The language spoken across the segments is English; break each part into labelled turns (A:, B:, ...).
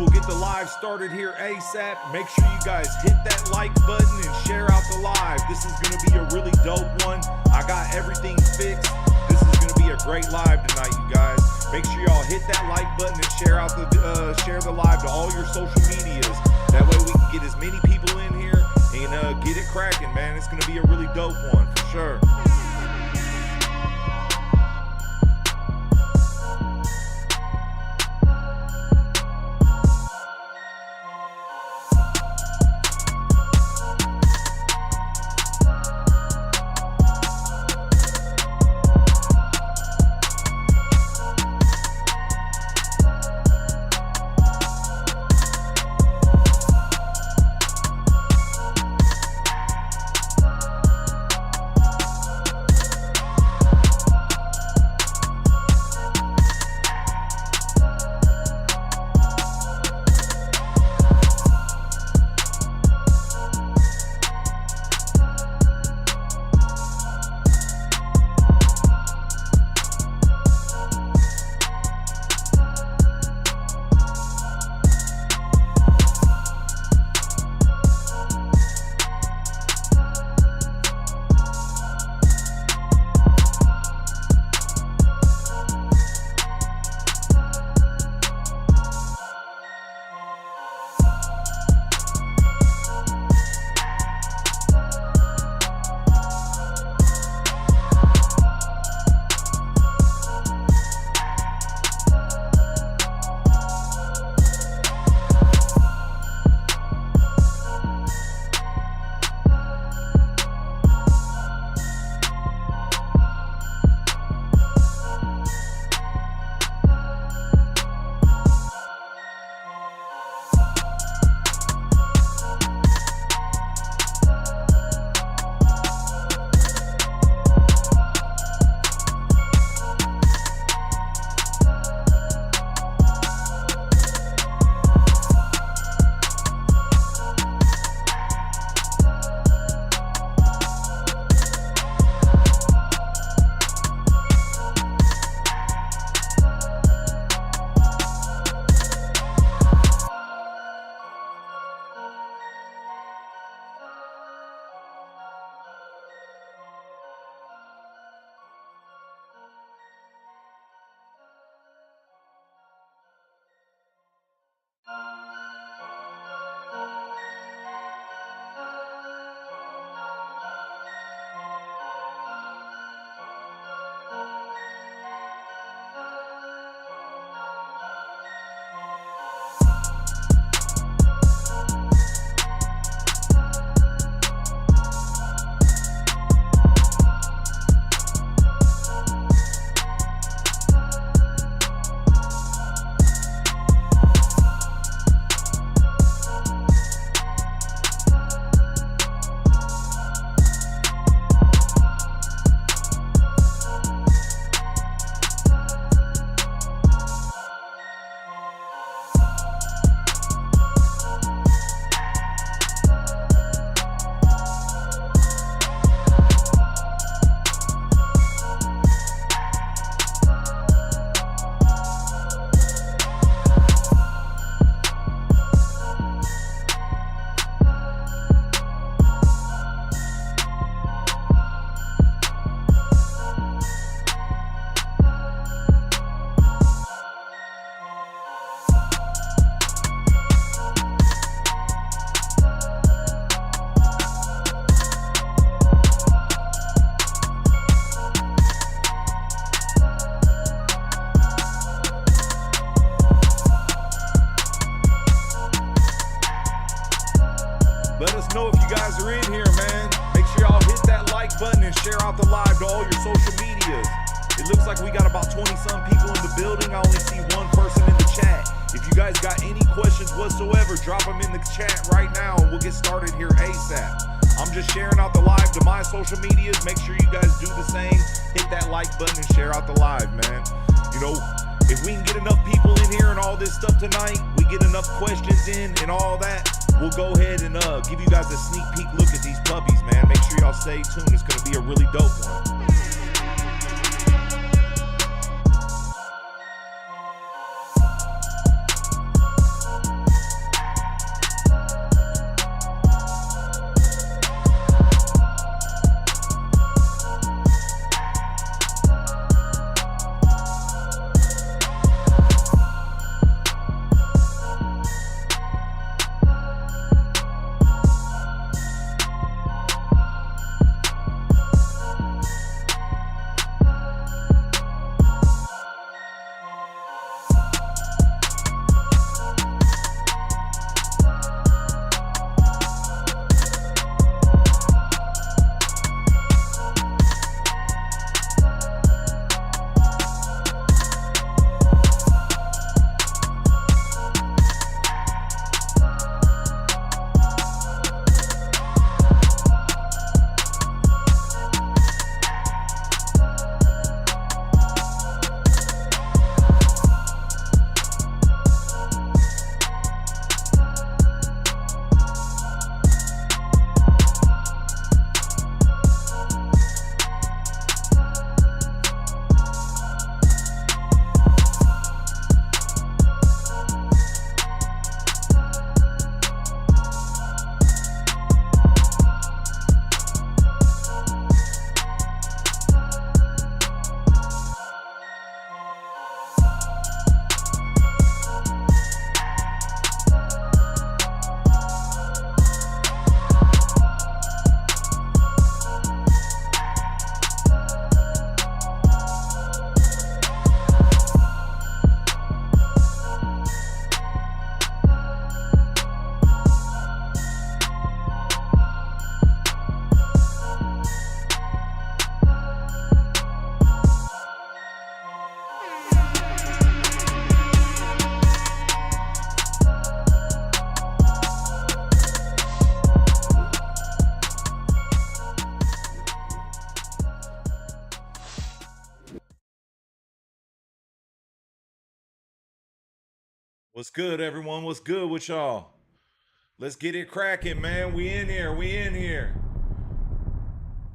A: we'll get the live started here ASAP. Make sure you guys hit that like button and share out the live. This is going to be a really dope one. I got everything fixed. This is going to be a great live tonight, you guys. Make sure y'all hit that like button and share the live to all your social medias. That way we can get as many people in here and get it cracking, man. It's going to be a really dope one for sure. Let us know if you guys are in here, man. Make sure y'all hit that like button and share out the live to all your social medias. It looks like we got about 20-some people in the building. I only see one person in the chat. If you guys got any questions whatsoever, drop them in the chat right now and we'll get started here ASAP. I'm just sharing out the live to my social medias. Make sure you guys do the same. Hit that like button and share out the live, man. You know, if we can get enough people in here and all this stuff tonight, we get enough questions in and all that, we'll go ahead and give you guys a sneak peek look at these puppies, man. Make sure y'all stay tuned. It's going to be a really dope one. What's good, everyone? What's good with y'all? Let's get it cracking, man. We in here. We in here.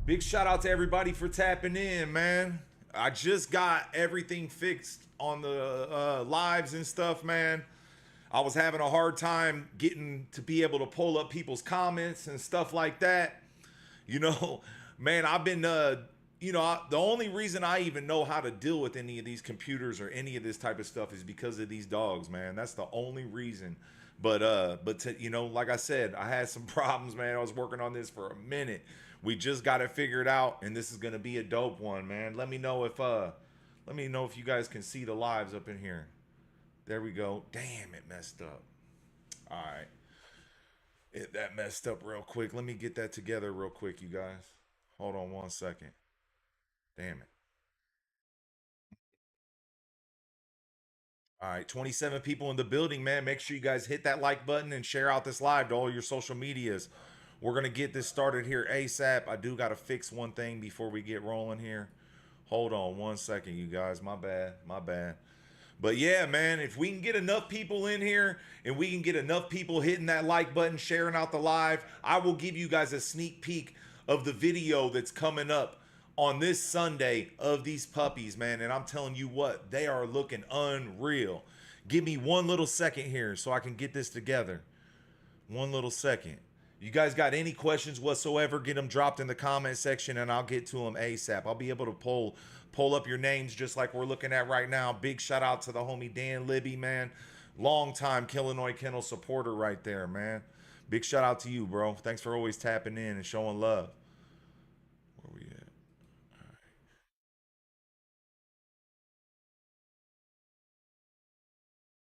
A: Big shout out to everybody for tapping in, man. I just got everything fixed on the lives and stuff, man. I was having a hard time getting to be able to pull up people's comments and stuff like that. You know, man, I've been, the only reason I even know how to deal with any of these computers or any of this type of stuff is because of these dogs, man. That's the only reason. But like I said, I had some problems, man. I was working on this for a minute. We just got it figured out, and this is gonna be a dope one, man. Let me know if you guys can see the lives up in here. There we go. Damn, it messed up. All right. That messed up real quick. Let me get that together real quick, you guys. Hold on one second. Damn it. All right, 27 people in the building, man. Make sure you guys hit that like button and share out this live to all your social medias. We're going to get this started here ASAP. I do got to fix one thing before we get rolling here. Hold on one second, you guys. My bad. My bad. But yeah, man, if we can get enough people in here and we can get enough people hitting that like button, sharing out the live, I will give you guys a sneak peek of the video that's coming up on this Sunday of these puppies, man. And I'm telling you what, they are looking unreal. Give me one little second here so I can get this together. One little second. You guys got any questions whatsoever, get them dropped in the comment section and I'll get to them ASAP. I'll be able to pull up your names just like we're looking at right now. Big shout out to the homie Dan Libby, man. Long time Killinois Kennel supporter right there, man. Big shout out to you, bro. Thanks for always tapping in and showing love. Where we at?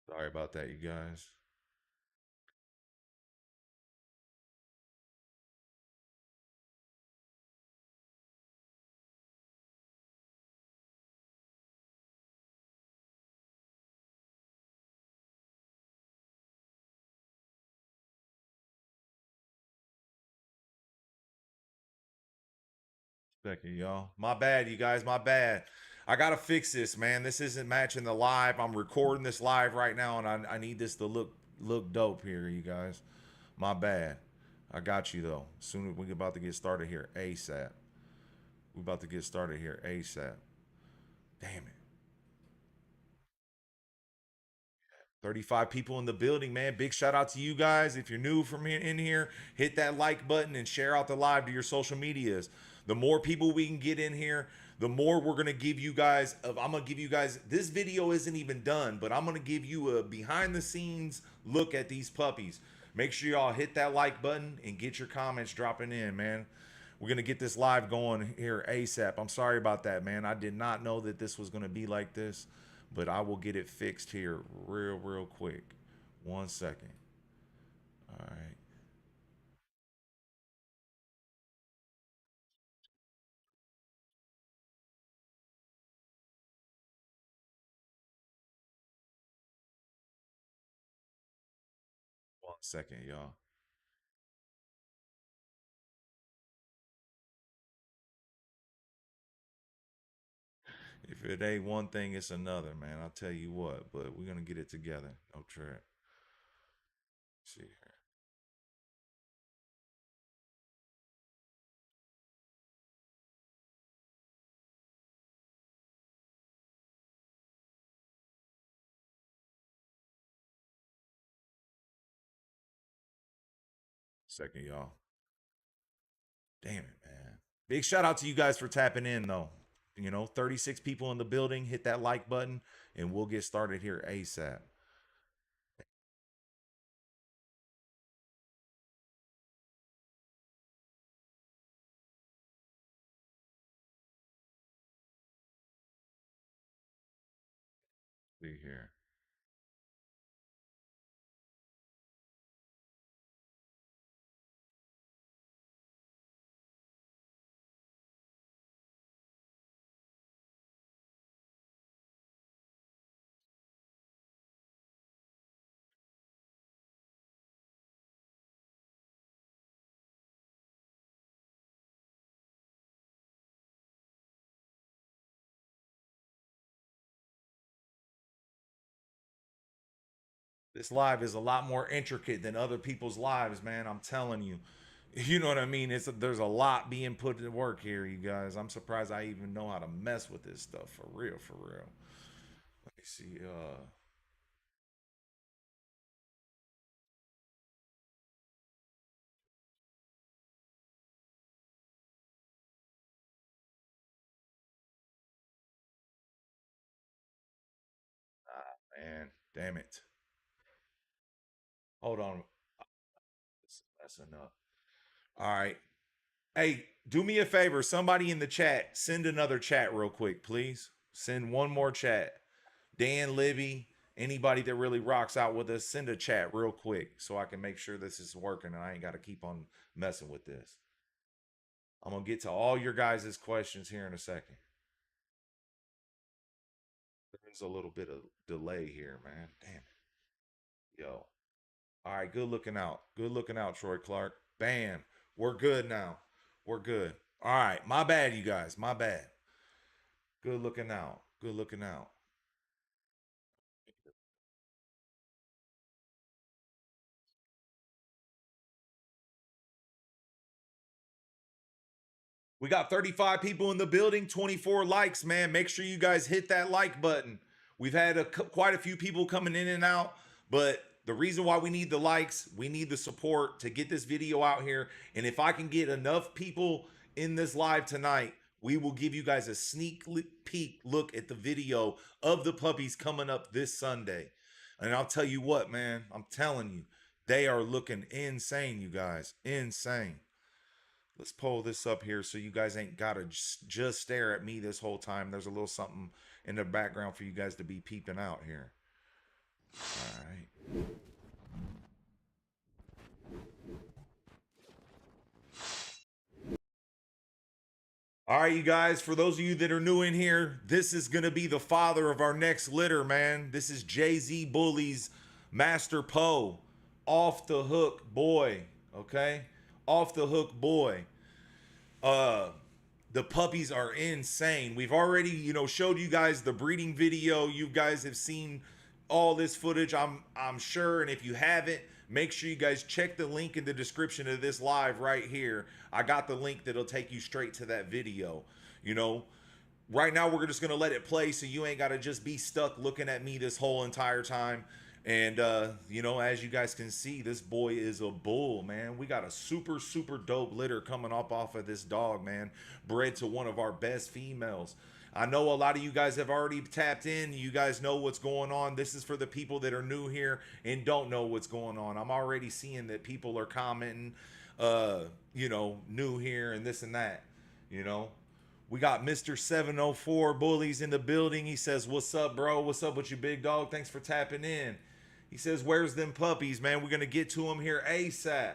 A: Sorry about that, you guys. Second, y'all. My bad, you guys. My bad. I gotta fix this, man. This isn't matching the live. I'm recording this live right now, and I need this to look dope here, you guys. My bad. I got you though. Soon as we're about to get started here, ASAP. We're about to get started here, ASAP. Damn it. 35 people in the building, man. Big shout out to you guys. If you're new from in here, hit that like button and share out the live to your social medias. The more people we can get in here, the more we're going to give you guys I'm going to give you guys, this video isn't even done, but I'm going to give you a behind the scenes look at these puppies. Make sure y'all hit that like button and get your comments dropping in, man. We're going to get this live going here ASAP. I'm sorry about that, man. I did not know that this was going to be like this, but I will get it fixed here real quick. One second. All right. One second, y'all. If it ain't one thing, it's another, man. I'll tell you what, but we're going to get it together. No trip. See here. Second, y'all. Damn it, man. Big shout out to you guys for tapping in, though. 36 people in the building. Hit that like button, and we'll get started here ASAP. See here. This live is a lot more intricate than other people's lives, man. I'm telling you. You know what I mean? There's a lot being put to work here, you guys. I'm surprised I even know how to mess with this stuff for real, for real. Let me see. Man, damn it. Hold on. This is messing up. All right. Hey, do me a favor. Somebody in the chat, send another chat real quick, please. Send one more chat. Dan, Libby, anybody that really rocks out with us, send a chat real quick so I can make sure this is working and I ain't got to keep on messing with this. I'm going to get to all your guys' questions here in a second. There's a little bit of delay here, man. Damn it. Yo. All right, good looking out. Good looking out, Troy Clark. Bam. We're good now. We're good. All right. My bad, you guys. My bad. Good looking out. Good looking out. We got 35 people in the building, 24 likes, man. Make sure you guys hit that like button. We've had quite a few people coming in and out, but the reason why we need the likes, we need the support to get this video out here. And if I can get enough people in this live tonight, we will give you guys a sneak peek look at the video of the puppies coming up this Sunday. And I'll tell you what, man, I'm telling you, they are looking insane, you guys. Insane. Let's pull this up here so you guys ain't got to just stare at me this whole time. There's a little something in the background for you guys to be peeping out here. All right. All right, you guys, for those of you that are new in here, this is going to be the father of our next litter, man. This is Jay-Z Bully's Master Poe. Off the hook boy, okay? Off the hook boy. The puppies are insane. We've already, showed you guys the breeding video. You guys have seen all this footage, I'm sure. And if you haven't, make sure you guys check the link in the description of this live right here. I got the link that'll take you straight to that video. Right now we're just gonna let it play so you ain't gotta just be stuck looking at me this whole entire time. And as you guys can see, this boy is a bull, man. We got a super, super dope litter coming up off of this dog, man. Bred to one of our best females. I know a lot of you guys have already tapped in. You guys know what's going on. This is for the people that are new here and don't know what's going on. I'm already seeing that people are commenting, new here and this and that, We got Mr. 704 Bullies in the building. He says, what's up, bro? What's up with you, big dog? Thanks for tapping in. He says, where's them puppies, man? We're going to get to them here ASAP.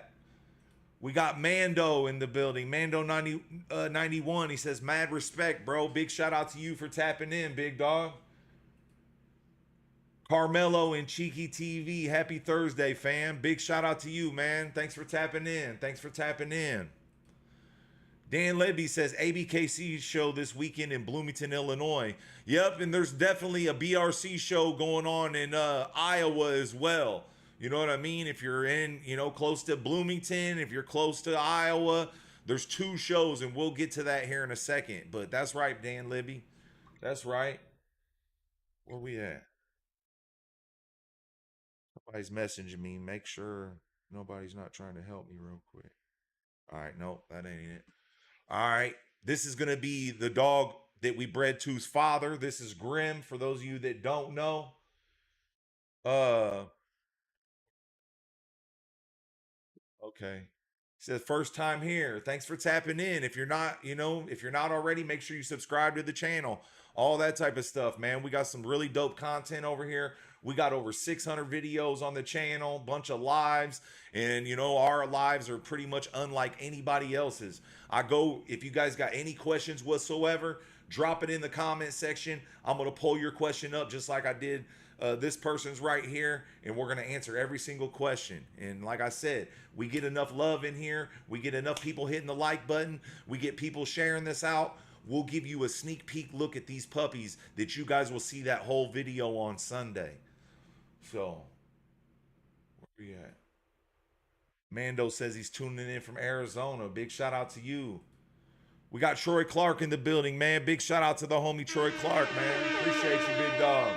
A: We got Mando in the building. Mando 91. He says, mad respect, bro. Big shout out to you for tapping in, big dog. Carmelo and Cheeky TV. Happy Thursday, fam. Big shout out to you, man. Thanks for tapping in. Thanks for tapping in. Dan Levy says ABKC show this weekend in Bloomington, Illinois. Yep, and there's definitely a BRC show going on in Iowa as well. You know what I mean? If you're in, close to Bloomington, if you're close to Iowa, there's 2 shows, and we'll get to that here in a second. But that's right, Dan Libby. That's right. Where we at? Somebody's messaging me. Make sure nobody's not trying to help me real quick. All right, nope, that ain't it. All right, this is going to be the dog that we bred to's father. This is Grim, for those of you that don't know. Okay. He says, first time here. Thanks for tapping in. If you're not, if you're not already, make sure you subscribe to the channel. All that type of stuff, man. We got some really dope content over here. We got over 600 videos on the channel, bunch of lives. And, our lives are pretty much unlike anybody else's. If you guys got any questions whatsoever, drop it in the comment section. I'm going to pull your question up just like I did this person's right here, and we're going to answer every single question. And like I said, we get enough love in here. We get enough people hitting the like button. We get people sharing this out. We'll give you a sneak peek look at these puppies that you guys will see that whole video on Sunday. So, you at? Mando says he's tuning in from Arizona. Big shout out to you. We got Troy Clark in the building, man. Big shout out to the homie Troy Clark, man. Appreciate you, big dog.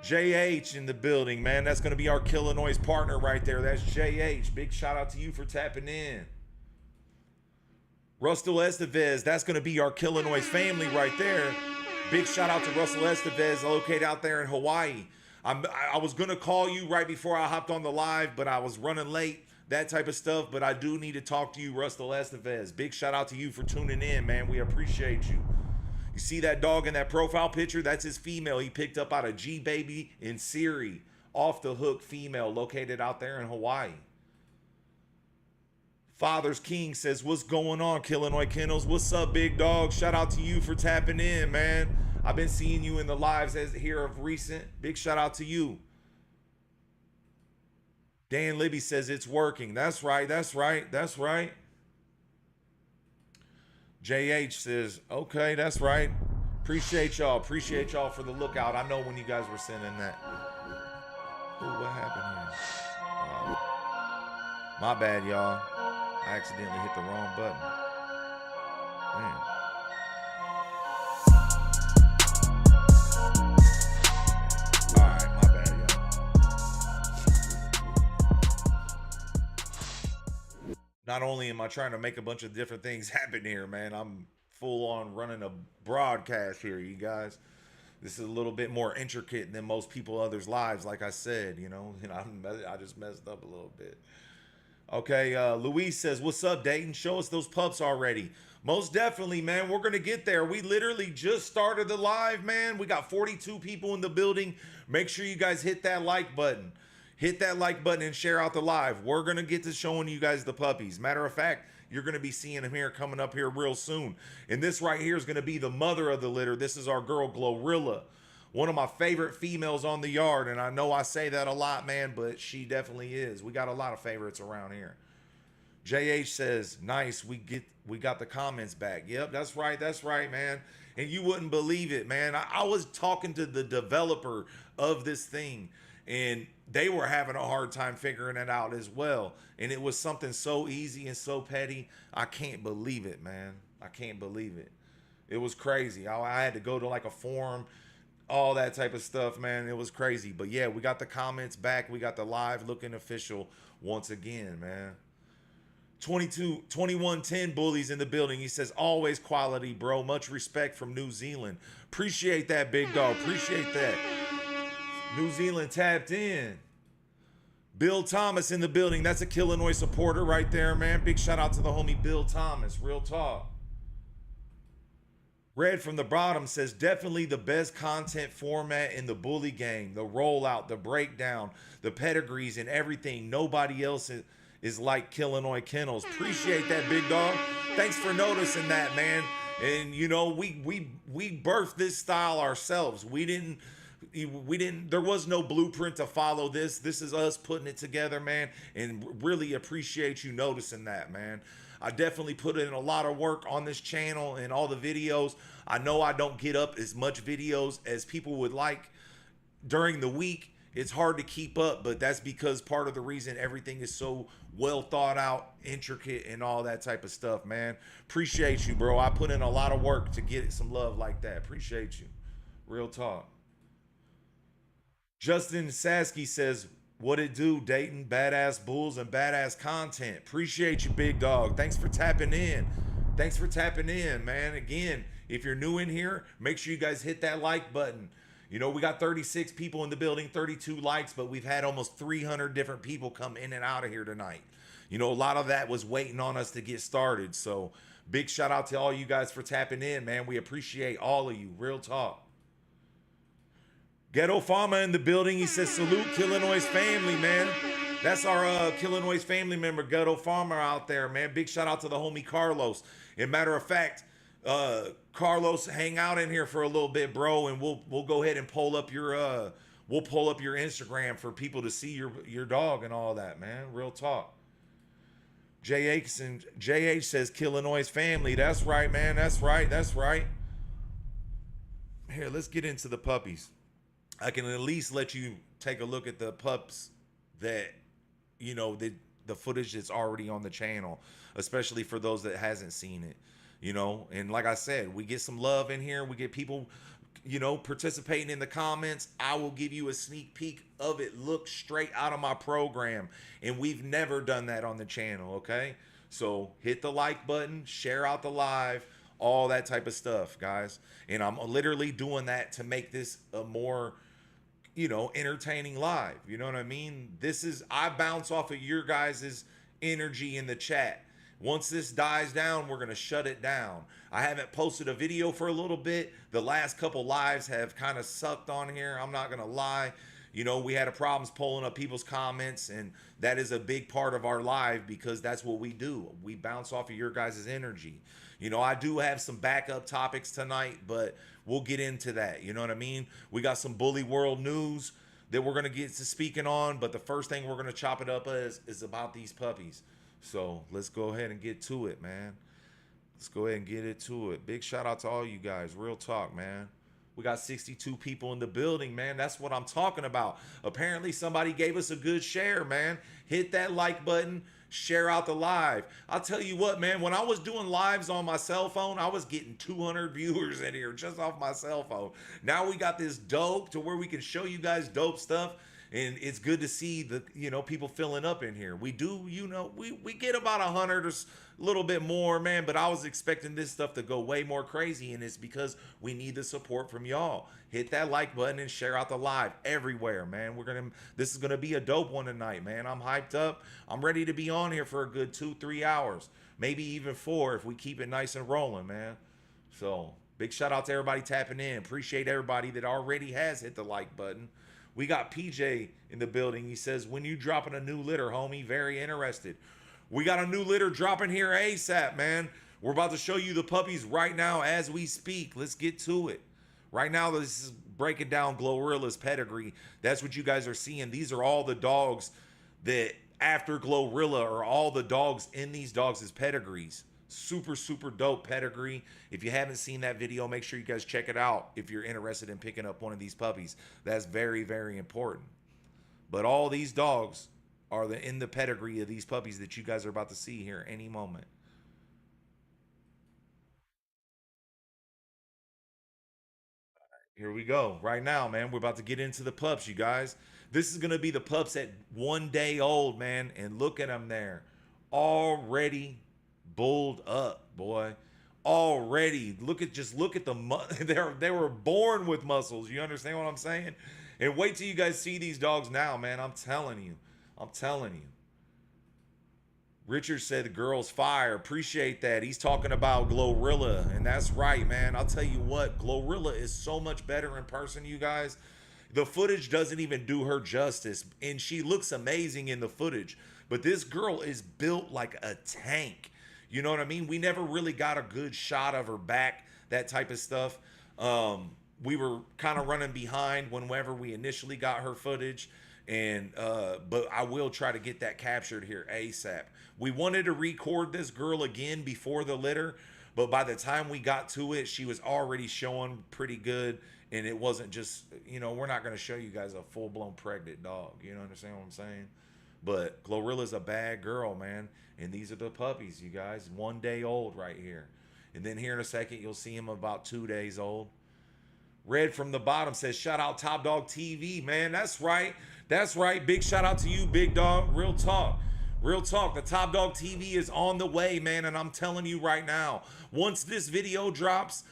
A: JH in the building, man. That's going to be our Killinois partner right there. That's JH. Big shout out to you for tapping in. Russell Estevez, that's going to be our Killinois family right there. Big shout out to Russell Estevez, located out there in Hawaii. I was going to call you right before I hopped on the live, but I was running late, that type of stuff. But I do need to talk to you, Russell Estevez. Big shout out to you for tuning in, man. We appreciate you. You see that dog in that profile picture? That's his female. He picked up out of G-Baby in Siri. Off the hook female located out there in Hawaii. Father's King says, what's going on, Killinois Kennels? What's up, big dog? Shout out to you for tapping in, man. I've been seeing you in the lives as here of recent. Big shout out to you. Dan Libby says it's working. That's right. That's right. That's right. JH says, okay, that's right. Appreciate y'all. Appreciate y'all for the lookout. I know when you guys were sending that. Ooh, what happened here? My bad, y'all. I accidentally hit the wrong button. Man. All right, my bad, y'all. Not only am I trying to make a bunch of different things happen here, man, I'm full on running a broadcast here, you guys. This is a little bit more intricate than most people others' lives, like I said, you know. I just messed up a little bit. Okay, Luis says, what's up, Dayton? Show us those pups already. Most definitely, man. We're going to get there. We literally just started the live, man. We got 42 people in the building. Make sure you guys hit that like button. Hit that like button and share out the live. We're going to get to showing you guys the puppies. Matter of fact, you're going to be seeing them here coming up here real soon. And this right here is going to be the mother of the litter. This is our girl, Glorilla. One of my favorite females on the yard, and I know I say that a lot, man, but she definitely is. We got a lot of favorites around here. JH says, nice, we got the comments back. Yep, that's right, man. And you wouldn't believe it, man. I was talking to the developer of this thing, and they were having a hard time figuring it out as well. And it was something so easy and so petty. I can't believe it, man. I can't believe it. It was crazy. I had to go to like a forum, all that type of stuff, man. It was crazy. But yeah, we got the comments back. We got the live looking official once again, man. 2110 Bullies in the building. He says, always quality, bro. Much respect from New Zealand. Appreciate that, big dog. Appreciate that. New Zealand tapped in. Bill Thomas in the building. That's a Killinois supporter right there, man. Big shout out to the homie Bill Thomas. Real talk. Red from the bottom says, definitely the best content format in the bully gang. The rollout, the breakdown, the pedigrees, and everything. Nobody else is like Killinois Kennels. Appreciate that, big dog. Thanks for noticing that, man. And you know, we birthed this style ourselves. We didn't, there was no blueprint to follow this. This is us putting it together, man. And really appreciate you noticing that, man. I definitely put in a lot of work on this channel and all the videos. I know I don't get up as much videos as people would like during the week. It's hard to keep up, but that's because part of the reason everything is so well thought out, intricate, and all that type of stuff, man. Appreciate you, bro. I put in a lot of work to get some love like that. Appreciate you. Real talk. Justin Sasky says, what it do, Dayton? Badass bulls and badass content. Appreciate you, big dog. Thanks for tapping in. Thanks for tapping in, man. Again, if you're new in here, make sure you guys hit that like button. You know, we got 36 people in the building, 32 likes, but we've had almost 300 different people come in and out of here tonight. You know, a lot of that was waiting on us to get started. So big shout out to all you guys for tapping in, man. We appreciate all of you. Real talk. Ghetto Farmer in the building. He says, salute Killinois family, man. That's our Killinois family member, Ghetto Farmer out there, man. Big shout out to the homie Carlos. And matter of fact, Carlos, hang out in here for a little bit, bro, and we'll go ahead and pull up your Instagram for people to see your dog and all that, man. Real talk. JH says Killinois family. That's right, man. That's right. That's right. Here, let's get into the puppies. I can at least let you take a look at the pups that, you know, the footage that's already on the channel, especially for those that hasn't seen it, you know. And like I said, we get some love in here. We get people, you know, participating in the comments. I will give you a sneak peek of it. Look straight out of my program. And we've never done that on the channel, okay? So hit the like button, share out the live, all that type of stuff, guys. And I'm literally doing that to make this a more, you know, entertaining live. You know what I mean? This is, I bounce off of your guys' energy in the chat. Once this dies down, we're going to shut it down. I haven't posted a video for a little bit. The last couple lives have kind of sucked on here. I'm not going to lie. You know, we had a problems pulling up people's comments, and that is a big part of our live because that's what we do. We bounce off of your guys' energy. You know, I do have some backup topics tonight, but we'll get into that. You know what I mean? We got some bully world news that we're going to get to speaking on, but the first thing we're going to chop it up is about these puppies. So let's go ahead and get to it, man. Let's go ahead and get into it. Big shout out to all you guys. Real talk, man. We got 62 people in the building, man. That's what I'm talking about. Apparently somebody gave us a good share, man. Hit that like button. Share out the live. I'll tell you what, man, when I was doing lives on my cell phone, I was getting 200 viewers in here just off my cell phone. Now we got this dope to where we can show you guys dope stuff. And it's good to see the, you know, people filling up in here. We do, you know, we get about 100 or a little bit more, man, but I was expecting this stuff to go way more crazy, and it's because we need the support from y'all. Hit that like button and share out the live everywhere, man. This is gonna be a dope one tonight, man. I'm hyped up. I'm ready to be on here for a good 2-3 hours, maybe even 4 if we keep it nice and rolling, man. So big shout out to everybody tapping in. Appreciate everybody that already has hit the like button. We got PJ in the building. He says, when you dropping a new litter, homie? Very interested. We got a new litter dropping here ASAP, man. We're about to show you the puppies right now as we speak. Let's get to it. Right now, this is breaking down Glorilla's pedigree. That's what you guys are seeing. These are all the dogs that after Glorilla are all the dogs in these dogs' pedigrees. Super, super dope pedigree. If you haven't seen that video, make sure you guys check it out if you're interested in picking up one of these puppies. That's very, very important. But all these dogs are in the pedigree of these puppies that you guys are about to see here any moment. Here we go. Right now, man, we're about to get into the pups, you guys. This is going to be the pups at 1 day old, man. And look at them there. Already bulled up, boy. Already look at the they were born with muscles. You understand what I'm saying? And wait till you guys see these dogs now, man. I'm telling you. Richard said the girl's fire. Appreciate that. He's talking about Glorilla, and that's right, man. I'll tell you what, Glorilla is so much better in person, you guys. The footage doesn't even do her justice, and she looks amazing in the footage, but this girl is built like a tank. You know what I mean? We never really got a good shot of her back, that type of stuff. We were kind of running behind whenever we initially got her footage. And but I will try to get that captured here ASAP. We wanted to record this girl again before the litter, but by the time we got to it, she was already showing pretty good. And it wasn't just, you know, we're not going to show you guys a full-blown pregnant dog. You know, understand what I'm saying? But Glorilla's a bad girl, man. And these are the puppies, you guys. 1 day old right here. And then here in a second, you'll see him about 2 days old. Red from the bottom says, shout out Top Dog TV, man. That's right. That's right. Big shout out to you, big dog. Real talk. Real talk. The Top Dog TV is on the way, man. And I'm telling you right now, once this video drops,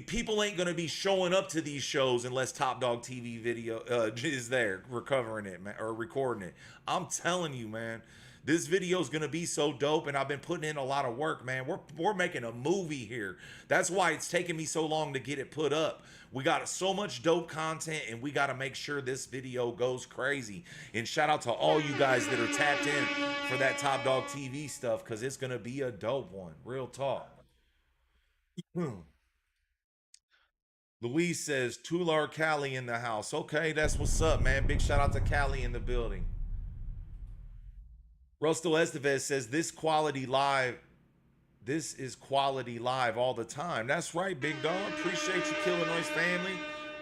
A: people ain't going to be showing up to these shows unless Top Dog TV video is there recovering it, man, or recording it. I'm telling you, man, this video is going to be so dope, and I've been putting in a lot of work, man. We're making a movie here. That's why it's taking me so long to get it put up. We got so much dope content, and we got to make sure this video goes crazy. And shout out to all you guys that are tapped in for that Top Dog TV stuff, because it's going to be a dope one. Real talk. Louise says, Tular Cali in the house. Okay, that's what's up, man. Big shout out to Cali in the building. Russell Estevez says, this is quality live all the time. That's right, big dog. Appreciate you, Killinois family.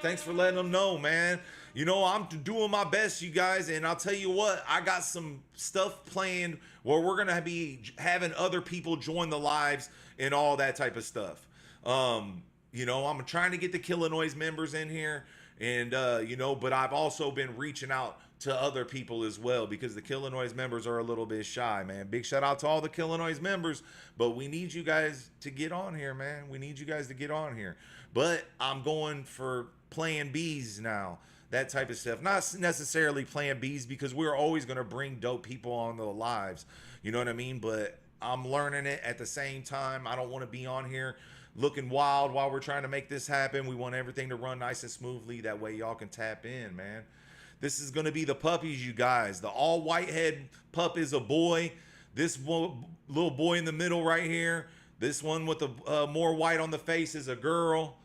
A: Thanks for letting them know, man. you know, I'm doing my best, you guys, and I'll tell you what, I got some stuff planned where we're gonna be having other people join the lives and all that type of stuff. You know, I'm trying to get the Killinois members in here, and you know, but I've also been reaching out to other people as well, because the Killinois members are a little bit shy, man. Big shout out to all the Killinois members, but we need you guys to get on here, man. We need you guys to get on here. But I'm going for plan Bs now, that type of stuff. Not necessarily plan Bs, because we're always going to bring dope people on the lives, you know what I mean? But I'm learning it at the same time. I don't want to be on here looking wild while we're trying to make this happen. We want everything to run nice and smoothly. That way y'all can tap in, man. This is going to be the puppies, you guys. The all white head pup is a boy. This little boy in the middle right here, this one with the more white on the face, is a girl.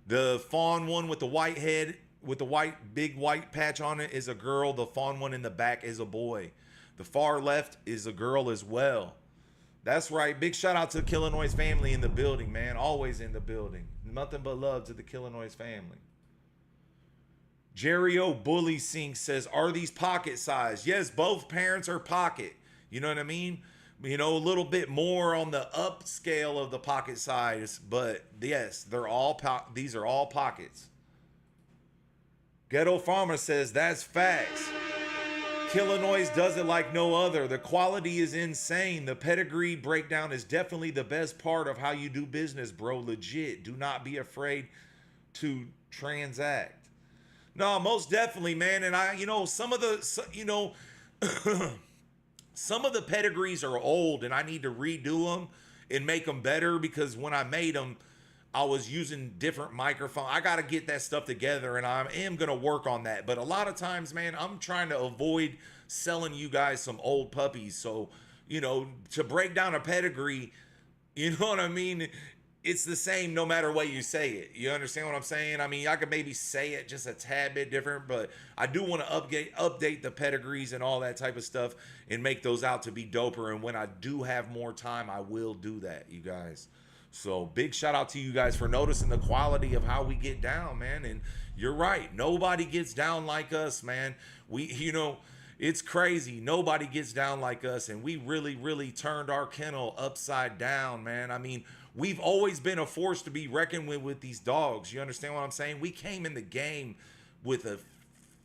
A: The fawn one with the white head, with the white, big white patch on it, is a girl. The fawn one in the back is a boy. The far left is a girl as well. That's right. Big shout out to the Killinois family in the building, man. Always in the building. Nothing but love to the Killinois family. Jerry O. Bully Sink says, are these pocket size? Yes, both parents are pocket. You know what I mean? You know, a little bit more on the upscale of the pocket size, but yes, they're all these are all pockets. Ghetto Farmer says, that's facts. Killinois does it like no other. The quality is insane. The pedigree breakdown is definitely the best part of how you do business, bro. Legit. Do not be afraid to transact. No, most definitely, man. And I, you know, some of the, you know, some of the pedigrees are old, and I need to redo them and make them better, because when I made them, I was using different microphones. I got to get that stuff together, and I am going to work on that. But a lot of times, man, I'm trying to avoid selling you guys some old puppies. So, you know, to break down a pedigree, you know what I mean? It's the same no matter what you say it. You understand what I'm saying? I mean, I could maybe say it just a tad bit different, but I do want to update the pedigrees and all that type of stuff and make those out to be doper. And when I do have more time, I will do that, you guys. So big shout out to you guys for noticing the quality of how we get down, man. And you're right. Nobody gets down like us, man. We, you know, it's crazy. Nobody gets down like us. And we really, really turned our kennel upside down, man. I mean, we've always been a force to be reckoned with these dogs. You understand what I'm saying? We came in the game with a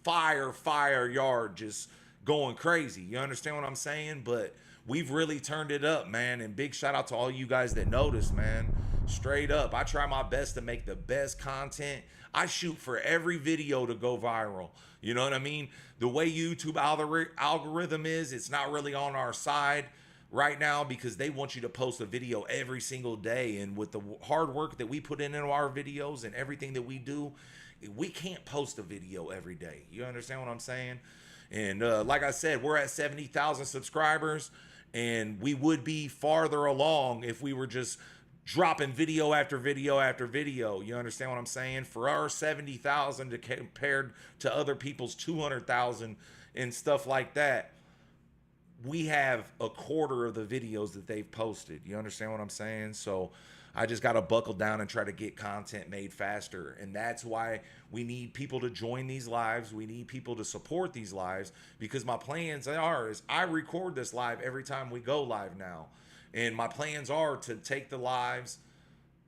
A: fire yard just going crazy. You understand what I'm saying? But we've really turned it up, man. And big shout out to all you guys that noticed, man. Straight up. I try my best to make the best content. I shoot for every video to go viral. You know what I mean? The way YouTube algorithm is, it's not really on our side right now, because they want you to post a video every single day. And with the hard work that we put into our videos and everything that we do, we can't post a video every day. You understand what I'm saying? And like I said, we're at 70,000 subscribers, and we would be farther along if we were just dropping video after video after video. You understand what I'm saying? For our 70,000 compared to other people's 200,000 and stuff like that, we have a quarter of the videos that they've posted. You understand what I'm saying? So I just got to buckle down and try to get content made faster. And that's why we need people to join these lives. We need people to support these lives, because my plans is I record this live every time we go live now. And my plans are to take the lives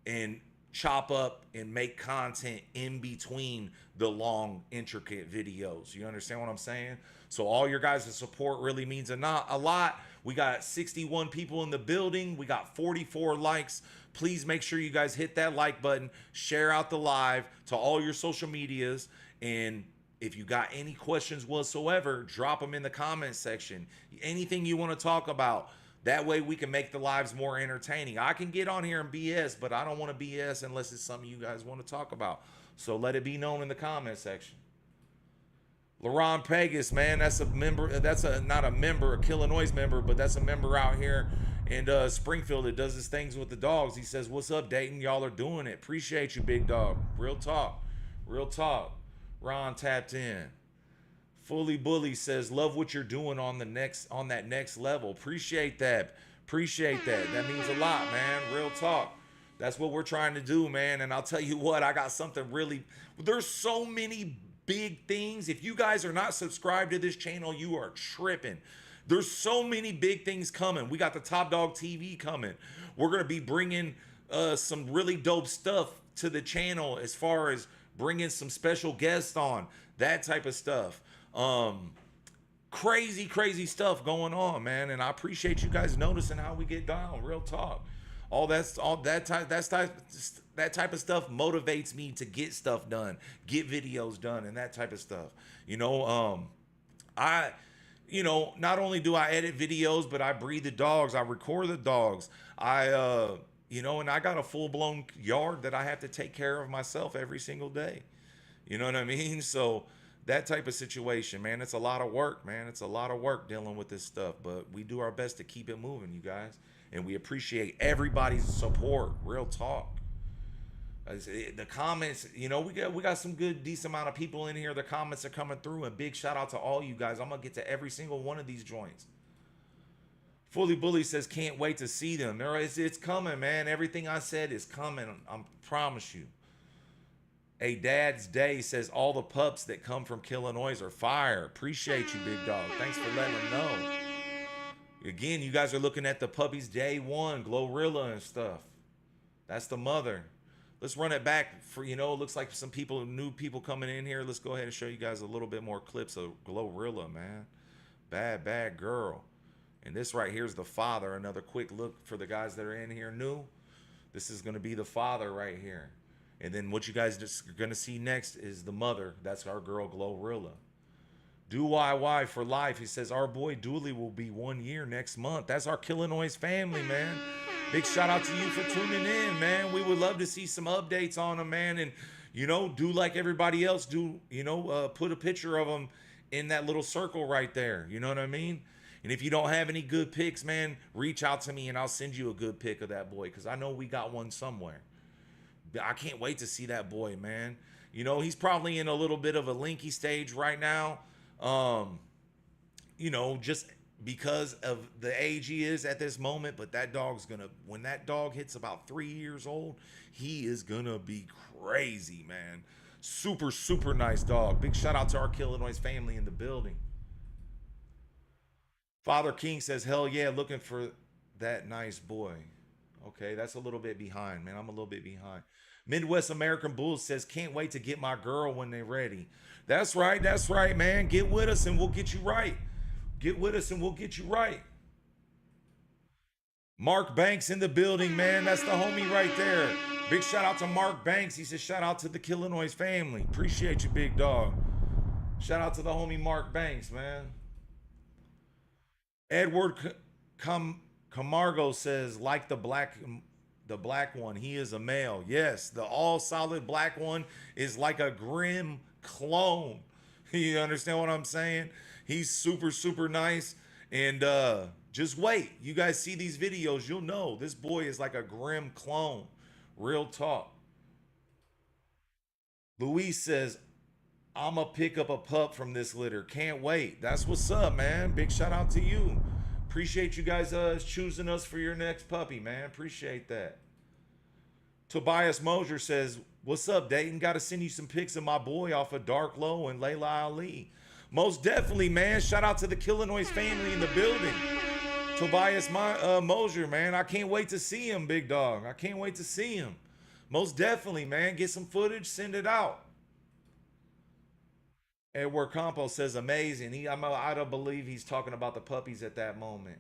A: and chop up and make content in between the long, intricate videos. You understand what I'm saying? So all your guys' support really means a lot. We got 61 people in the building. We got 44 likes. Please make sure you guys hit that like button, share out the live to all your social medias. And if you got any questions whatsoever, drop them in the comment section. Anything you want to talk about. That way we can make the lives more entertaining. I can get on here and BS, but I don't want to BS unless it's something you guys want to talk about. So let it be known in the comment section. LaRon Pegas, man, that's a member. That's not a member, a Killinois member, but that's a member out here in Springfield that does his things with the dogs. He says, "What's up, Dayton? Y'all are doing it. Appreciate you, big dog. Real talk, real talk." Ron tapped in. Fully Bully says, "Love what you're doing on that next level. Appreciate that. Appreciate that. That means a lot, man. Real talk. That's what we're trying to do, man. And I'll tell you what, I got something really. There's so many big things. If you guys are not subscribed to this channel, you are tripping. There's so many big things coming. We got the Top Dog TV coming. We're going to be bringing some really dope stuff to the channel as far as bringing some special guests on, that type of stuff. Crazy stuff going on, man. And I appreciate you guys noticing how we get down. Real talk. That type of stuff motivates me to get stuff done, get videos done, and that type of stuff. Not only do I edit videos, but I breed the dogs, I record the dogs. And I got a full-blown yard that I have to take care of myself every single day. You know what I mean? So that type of situation, man, it's a lot of work, man. It's a lot of work dealing with this stuff, but we do our best to keep it moving, you guys. And we appreciate everybody's support. Real talk. The comments, we got some good, decent amount of people in here. The comments are coming through, and big shout out to all you guys. I'm gonna get to every single one of these joints. Fully Bully says, can't wait to see them. It's coming, man. Everything I said is coming. I promise you. A Dad's Day says, all the pups that come from Killinois are fire. Appreciate you, big dog. Thanks for letting them know. Again, you guys are looking at the puppies day one, Glorilla and stuff. That's the mother. Let's run it back for, it looks like some people, new people coming in here. Let's go ahead and show you guys a little bit more clips of Glorilla, man. Bad girl. And this right here is the father. Another quick look for the guys that are in here new. This is going to be the father right here. And then what you guys are going to see next is the mother. That's our girl, Glorilla. Do YY for life. He says, our boy Dooley will be 1 year next month. That's our Killinois family, man. Big shout out to you for tuning in, man. We would love to see some updates on them, man. And, do like everybody else do, put a picture of them in that little circle right there. You know what I mean? And if you don't have any good pics, man, reach out to me and I'll send you a good pic of that boy, because I know we got one somewhere. I can't wait to see that boy, man. He's probably in a little bit of a linky stage right now. Just because of the age he is at this moment, but that dog's when that dog hits about 3 years old, he is gonna be crazy, man. Super nice dog. Big shout out to our Killinois family in the building. Father King says, hell yeah, looking for that nice boy. Okay, that's a little bit behind, man. I'm a little bit behind. Midwest American Bulls says, can't wait to get my girl when they're ready. That's right, man. Get with us and we'll get you right. Get with us and we'll get you right. Mark Banks in the building, man. That's the homie right there. Big shout out to Mark Banks. He says, shout out to the Killinois family. Appreciate you, big dog. Shout out to the homie Mark Banks, man. Edward Camargo says, like the black one, he is a male. Yes, the all solid black one is like a grim clone. You understand what I'm saying? He's super nice. And just wait. You guys see these videos, you'll know this boy is like a grim clone. Real talk. Luis says, I'ma pick up a pup from this litter. Can't wait. That's what's up, man. Big shout out to you. Appreciate you guys choosing us for your next puppy, man. Appreciate that. Tobias Mosier says, what's up, Dayton? Got to send you some pics of my boy off of Dark Low and Layla Ali. Most definitely, man. Shout out to the Killinois family in the building. Tobias Mosier, man. I can't wait to see him, big dog. I can't wait to see him. Most definitely, man. Get some footage, send it out. Edward Campos says, amazing. I don't believe he's talking about the puppies at that moment.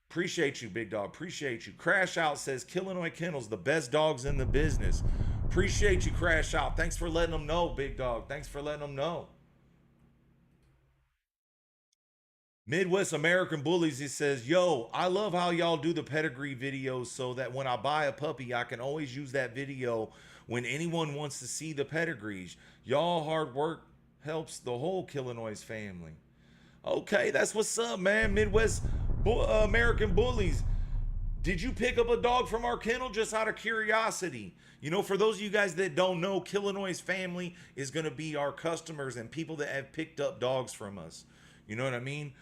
A: Appreciate you, big dog. Appreciate you. Crash Out says, Killinois Kennels, the best dogs in the business. Appreciate you, Crash Out. Thanks for letting them know, big dog. Thanks for letting them know. Midwest American Bullies, he says, yo, I love how y'all do the pedigree videos so that when I buy a puppy, I can always use that video when anyone wants to see the pedigrees. Y'all hard work helps the whole Killinois family. Okay, that's what's up, man. Midwest American Bullies. Did you pick up a dog from our kennel just out of curiosity? For those of you guys that don't know, Killinois family is going to be our customers and people that have picked up dogs from us. You know what I mean?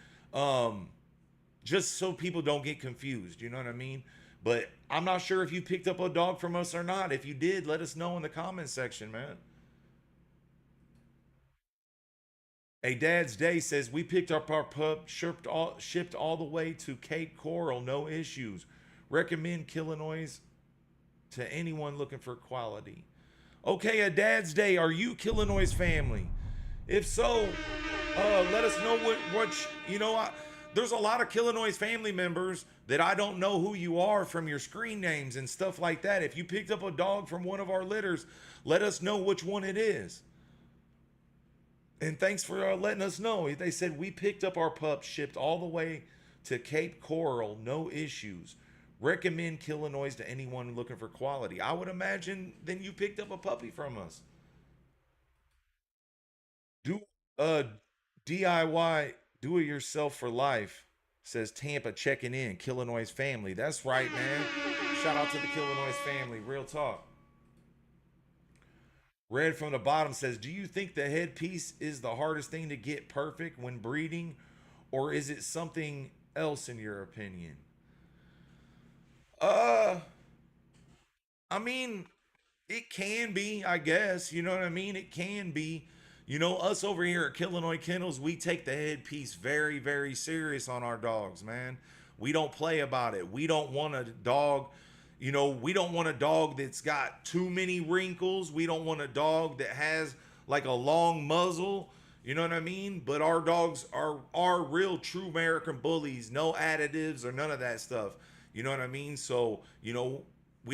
A: Just so people don't get confused. You know what I mean? But I'm not sure if you picked up a dog from us or not. If you did, let us know in the comment section, man. A Dad's Day says we picked up our pup, shipped all the way to Cape Coral, no issues. Recommend Killinois to anyone looking for quality. Okay, A Dad's Day, are you Killinois family? If so, let us know there's a lot of Killinois family members that I don't know who you are from your screen names and stuff like that. If you picked up a dog from one of our litters, let us know which one it is. And thanks for letting us know. They said we picked up our pup, shipped all the way to Cape Coral, no issues. Recommend Killinois to anyone looking for quality. I would imagine then you picked up a puppy from us. Do DIY, do it yourself for life, says Tampa checking in. Killinois family. That's right, man. Shout out to the Killinois family. Real talk. Red from the bottom says, do you think the headpiece is the hardest thing to get perfect when breeding, or is it something else in your opinion? Uh, I mean, it can be, I guess. You know what I mean? It can be. Us over here at Killinois Kennels, we take the headpiece very, very serious on our dogs, man. We don't play about it. We don't want a dog, we don't want a dog that's got too many wrinkles. We don't want a dog that has like a long muzzle. You know what I mean? But our dogs are real true American bullies, no additives or none of that stuff. You know what I mean? So, we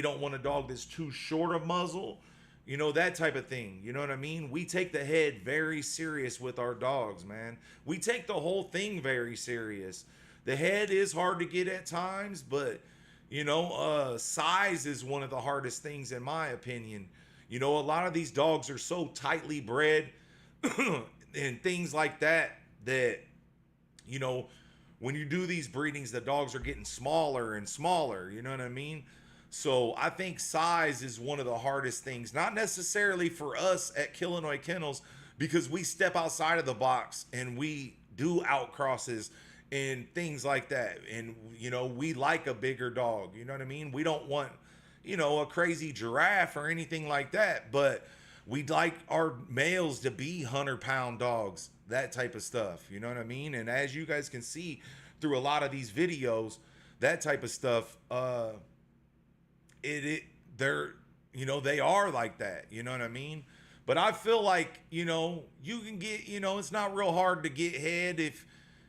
A: don't want a dog that's too short a muzzle, that type of thing. You know what I mean? We take the head very serious with our dogs, man. We take the whole thing very serious. The head is hard to get at times, but size is one of the hardest things in my opinion. A lot of these dogs are so tightly bred and things like that, when you do these breedings, the dogs are getting smaller and smaller. You know what I mean? So I think size is one of the hardest things, not necessarily for us at Killinois Kennels, because we step outside of the box and we do outcrosses and things like that. And, we like a bigger dog. You know what I mean? We don't want, a crazy giraffe or anything like that, but we'd like our males to be 100-pound dogs, that type of stuff. You know what I mean? And as you guys can see through a lot of these videos, that type of stuff, they are like that. You know what I mean? But I feel like, you can get, it's not real hard to get head if,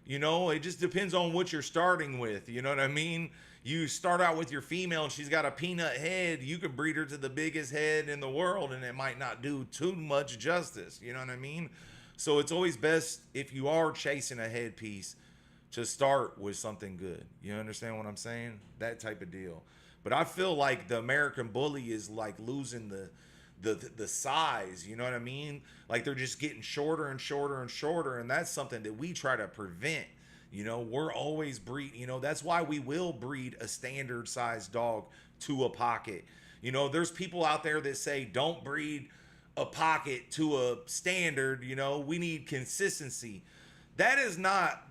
A: it just depends on what you're starting with. You know what I mean? You start out with your female and she's got a peanut head. You could breed her to the biggest head in the world and it might not do too much justice. You know what I mean? So it's always best if you are chasing a headpiece to start with something good. You understand what I'm saying? That type of deal. But I feel like the American Bully is like losing the size, you know what I mean? Like they're just getting shorter and shorter and shorter, and that's something that we try to prevent. We're always that's why we will breed a standard size dog to a pocket. There's people out there that say don't breed a pocket to a standard. We need consistency. That is not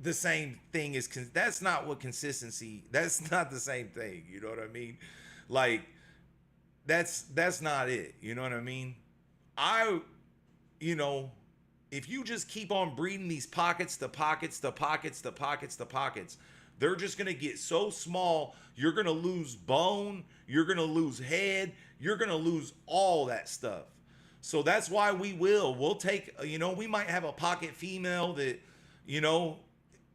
A: the same thing as that's not what consistency, that's not the same thing. You know what I mean? Like that's not it. You know what I mean? If you just keep on breeding these pockets to pockets to pockets to pockets to pockets, they're just going to get so small. You're going to lose bone. You're going to lose head. You're going to lose all that stuff. So that's why we'll take, we might have a pocket female that,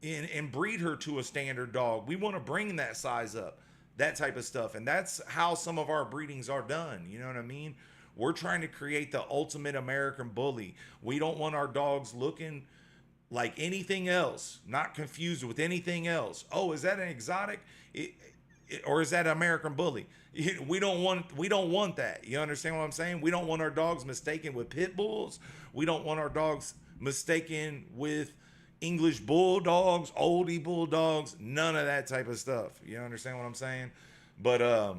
A: and breed her to a standard dog. We want to bring that size up, that type of stuff. And that's how some of our breedings are done. You know what I mean? We're trying to create the ultimate American Bully. We don't want our dogs looking like anything else, not confused with anything else. Oh, is that an exotic? Or is that American Bully? We don't want that. You understand what I'm saying? We don't want our dogs mistaken with pit bulls. We don't want our dogs mistaken with English bulldogs, Olde bulldogs, none of that type of stuff. You understand what I'm saying? But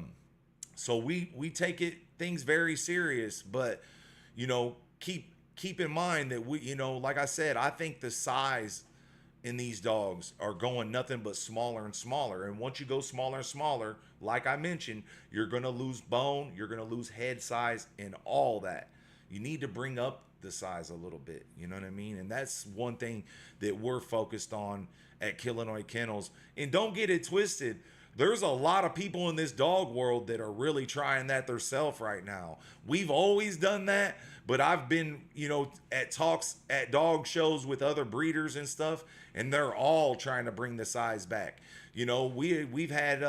A: so we take things very serious, but keep in mind that we, like I said, I think the size in these dogs are going nothing but smaller and smaller. And once you go smaller and smaller, like I mentioned, you're going to lose bone, you're going to lose head size and all that. You need to bring up the size a little bit. You know what I mean? And that's one thing that we're focused on at Killinois Kennels. And don't get it twisted. There's a lot of people in this dog world that are really trying that themselves right now. We've always done that, but I've been, you know, at talks at dog shows with other breeders and stuff, and they're all trying to bring the size back. You know, we've had,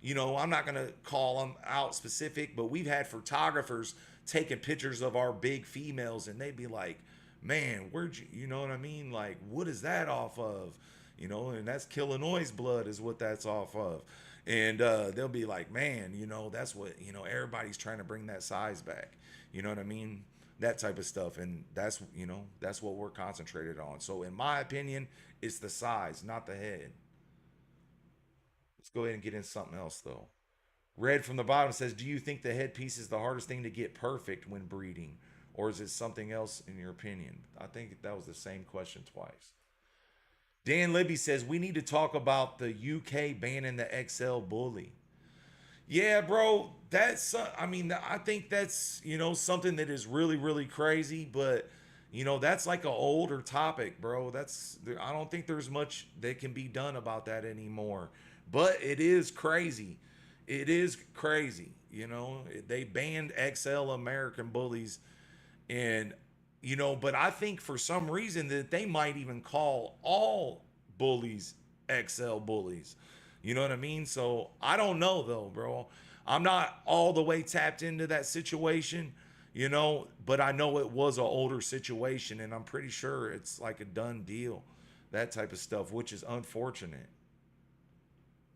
A: you know, I'm not gonna call them out specific, but we've had photographers taking pictures of our big females, and they'd be like, "Man, where'd you know what I mean? Like, what is that off of?" You know, and that's Killinois blood is what that's off of. And they'll be like, "Man, you know, that's what, you know, everybody's trying to bring that size back." You know what I mean? That type of stuff. And that's, you know, that's what we're concentrated on. So in my opinion, it's the size, not the head. Let's go ahead and get in something else though. Red from the bottom says, "Do you think the headpiece is the hardest thing to get perfect when breeding? Or is it something else in your opinion?" I think that was the same question twice. Dan Libby says, "We need to talk about the UK banning the XL Bully." Yeah, bro, that's, I mean, I think that's, you know, something that is really, really crazy, but, you know, that's like an older topic, bro. That's, I don't think there's much that can be done about that anymore, but it is crazy. It is crazy. You know, they banned XL American Bullies, and, you know, but I think for some reason that they might even call all bullies XL bullies. You know what I mean? So I don't know though, bro. I'm not all the way tapped into that situation, you know, but I know it was an older situation, and I'm pretty sure it's like a done deal, that type of stuff, which is unfortunate.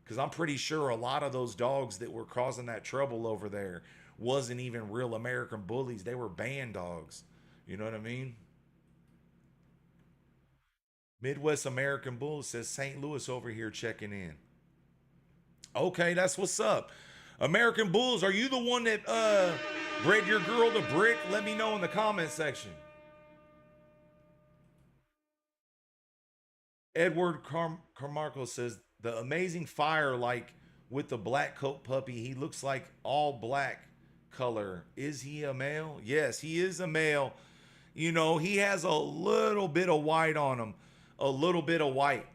A: Because I'm pretty sure a lot of those dogs that were causing that trouble over there wasn't even real American bullies. They were band dogs. You know what I mean? Midwest American Bull says St. Louis over here checking in. Okay, that's what's up. American Bulls, are you the one that bred your girl to brick? Let me know in the comment section. Edward Carmarco says, "The amazing fire, like with the black coat puppy, he looks like all black color. Is he a male?" Yes, he is a male. You know, he has a little bit of white on him. A little bit of white.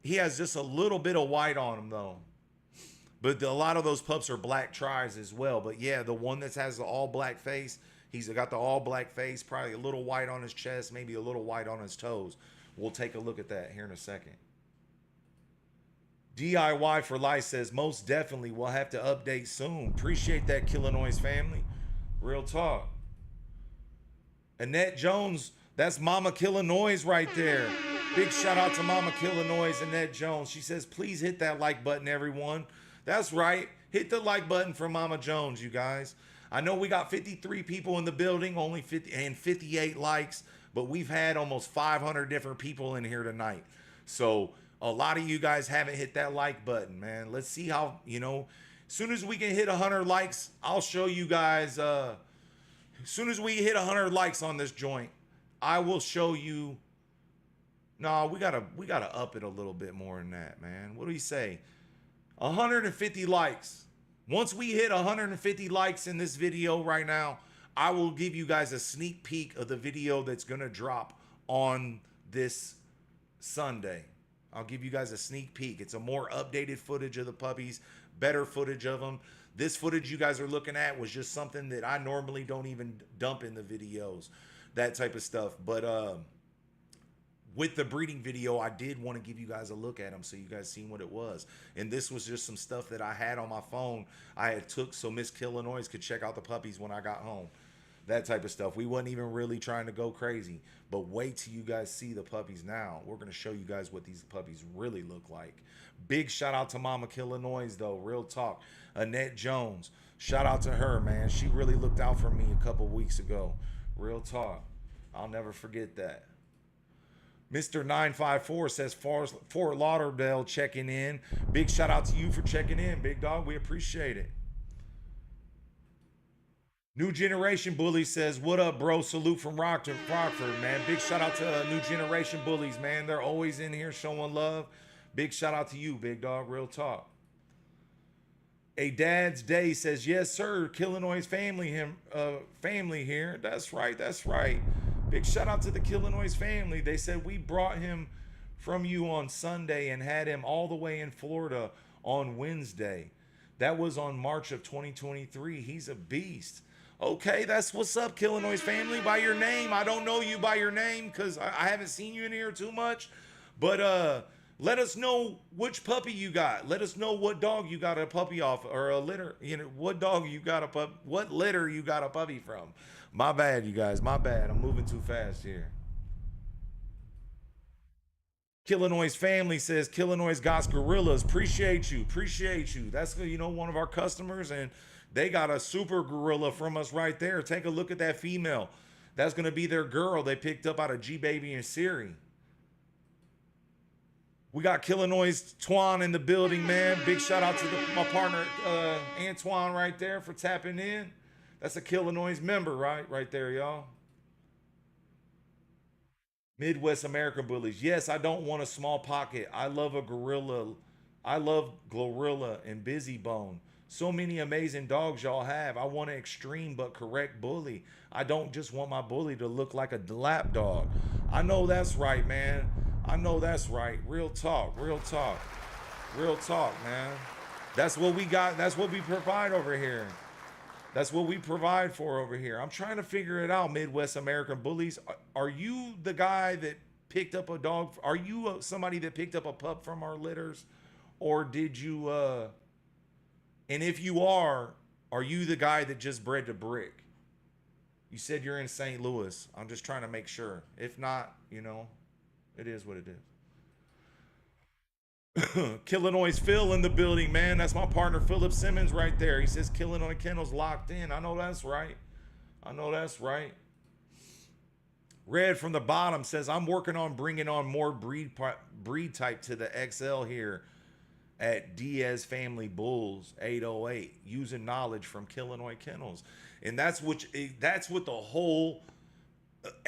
A: He has just a little bit of white on him though. But a lot of those pups are black tries as well. But yeah, the one that has the all black face, he's got the all black face, probably a little white on his chest, maybe a little white on his toes. We'll take a look at that here in a second. DIY for Life says, "Most definitely we'll have to update soon." Appreciate that, Killinois family. Real talk. Annette Jones, that's Mama Killinois right there. Big shout out to Mama Killinois, Annette Jones. She says, "Please hit that like button, everyone." That's right. Hit the like button for Mama Jones, you guys. I know we got 53 people in the building, only 58 likes, but we've had almost 500 different people in here tonight. So a lot of you guys haven't hit that like button, man. Let's see how, you know, as soon as we can hit 100 likes, I'll show you guys, as soon as we hit 100 likes on this joint, I will show you. No, we gotta up it a little bit more than that, man. What do you say? 150 likes. Once we hit 150 likes in this video right now, I will give you guys a sneak peek of the video that's gonna drop on this Sunday. I'll give you guys a sneak peek. It's a more updated footage of the puppies, better footage of them. This footage you guys are looking at was just something that I normally don't even dump in the videos, that type of stuff. But with the breeding video, I did want to give you guys a look at them so you guys seen what it was. And this was just some stuff that I had on my phone I had took so Miss Killinois could check out the puppies when I got home. That type of stuff. We wasn't even really trying to go crazy. But wait till you guys see the puppies now. We're going to show you guys what these puppies really look like. Big shout out to Mama Killinois though. Real talk. Annette Jones. Shout out to her, man. She really looked out for me a couple weeks ago. Real talk. I'll never forget that. Mr. 954 says Fort Lauderdale checking in. Big shout out to you for checking in, big dog. We appreciate it. New Generation Bully says, "What up, bro? Salute from Rockford, man." Big shout out to New Generation Bullies, man. They're always in here showing love. Big shout out to you, big dog. Real talk. A Dad's Day says, yes, sir. Killinois family here. That's right. That's right. Big shout out to the Killinois family. They said we brought him from you on Sunday and had him all the way in Florida on Wednesday. That was on March of 2023. He's a beast. Okay, that's what's up, Killinois family. By your name, I don't know you by your name because I haven't seen you in here too much. But let us know which puppy you got. Let us know what dog you got a puppy off or a litter. You know what dog you got a pup. What litter you got a puppy from. My bad, you guys. My bad. I'm moving too fast here. Killinois family says Killinois got gorillas. Appreciate you. Appreciate you. That's one of our customers, and they got a super gorilla from us right there. Take a look at that female. That's gonna be their girl they picked up out of G Baby and Siri. We got Killinois Twan in the building, man. Big shout out to my partner Antoine right there for tapping in. That's a Killinois member, right there, y'all. Midwest American Bullies. Yes, I don't want a small pocket. I love a gorilla. I love Glorilla and Busy Bone. So many amazing dogs y'all have. I want an extreme but correct bully. I don't just want my bully to look like a lap dog. I know that's right, man. I know that's right. Real talk, real talk, real talk, man. That's what we got. That's what we provide over here. That's what we provide for over here. I'm trying to figure it out, Midwest American Bullies. Are you the guy that picked up a dog? Are you somebody that picked up a pup from our litters? Or did you, and if you are you the guy that just bred to brick? You said you're in St. Louis. I'm just trying to make sure. If not, it is what it is. Killinois Phil in the building, man. That's my partner Philip Simmons right there. He says Killinois Kennels locked in. I know that's right. I know that's right. Red from the bottom says I'm working on bringing on more breed type to the XL here at Diaz Family Bulls 808 using knowledge from Killinois Kennels. And that's what the whole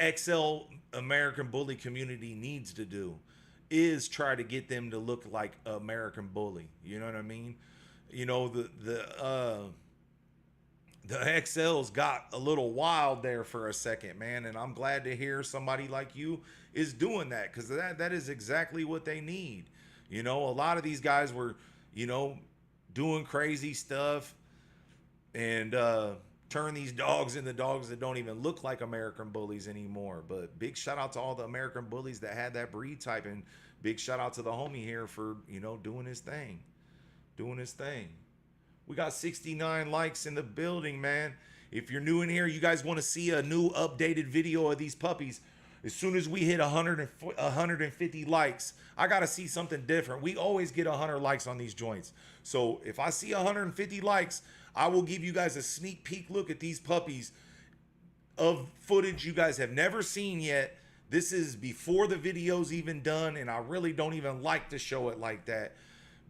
A: XL American Bully community needs to do, is try to get them to look like American Bully. You know what I mean? The XLs got a little wild there for a second, man, and I'm glad to hear somebody like you is doing that, because that is exactly what they need. A lot of these guys were, doing crazy stuff and turn these dogs into dogs that don't even look like American Bullies anymore. But big shout out to all the American Bullies that had that breed type, and big shout out to the homie here for, doing his thing. Doing his thing. We got 69 likes in the building, man. If you're new in here, you guys want to see a new updated video of these puppies, as soon as we hit 150 likes, I got to see something different. We always get 100 likes on these joints. So if I see 150 likes, I will give you guys a sneak peek look at these puppies of footage you guys have never seen yet. This is before the video's even done, and I really don't even like to show it like that,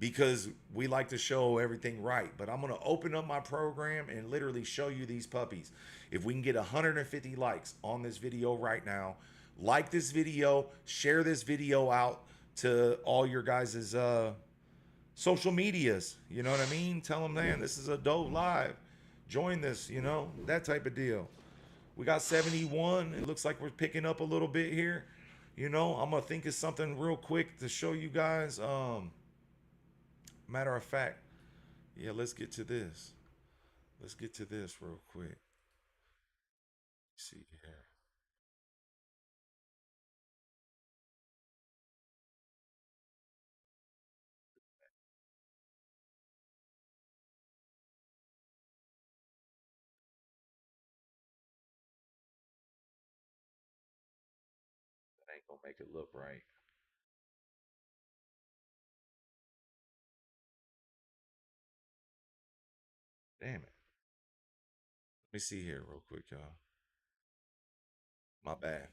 A: because we like to show everything right. But I'm going to open up my program and literally show you these puppies. If we can get 150 likes on this video right now, like this video, share this video out to all your guys' social medias. You know what I mean? Tell them, man, this is a dope live. Join this, that type of deal. We got 71. It looks like we're picking up a little bit here. I'm going to think of something real quick to show you guys. Matter of fact, yeah, let's get to this. Let's get to this real quick. Let's see here. That ain't gonna make it look right. Damn it. Let me see here real quick, y'all. My bad.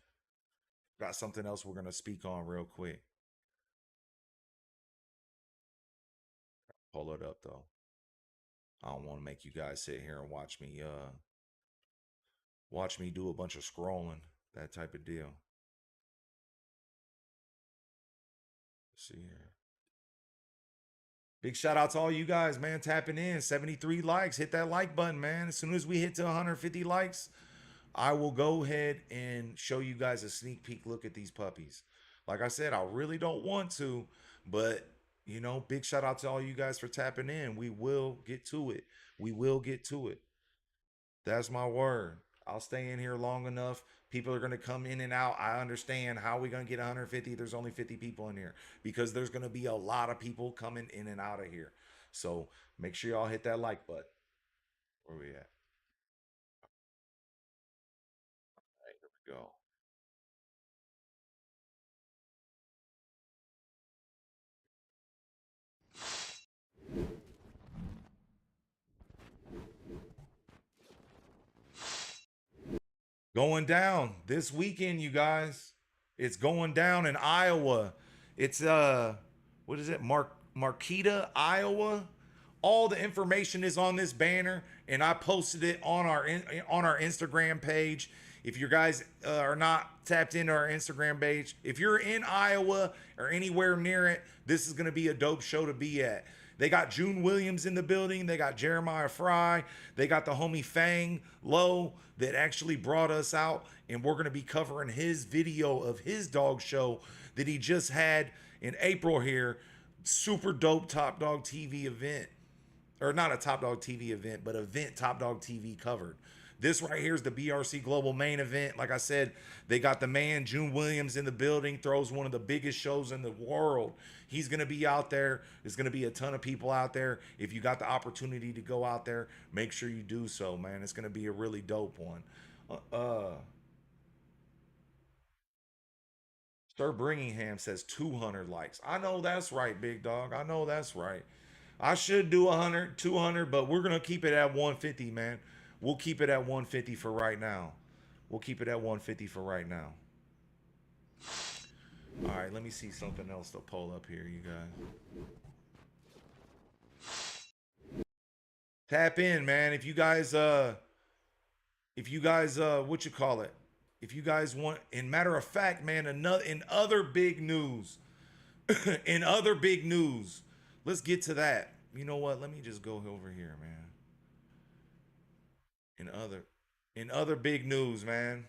A: Got something else we're gonna speak on real quick. Pull it up though. I don't want to make you guys sit here and watch me do a bunch of scrolling, that type of deal. Let's see here. Big shout out to all you guys, man, tapping in. 73 likes. Hit that like button, man. As soon as we hit to 150 likes, I will go ahead and show you guys a sneak peek look at these puppies. Like I said, I really don't want to, but you know, big shout out to all you guys for tapping in. We will get to it. We will get to it. That's my word. I'll stay in here long enough. People are going to come in and out. I understand how we going to get 150. There's only 50 people in here because there's going to be a lot of people coming in and out of here. So make sure y'all hit that like button. Where we at? All right, here we go. Going down this weekend, you guys. It's going down in Iowa. It's what is it? Marquita, Iowa. All the information is on this banner, and I posted it on our Instagram page. If you guys are not tapped into our Instagram page, if you're in Iowa or anywhere near it, this is going to be a dope show to be at. They got June Williams in the building. They got Jeremiah Fry. They got the homie Fang Low that actually brought us out. And we're going to be covering his video of his dog show that he just had in April here. Super dope Top Dog TV event. Or not a Top Dog TV event, but event Top Dog TV covered. This right here is the BRC Global main event. Like I said, they got the man, June Williams, in the building, throws one of the biggest shows in the world. He's going to be out there. There's going to be a ton of people out there. If you got the opportunity to go out there, make sure you do so, man. It's going to be a really dope one. Sir Bringingham says 200 likes. I know that's right, big dog. I know that's right. I should do 100, 200, but we're going to keep it at 150, man. We'll keep it at 150 for right now. We'll keep it at 150 for right now. All right, let me see something else to pull up here, you guys. Tap in, man. If you guys what you call it? If you guys want, in matter of fact, man, in other big news, in other big news, let's get to that. You know what? Let me just go over here, man. In other big news, man.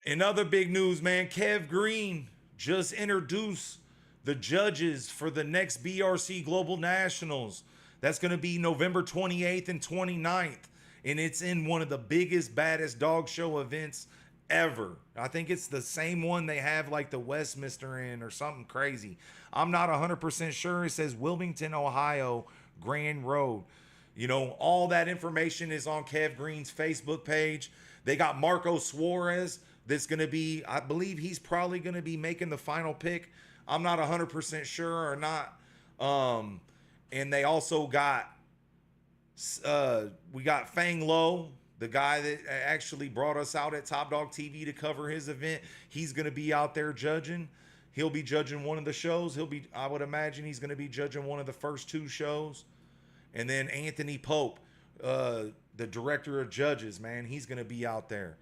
A: In other big news, man, Kev Green just introduced the judges for the next BRC Global Nationals. That's going to be November 28th and 29th. And it's in one of the biggest, baddest dog show events ever. I think it's the same one they have like the Westminster in or something crazy. I'm not 100% sure. It says Wilmington, Ohio, Grand Road. You know, all that information is on Kev Green's Facebook page. They got Marco Suarez that's going to be, I believe he's probably going to be making the final pick. I'm not 100% sure or not. And they also got, we got Fang Lo, the guy that actually brought us out at Top Dog TV to cover his event. He's going to be out there judging. He'll be judging one of the shows. I would imagine he's going to be judging one of the first two shows. And then Anthony Pope, the director of judges, man, he's going to be out there.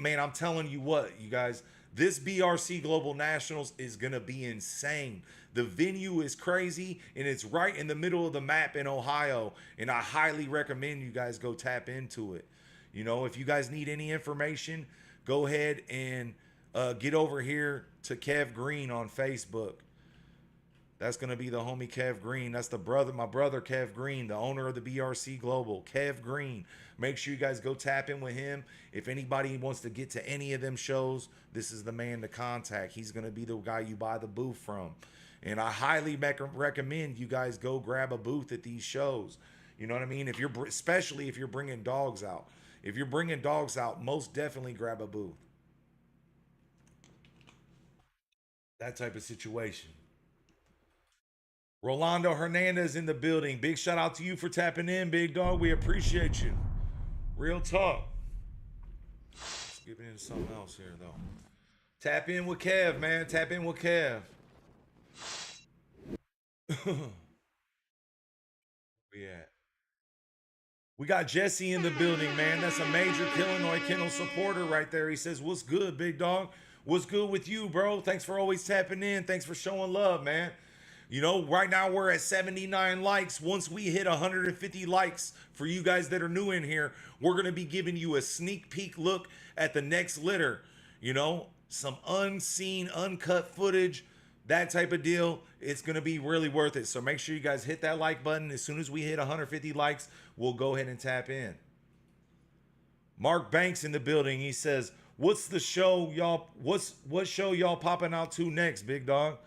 A: Man, I'm telling you what, you guys, this BRC Global Nationals is going to be insane. The venue is crazy, and it's right in the middle of the map in Ohio, and I highly recommend you guys go tap into it. You know, if you guys need any information, go ahead and get over here to Kev Green on Facebook. That's going to be the homie Kev Green. That's my brother Kev Green, the owner of the BRC Global. Kev Green. Make sure you guys go tap in with him. If anybody wants to get to any of them shows, this is the man to contact. He's going to be the guy you buy the booth from. And I highly recommend you guys go grab a booth at these shows. You know what I mean? Especially if you're bringing dogs out. If you're bringing dogs out, most definitely grab a booth. That type of situation. Rolando Hernandez in the building. Big shout out to you for tapping in, big dog. We appreciate you. Real talk. Let's get into something else here, though. Tap in with Kev, man. Tap in with Kev. Yeah. We got Jesse in the building, man. That's a major Killinois Kennel supporter right there. He says, "What's good, big dog? What's good with you, bro? Thanks for always tapping in. Thanks for showing love, man." You know, right now we're at 79 likes. Once we hit 150 likes for you guys that are new in here, we're going to be giving you a sneak peek look at the next litter. You know, some unseen, uncut footage, that type of deal. It's going to be really worth it. So make sure you guys hit that like button. As soon as we hit 150 likes, we'll go ahead and tap in. Mark Banks in the building. He says, "What's the show y'all? What show y'all popping out to next, big dog?"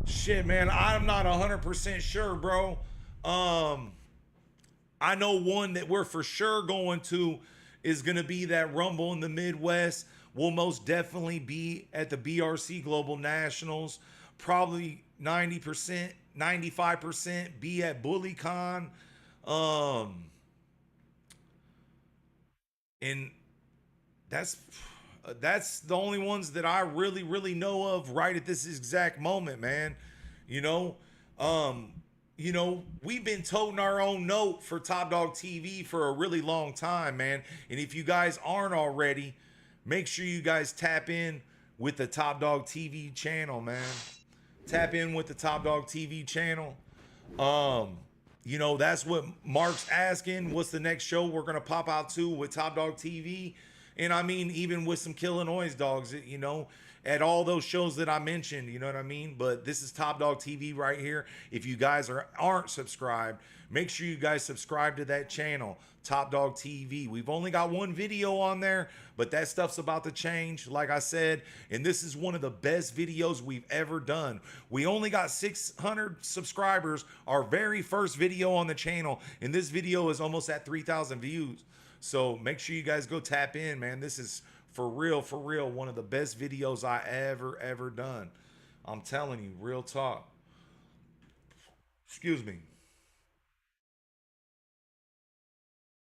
A: Shit, man, I'm not 100% sure, bro. I know one that we're for sure going to is going to be that Rumble in the Midwest. We'll most definitely be at the BRC Global Nationals. Probably 90%, 95% be at BullyCon. And that's the only ones that I really know of right at this exact moment, man. You know, um, we've been toting our own note for Top Dog TV for a really long time, man. And if you guys aren't already, make sure you guys tap in with the Top Dog TV channel, man. Tap in with the Top Dog TV channel. That's what Mark's asking. What's the next show we're gonna pop out to with Top Dog TV? And I mean, even with some Killinois dogs, at all those shows that I mentioned, you know what I mean? But this is Top Dog TV right here. If you guys aren't subscribed, make sure you guys subscribe to that channel, Top Dog TV. We've only got one video on there, but that stuff's about to change, like I said. And this is one of the best videos we've ever done. We only got 600 subscribers, our very first video on the channel. And this video is almost at 3,000 views. So make sure you guys go tap in, man. This is for real, one of the best videos I ever done. I'm telling you, real talk. Excuse me.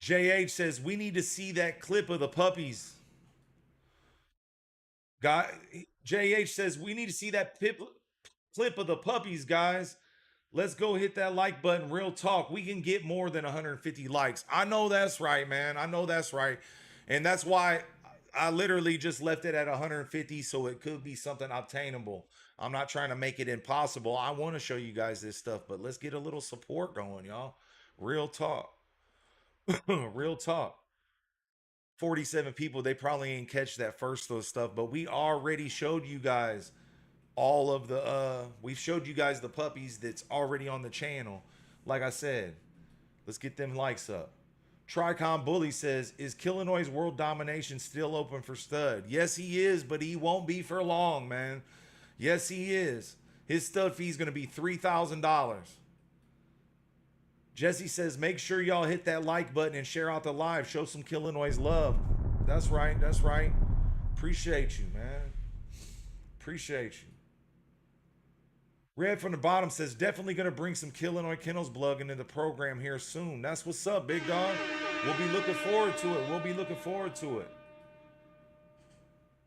A: JH says, "We need to see that clip of the puppies." Guy, JH says, "We need to see that clip of the puppies, guys. Let's go hit that like button. Real talk. We can get more than 150 likes." I know that's right, man. I know that's right. And that's why I literally just left it at 150, so it could be something obtainable. I'm not trying to make it impossible. I want to show you guys this stuff, but let's get a little support going, y'all. Real talk. Real talk. 47 people, they probably ain't catch that first of stuff, but we already showed you guys all of the we've showed you guys the puppies that's already on the channel. Like I said, let's get them likes up. Tricon Bully says, "Is Killinois world domination still open for stud?" Yes, he is, but he won't be for long, man. Yes, he is. His stud fee is going to be $3,000. Jesse says, "Make sure y'all hit that like button and share out the live. Show some Killinois love." That's right. That's right. Appreciate you, man. Appreciate you. Red from the bottom says, "Definitely going to bring some Killinois Kennels blog into the program here soon." That's what's up, big dog. We'll be looking forward to it. We'll be looking forward to it.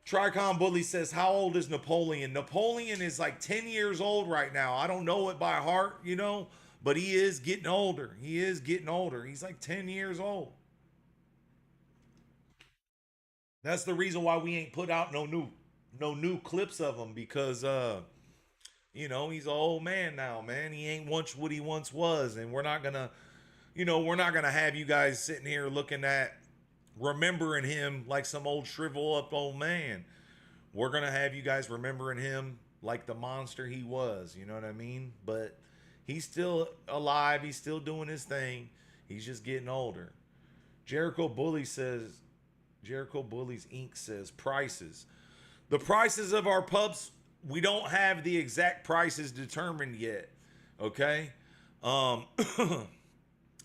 A: Tricon Bully says, "How old is Napoleon?" Napoleon is like 10 years old right now. I don't know it by heart, but he is getting older. He is getting older. He's like 10 years old. That's the reason why we ain't put out no new clips of him, because he's an old man now, man. He ain't once what he once was, and we're not gonna have you guys sitting here looking at remembering him like some old shrivel up old man. We're gonna have you guys remembering him like the monster he was. You know what I mean? But he's still alive. He's still doing his thing. He's just getting older. Jericho Bullies Inc. says, "Prices. The prices of our pups, we don't have the exact prices determined yet. Okay?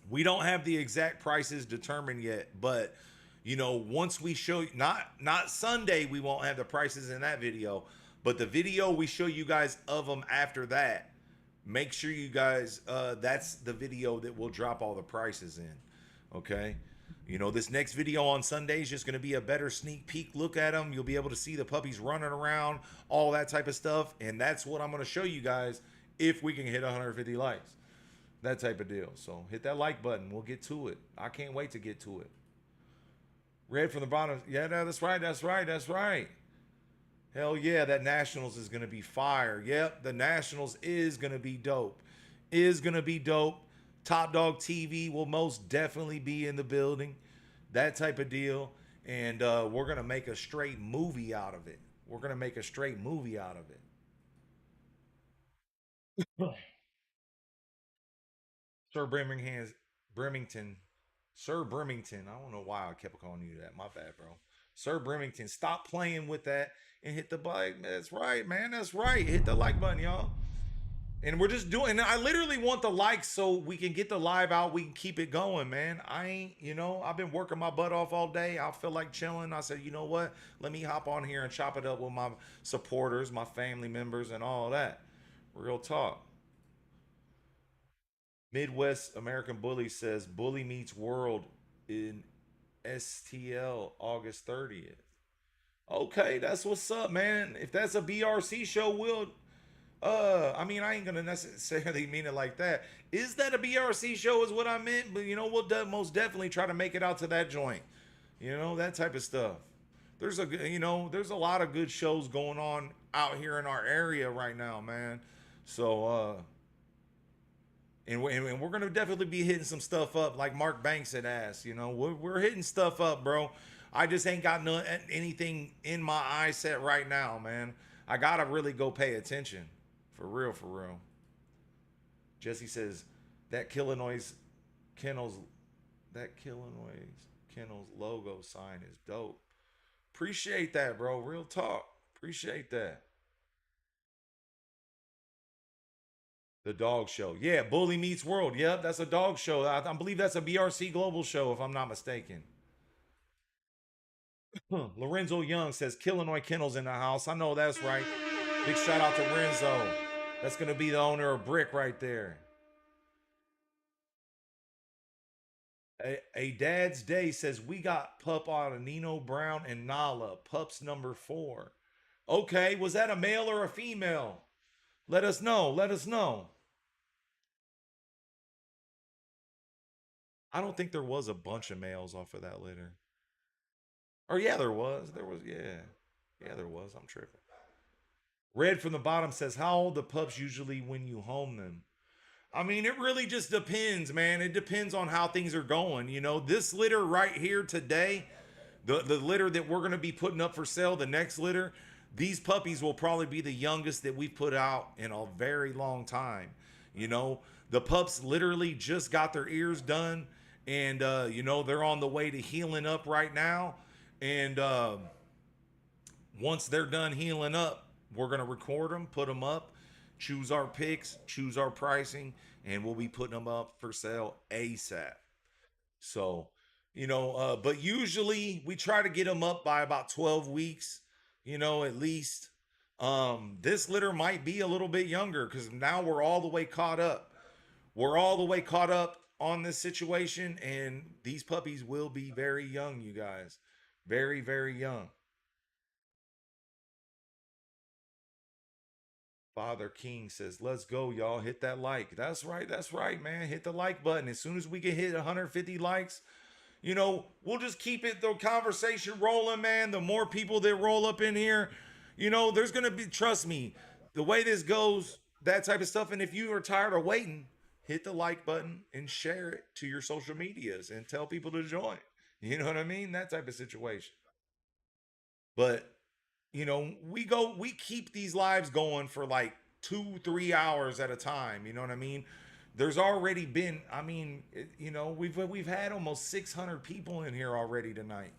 A: We don't have the exact prices determined yet, but once we show, not Sunday, we won't have the prices in that video, but the video we show you guys of them after that, make sure you guys, that's the video that will drop all the prices in. Okay? This next video on Sunday is just going to be a better sneak peek look at them. You'll be able to see the puppies running around, all that type of stuff. And that's what I'm going to show you guys if we can hit 150 likes. That type of deal. So hit that like button. We'll get to it. I can't wait to get to it. Red from the bottom. Yeah, that's right. That's right. That's right. Hell yeah, that Nationals is going to be fire. Yep, the Nationals is going to be dope. Is going to be dope. Top Dog TV will most definitely be in the building. That type of deal. And we're going to make a straight movie out of it. We're going to make a straight movie out of it. Sir Birmingham, Sir Birmingham. I don't know why I kept calling you that. My bad, bro. Sir Birmingham, stop playing with that and hit the like. That's right, man. That's right. Hit the like button, y'all. And we're just doing. I literally want the likes so we can get the live out. We can keep it going, man. I ain't, I've been working my butt off all day. I feel like chilling. I said, you know what? Let me hop on here and chop it up with my supporters, my family members, and all that. Real talk. Midwest American Bully says Bully Meets World in STL August 30th. Okay, that's what's up, man. If that's a BRC show, we'll I mean, I ain't gonna necessarily mean it like that. Is that a BRC show is what I meant, but we'll most definitely try to make it out to that joint. That type of stuff. There's a lot of good shows going on out here in our area right now, man. So and we're gonna definitely be hitting some stuff up, like Mark Banks had asked. We're hitting stuff up, bro. I just ain't got anything in my eye set right now, man. I gotta really go pay attention, for real, for real. Jesse says that Killinois Kennels, that Killinois Kennels logo sign is dope. Appreciate that, bro. Real talk. Appreciate that. The dog show. Yeah, Bully Meets World. Yep, that's a dog show. I believe that's a BRC Global show, if I'm not mistaken. Lorenzo Young says Killinois Kennels in the house. I know that's right. Big shout out to Renzo. That's going to be the owner of Brick right there. A Dad's Day says we got pup out of Nino Brown and Nala. Pups number 4. Okay, was that a male or a female? Let us know. Let us know. I don't think there was a bunch of males off of that litter. Or yeah, there was. There was, yeah. Yeah, there was. I'm tripping. Red from the bottom says, how old the pups usually when you home them? I mean, it really just depends, man. It depends on how things are going. This litter right here today, the litter that we're going to be putting up for sale, the next litter, these puppies will probably be the youngest that we've put out in a very long time. The pups literally just got their ears done, and they're on the way to healing up right now. And once they're done healing up, we're going to record them, put them up, choose our picks, choose our pricing, and we'll be putting them up for sale ASAP. So, but usually we try to get them up by about 12 weeks, at least. This litter might be a little bit younger because now we're all the way caught up. We're all the way caught up on this situation, and these puppies will be very young, you guys. Very, very young. Father King says, let's go, y'all. Hit that like. That's right. That's right, man. Hit the like button. As soon as we can hit 150 likes, we'll just keep the conversation rolling, man. The more people that roll up in here, there's going to be, trust me, the way this goes, that type of stuff. And if you are tired of waiting, hit the like button and share it to your social medias and tell people to join. You know what I mean? That type of situation. But we keep these lives going for like 2-3 hours at a time. You know what I mean? There's already been, we've had almost 600 people in here already tonight.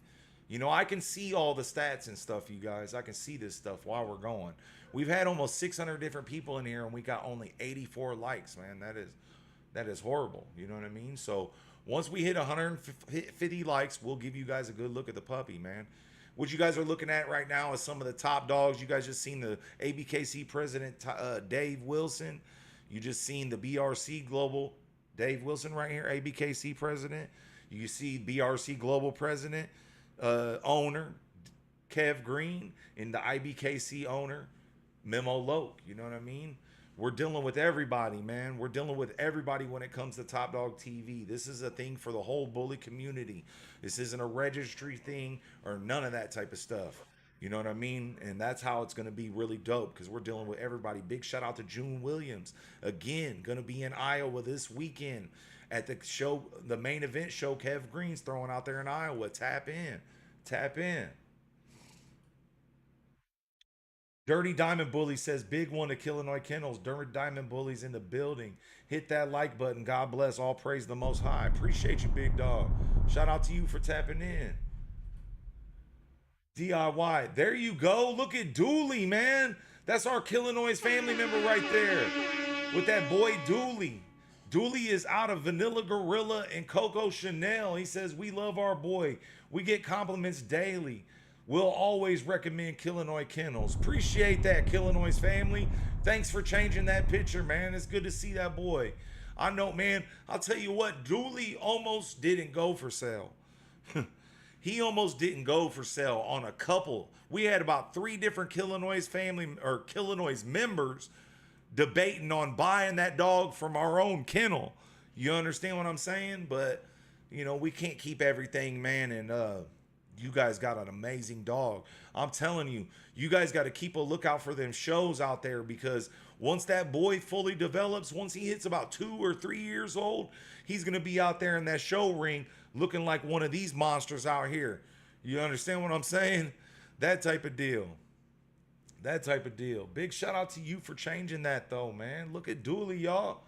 A: I can see all the stats and stuff, you guys. I can see this stuff while we're going. We've had almost 600 different people in here, and we got only 84 likes, man. That is horrible. You know what I mean? So once we hit 150 likes, we'll give you guys a good look at the puppy, man. What you guys are looking at right now is some of the top dogs. You guys just seen the ABKC president, Dave Wilson. You just seen the BRC Global, Dave Wilson right here, ABKC president. You see BRC Global president, owner, Kev Green, and the IBKC owner, Memo Loke. You know what I mean? We're dealing with everybody, man. We're dealing with everybody when it comes to Top Dog TV. This is a thing for the whole bully community. This isn't a registry thing or none of that type of stuff. You know what I mean? And that's how it's going to be really dope because we're dealing with everybody. Big shout out to June Williams. Again, going to be in Iowa this weekend at the show, the main event show Kev Green's throwing out there in Iowa. Tap in. Tap in. Dirty Diamond Bully says, big one to Killinois Kennels. Dirty Diamond Bully's in the building. Hit that like button. God bless. All praise the Most High. Appreciate you, big dog. Shout out to you for tapping in. DIY. There you go. Look at Dooley, man. That's our Killinois family member right there with that boy Dooley. Dooley is out of Vanilla Gorilla and Coco Chanel. He says, we love our boy. We get compliments daily. We'll always recommend Killinois Kennels. Appreciate that, Killinois family. Thanks for changing that picture, man. It's good to see that boy. I know, man. I'll tell you what, Dooley almost didn't go for sale. He almost didn't go for sale on a couple. We had about 3 different Killinois family or Killinois members debating on buying that dog from our own kennel. You understand what I'm saying? But, you know, we can't keep everything, man, and you guys got an amazing dog. I'm telling you, you guys got to keep a lookout for them shows out there because once that boy fully develops, once he hits about 2 or 3 years old, he's going to be out there in that show ring looking like one of these monsters out here. You understand what I'm saying? That type of deal. That type of deal. Big shout out to you for changing that though, man. Look at Dooley, y'all.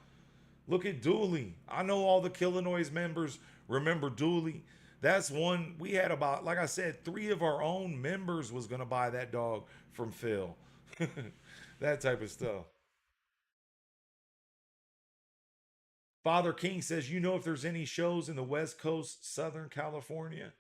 A: Look at Dooley. I know all the Killinois members remember Dooley. That's one we had about, like I said, 3 of our own members was going to buy that dog from Phil. That type of stuff. Father King says, you know if there's any shows in the West Coast, Southern California?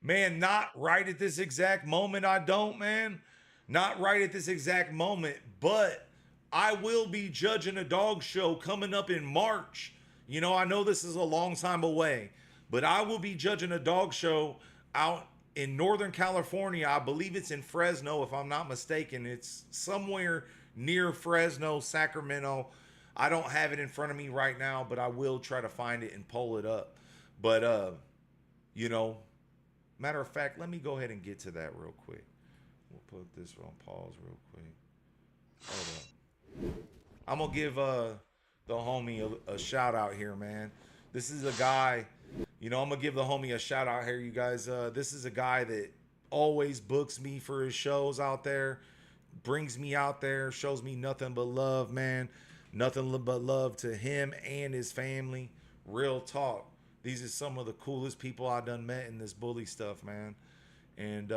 A: Man, not right at this exact moment. I don't, man. Not right at this exact moment. But I will be judging a dog show coming up in March. You know, I know this is a long time away. But I will be judging a dog show out in Northern California. I believe it's in Fresno, if I'm not mistaken. It's somewhere near Fresno, Sacramento. I don't have it in front of me right now, but I will try to find it and pull it up. But, you know, matter of fact, let me go ahead and get to that real quick. We'll put this on pause real quick. Hold up. I'm going to give the homie a shout out here, man. This is a guy... You know, I'm going to give the homie a shout out here, you guys. This is a guy that always books me for his shows out there, brings me out there, shows me nothing but love, man. Nothing but love to him and his family. Real talk. These are some of the coolest people I done met in this bully stuff, man. And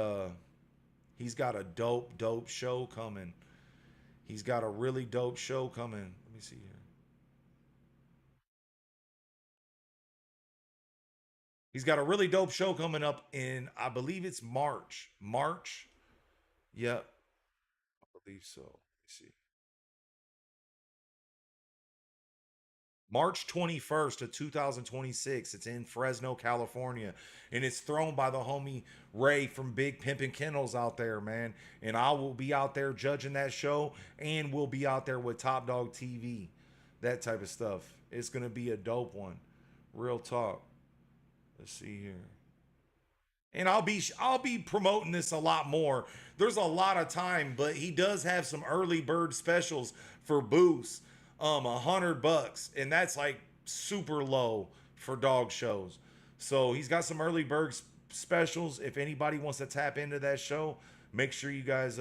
A: he's got a dope show coming. He's got a really dope show coming. Let me see here. He's got a really dope show coming up in, I believe it's March. March? Yep. I believe so. Let me see. March 21st of 2026. It's in Fresno, California. And it's thrown by the homie Ray from Big Pimpin' Kennels out there, man. And I will be out there judging that show. And we'll be out there with Top Dog TV. That type of stuff. It's going to be a dope one. Real talk. Let's see here. And I'll be promoting this a lot more. There's a lot of time, but he does have some early bird specials for booths. $100, and that's like super low for dog shows. So he's got some early bird specials. If anybody wants to tap into that show, make sure you guys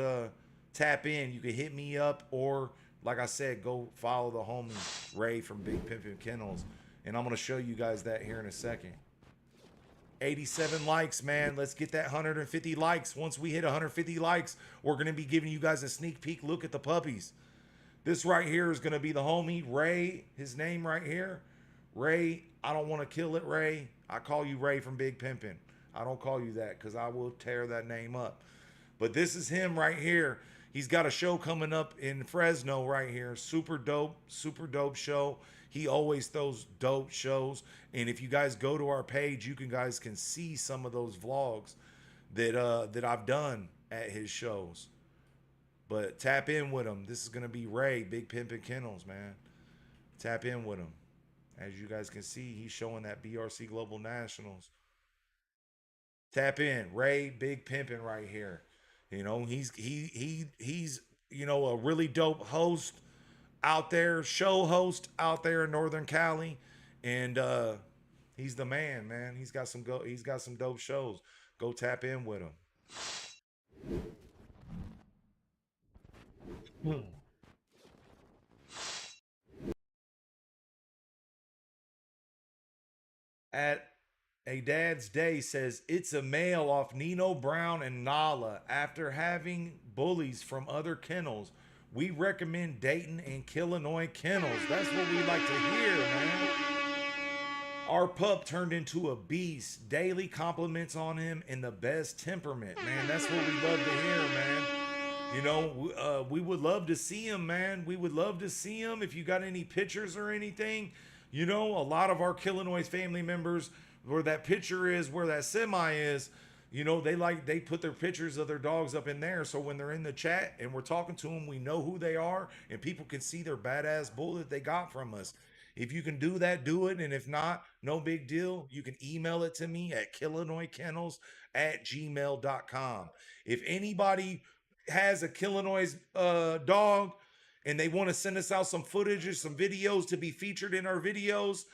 A: tap in. You can hit me up, or like I said, go follow the homie Ray from Big Pimpin' Kennels. And I'm gonna show you guys that here in a second. 87 likes, man. Let's get that 150 likes. Once we hit 150 likes, we're going to be giving you guys a sneak peek look at the puppies. This right here is going to be the homie, Ray. His name right here. Ray, I don't want to kill it, Ray. I call you Ray from Big Pimpin'. I don't call you that because I will tear that name up. But this is him right here. He's got a show coming up in Fresno right here. Super dope show. He always throws dope shows. And if you guys go to our page, you guys can see some of those vlogs that I've done at his shows. But tap in with him. This is gonna be Ray, Big Pimpin' Kennels, man. Tap in with him. As you guys can see, he's showing that BRC Global Nationals. Tap in, Ray, Big Pimpin' right here. You know, he's you know, a really dope host out there, show host out there in Northern Cali, and he's the man. He's got some dope shows. Go tap in with him. At a Dad's Day says it's a male off Nino Brown and Nala. After having bullies from other kennels, we recommend Dayton and Killinois Kennels. That's what we like to hear, man. Our pup turned into a beast. Daily compliments on him in the best temperament, man. That's what we love to hear, man. You know, we would love to see him, man. We would love to see him. If you got any pictures or anything, you know, a lot of our Killinois family members, where that picture is, where that semi is, you know, they put their pictures of their dogs up in there. So when they're in the chat and we're talking to them, we know who they are and people can see their badass bull that they got from us. If you can do that, do it. And if not, no big deal. You can email it to me at KillinoisKennels@gmail.com. If anybody has a Killinois dog and they want to send us out some footage or some videos to be featured in our videos,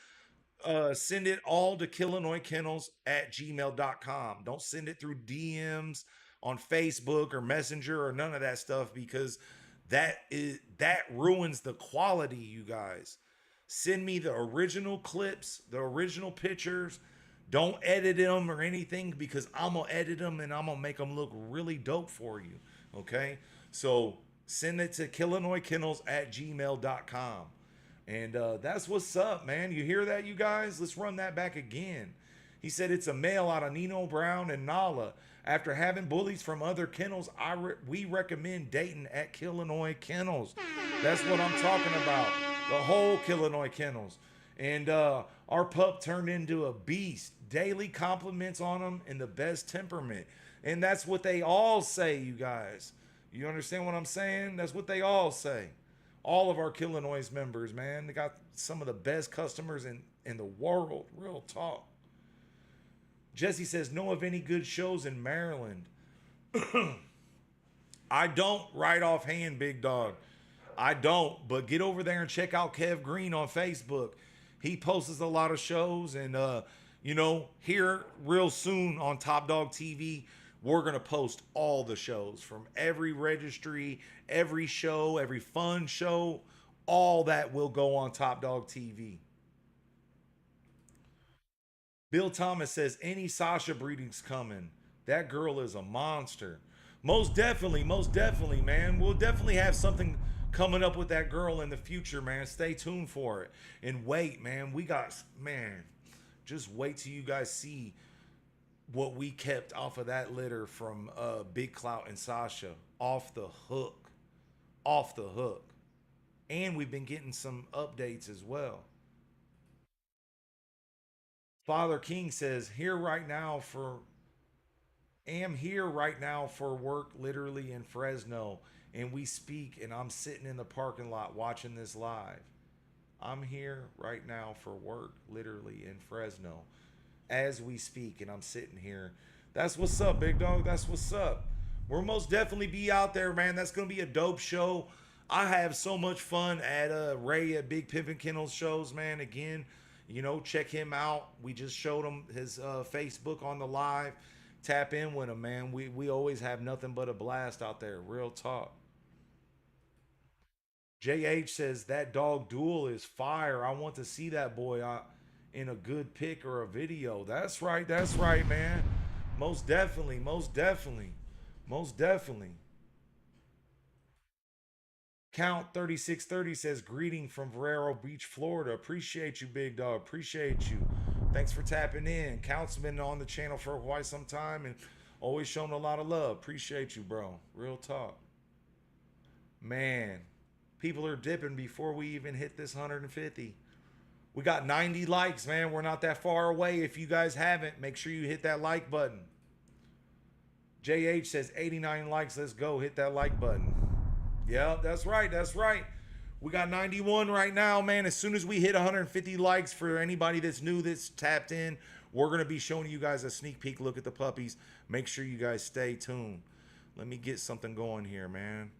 A: send it all to KillinoisKennels@gmail.com. Don't send it through DMs on Facebook or Messenger or none of that stuff, because that ruins the quality, you guys. Send me the original clips, the original pictures. Don't edit them or anything, because I'm gonna edit them and I'm gonna make them look really dope for you. Okay, so send it to KillinoisKennels@gmail.com. And that's what's up, man. You hear that, you guys? Let's run that back again. He said it's a male out of Nino Brown and Nala. After having bullies from other kennels, we recommend Dayton at Killinois Kennels. That's what I'm talking about. The whole Killinois Kennels. And our pup turned into a beast. Daily compliments on him in the best temperament. And that's what they all say, you guys. You understand what I'm saying? That's what they all say. All of our Killinois members, man. They got some of the best customers in the world. Real talk. Jesse says, know of any good shows in Maryland? I don't right offhand, big dog. I don't, but get over there and check out Kev Green on Facebook. He posts a lot of shows, and you know, here real soon on Top Dog TV, we're gonna post all the shows from every registry, every show, every fun show, all that will go on Top Dog TV. Bill Thomas says, any Sasha breeding's coming. That girl is a monster. Most definitely, man. We'll definitely have something coming up with that girl in the future, man. Stay tuned for it. And wait, man. Just wait till you guys see what we kept off of that litter from Big Clout and Sasha. Off the hook. Off the hook. And we've been getting some updates as well. Father King says, am here right now for work, literally in Fresno, and we speak, and I'm sitting in the parking lot watching this live. I'm here right now for work, literally in Fresno, as we speak, and I'm sitting here. That's what's up, big dog. That's what's up. We'll most definitely be out there, man. That's going to be a dope show. I have so much fun at Ray at Big Pimpin' Kennels shows, man. Again, you know, check him out. We just showed him his Facebook on the live. Tap in with him, man. We always have nothing but a blast out there. Real talk. JH says that dog duel is fire. I want to see that boy in a good pic or a video. That's right, man. Most definitely. Count 3630 says, greeting from Vero Beach, Florida. Appreciate you, big dog. Appreciate you. Thanks for tapping in. Count's been on the channel for quite some time and always shown a lot of love. Appreciate you, bro. Real talk. Man, people are dipping before we even hit this 150. We got 90 likes, man. We're not that far away. If you guys haven't, make sure you hit that like button. JH says 89 likes. Let's go. Hit that like button. Yeah, that's right. That's right. We got 91 right now, man. As soon as we hit 150 likes for anybody that's new, that's tapped in, we're going to be showing you guys a sneak peek look at the puppies. Make sure you guys stay tuned. Let me get something going here, man.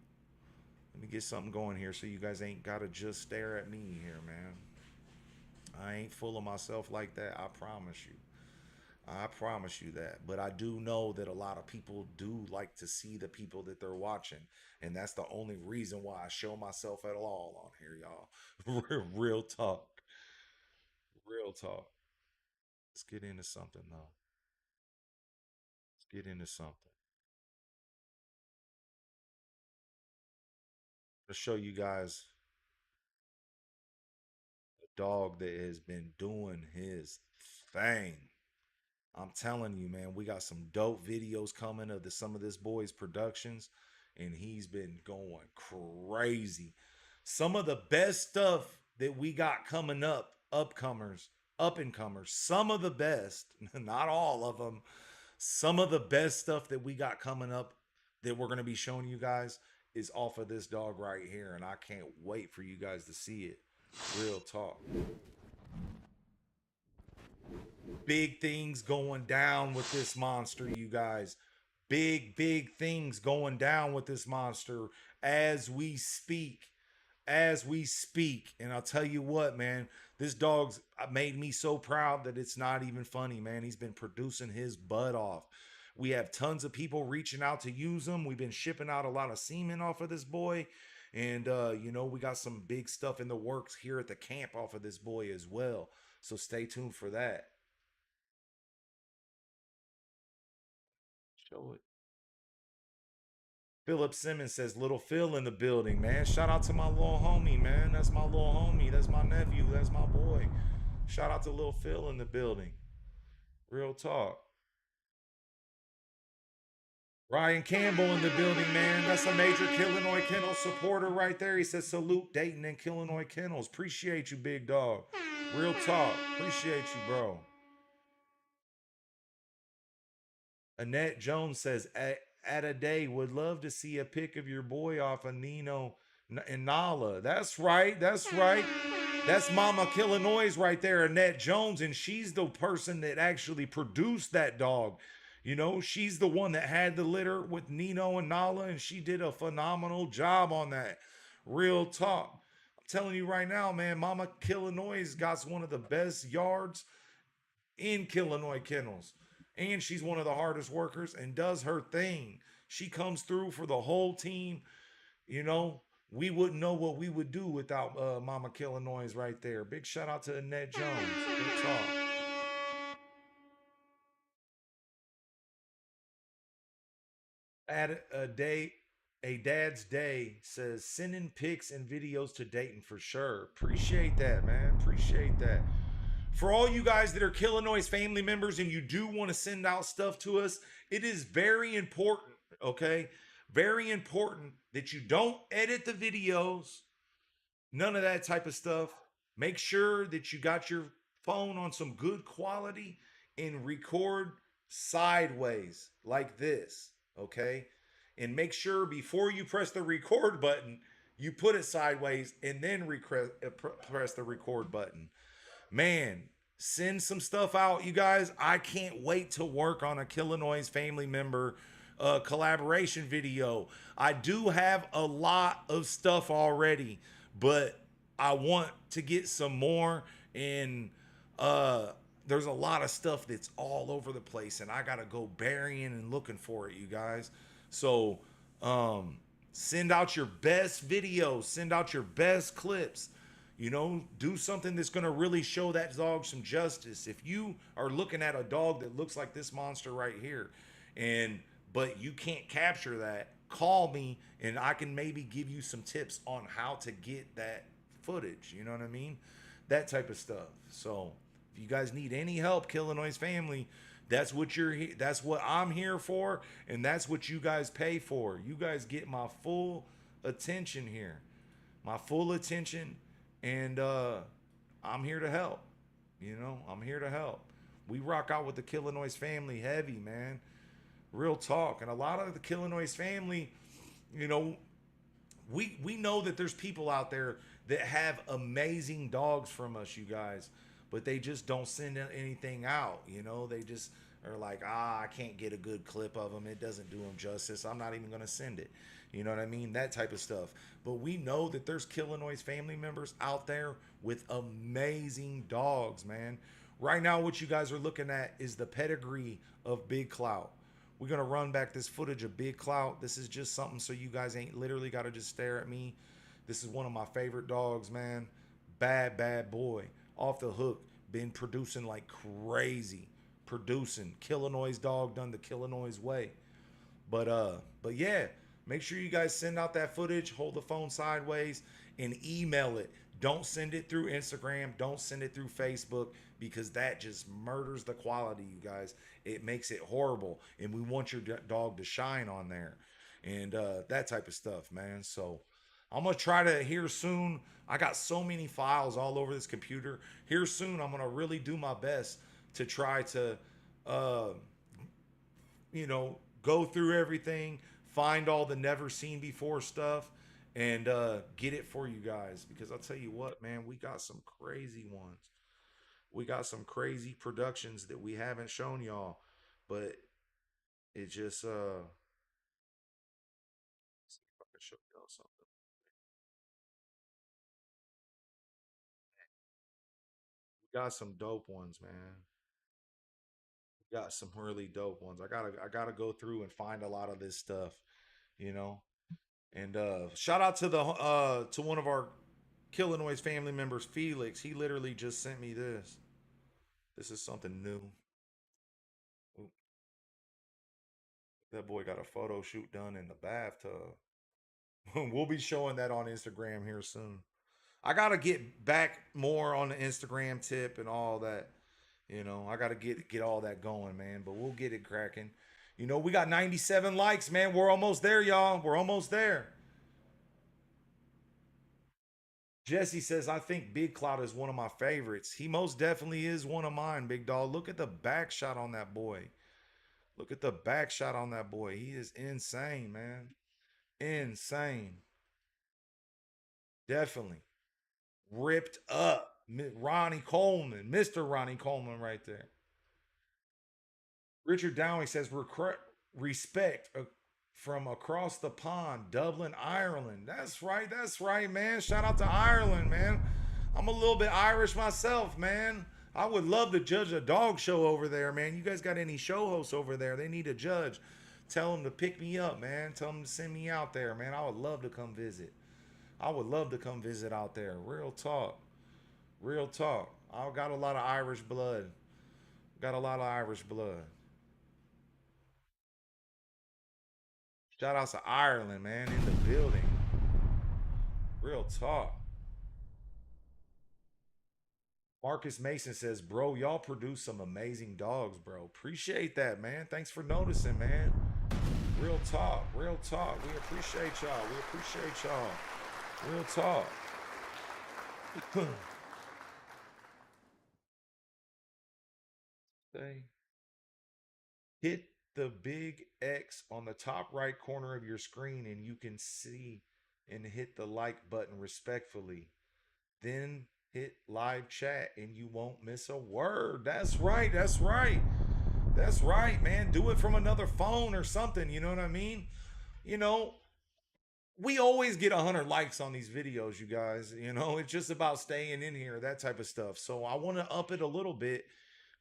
A: Let me get something going here so you guys ain't got to just stare at me here, man. I ain't full of myself like that. I promise you. I promise you that. But I do know that a lot of people do like to see the people that they're watching. And that's the only reason why I show myself at all on here, y'all. Real talk. Real talk. Let's get into something, though. Let's get into something. Let's show you guys a dog that has been doing his thing. I'm telling you, man, we got some dope videos coming of some of this boy's productions, and he's been going crazy. Some of the best stuff that we got coming up, upcomers, up and comers, some of the best, not all of them, some of the best stuff that we got coming up that we're going to be showing you guys is off of this dog right here, and I can't wait for you guys to see it. Real talk. Big things going down with this monster, you guys. Big things going down with this monster as we speak. As we speak. And I'll tell you what, man, this dog's made me so proud that it's not even funny, man. He's been producing his butt off. We have tons of people reaching out to use him. We've been shipping out a lot of semen off of this boy. And, you know, we got some big stuff in the works here at the camp off of this boy as well. So stay tuned for that. Show it. Philip Simmons says, Little Phil in the building, man. Shout out to my little homie, man. That's my little homie. That's my nephew. That's my boy. Shout out to Little Phil in the building. Real talk. Ryan Campbell in the building, man. That's a major Killinois Kennels supporter right there. He says, salute Dayton and Killinois Kennels. Appreciate you, big dog. Real talk. Appreciate you, bro. Annette Jones says, at a day, would love to see a pic of your boy off of Nino and Nala. That's right. That's right. That's Mama Killinois right there, Annette Jones. And she's the person that actually produced that dog. You know, she's the one that had the litter with Nino and Nala, and she did a phenomenal job on that. Real talk. I'm telling you right now, man, Mama Killinois got one of the best yards in Killinois Kennels. And she's one of the hardest workers and does her thing. She comes through for the whole team. You know, we wouldn't know what we would do without Mama Killinois right there. Big shout out to Annette Jones. Good talk. At a dad's day says sending pics and videos to Dayton for sure. Appreciate that, man. Appreciate that. For all you guys that are Killinois family members and you do want to send out stuff to us, it is very important, okay? Very important that you don't edit the videos, none of that type of stuff. Make sure that you got your phone on some good quality and record sideways like this, okay? And make sure before you press the record button, you put it sideways and then press the record button. Man, send some stuff out, you guys. I can't wait to work on a Killinois family member collaboration video. I do have a lot of stuff already, but I want to get some more. And there's a lot of stuff that's all over the place, and I gotta go burying and looking for it, you guys. So send out your best videos, send out your best clips. You know, do something that's going to really show that dog some justice. If you are looking at a dog that looks like this monster right here, but you can't capture that, call me and I can maybe give you some tips on how to get that footage. You know what I mean? That type of stuff. So if you guys need any help, Killinois family, that's what that's what I'm here for, and that's what you guys pay for. You guys get my full attention here. My full attention. And I'm here to help. You know, I'm here to help. We rock out with the Killinois family heavy, man. Real talk. And a lot of the Killinois family, you know, we know that there's people out there that have amazing dogs from us, you guys, but they just don't send anything out. You know, they just are like, I can't get a good clip of them. It doesn't do them justice. I'm not even gonna send it. You know what I mean? That type of stuff. But we know that there's Killinois family members out there with amazing dogs, man. Right now, what you guys are looking at is the pedigree of Big Clout. We're gonna run back this footage of Big Clout. This is just something so you guys ain't literally gotta just stare at me. This is one of my favorite dogs, man. Bad boy. Off the hook. Been producing like crazy. Producing. Killinois dog done the Killinois way. But yeah, make sure you guys send out that footage, hold the phone sideways, and email it. Don't send it through Instagram. Don't send it through Facebook, because that just murders the quality, you guys. It makes it horrible, and we want your dog to shine on there, and that type of stuff, man. So I'm gonna try to here soon. I got so many files all over this computer. Here soon, I'm gonna really do my best to try to, you know, go through everything, find all the never seen before stuff, and get it for you guys. Because I'll tell you what, man, we got some crazy ones. We got some crazy productions that we haven't shown y'all, but it just see if I can show y'all something. We got some dope ones, man. We got some really dope ones. I gotta go through and find a lot of this stuff, you know. And shout out to the to one of our Killinois family members, Felix. He literally just sent me this. This is something new. Oop, that boy got a photo shoot done in the bathtub. We'll be showing that on Instagram here soon. I gotta get back more on the Instagram tip and all that. You know, I gotta get all that going, man. But we'll get it cracking. You know, we got 97 likes, man. We're almost there, y'all. We're almost there. Jesse says, I think Big Cloud is one of my favorites. He most definitely is one of mine, big dog. Look at the back shot on that boy. Look at the back shot on that boy. He is insane, man. Insane. Definitely. Ripped up. Ronnie Coleman. Mr. Ronnie Coleman right there. Richard Downing says, respect from across the pond, Dublin, Ireland. That's right. That's right, man. Shout out to Ireland, man. I'm a little bit Irish myself, man. I would love to judge a dog show over there, man. You guys got any show hosts over there? They need a judge. Tell them to pick me up, man. Tell them to send me out there, man. I would love to come visit. I would love to come visit out there. Real talk. Real talk. I got a lot of Irish blood. Got a lot of Irish blood. Shout out to Ireland, man, in the building. Real talk. Marcus Mason says, bro, y'all produce some amazing dogs, bro. Appreciate that, man. Thanks for noticing, man. Real talk. Real talk. We appreciate y'all. We appreciate y'all. Real talk. Say, hit the big X on the top right corner of your screen and you can see and hit the like button respectfully. Then hit live chat and you won't miss a word. That's right. That's right. That's right, man. Do it from another phone or something. You know what I mean? You know, we always get 100 likes on these videos, you guys. You know, it's just about staying in here, that type of stuff. So I want to up it a little bit.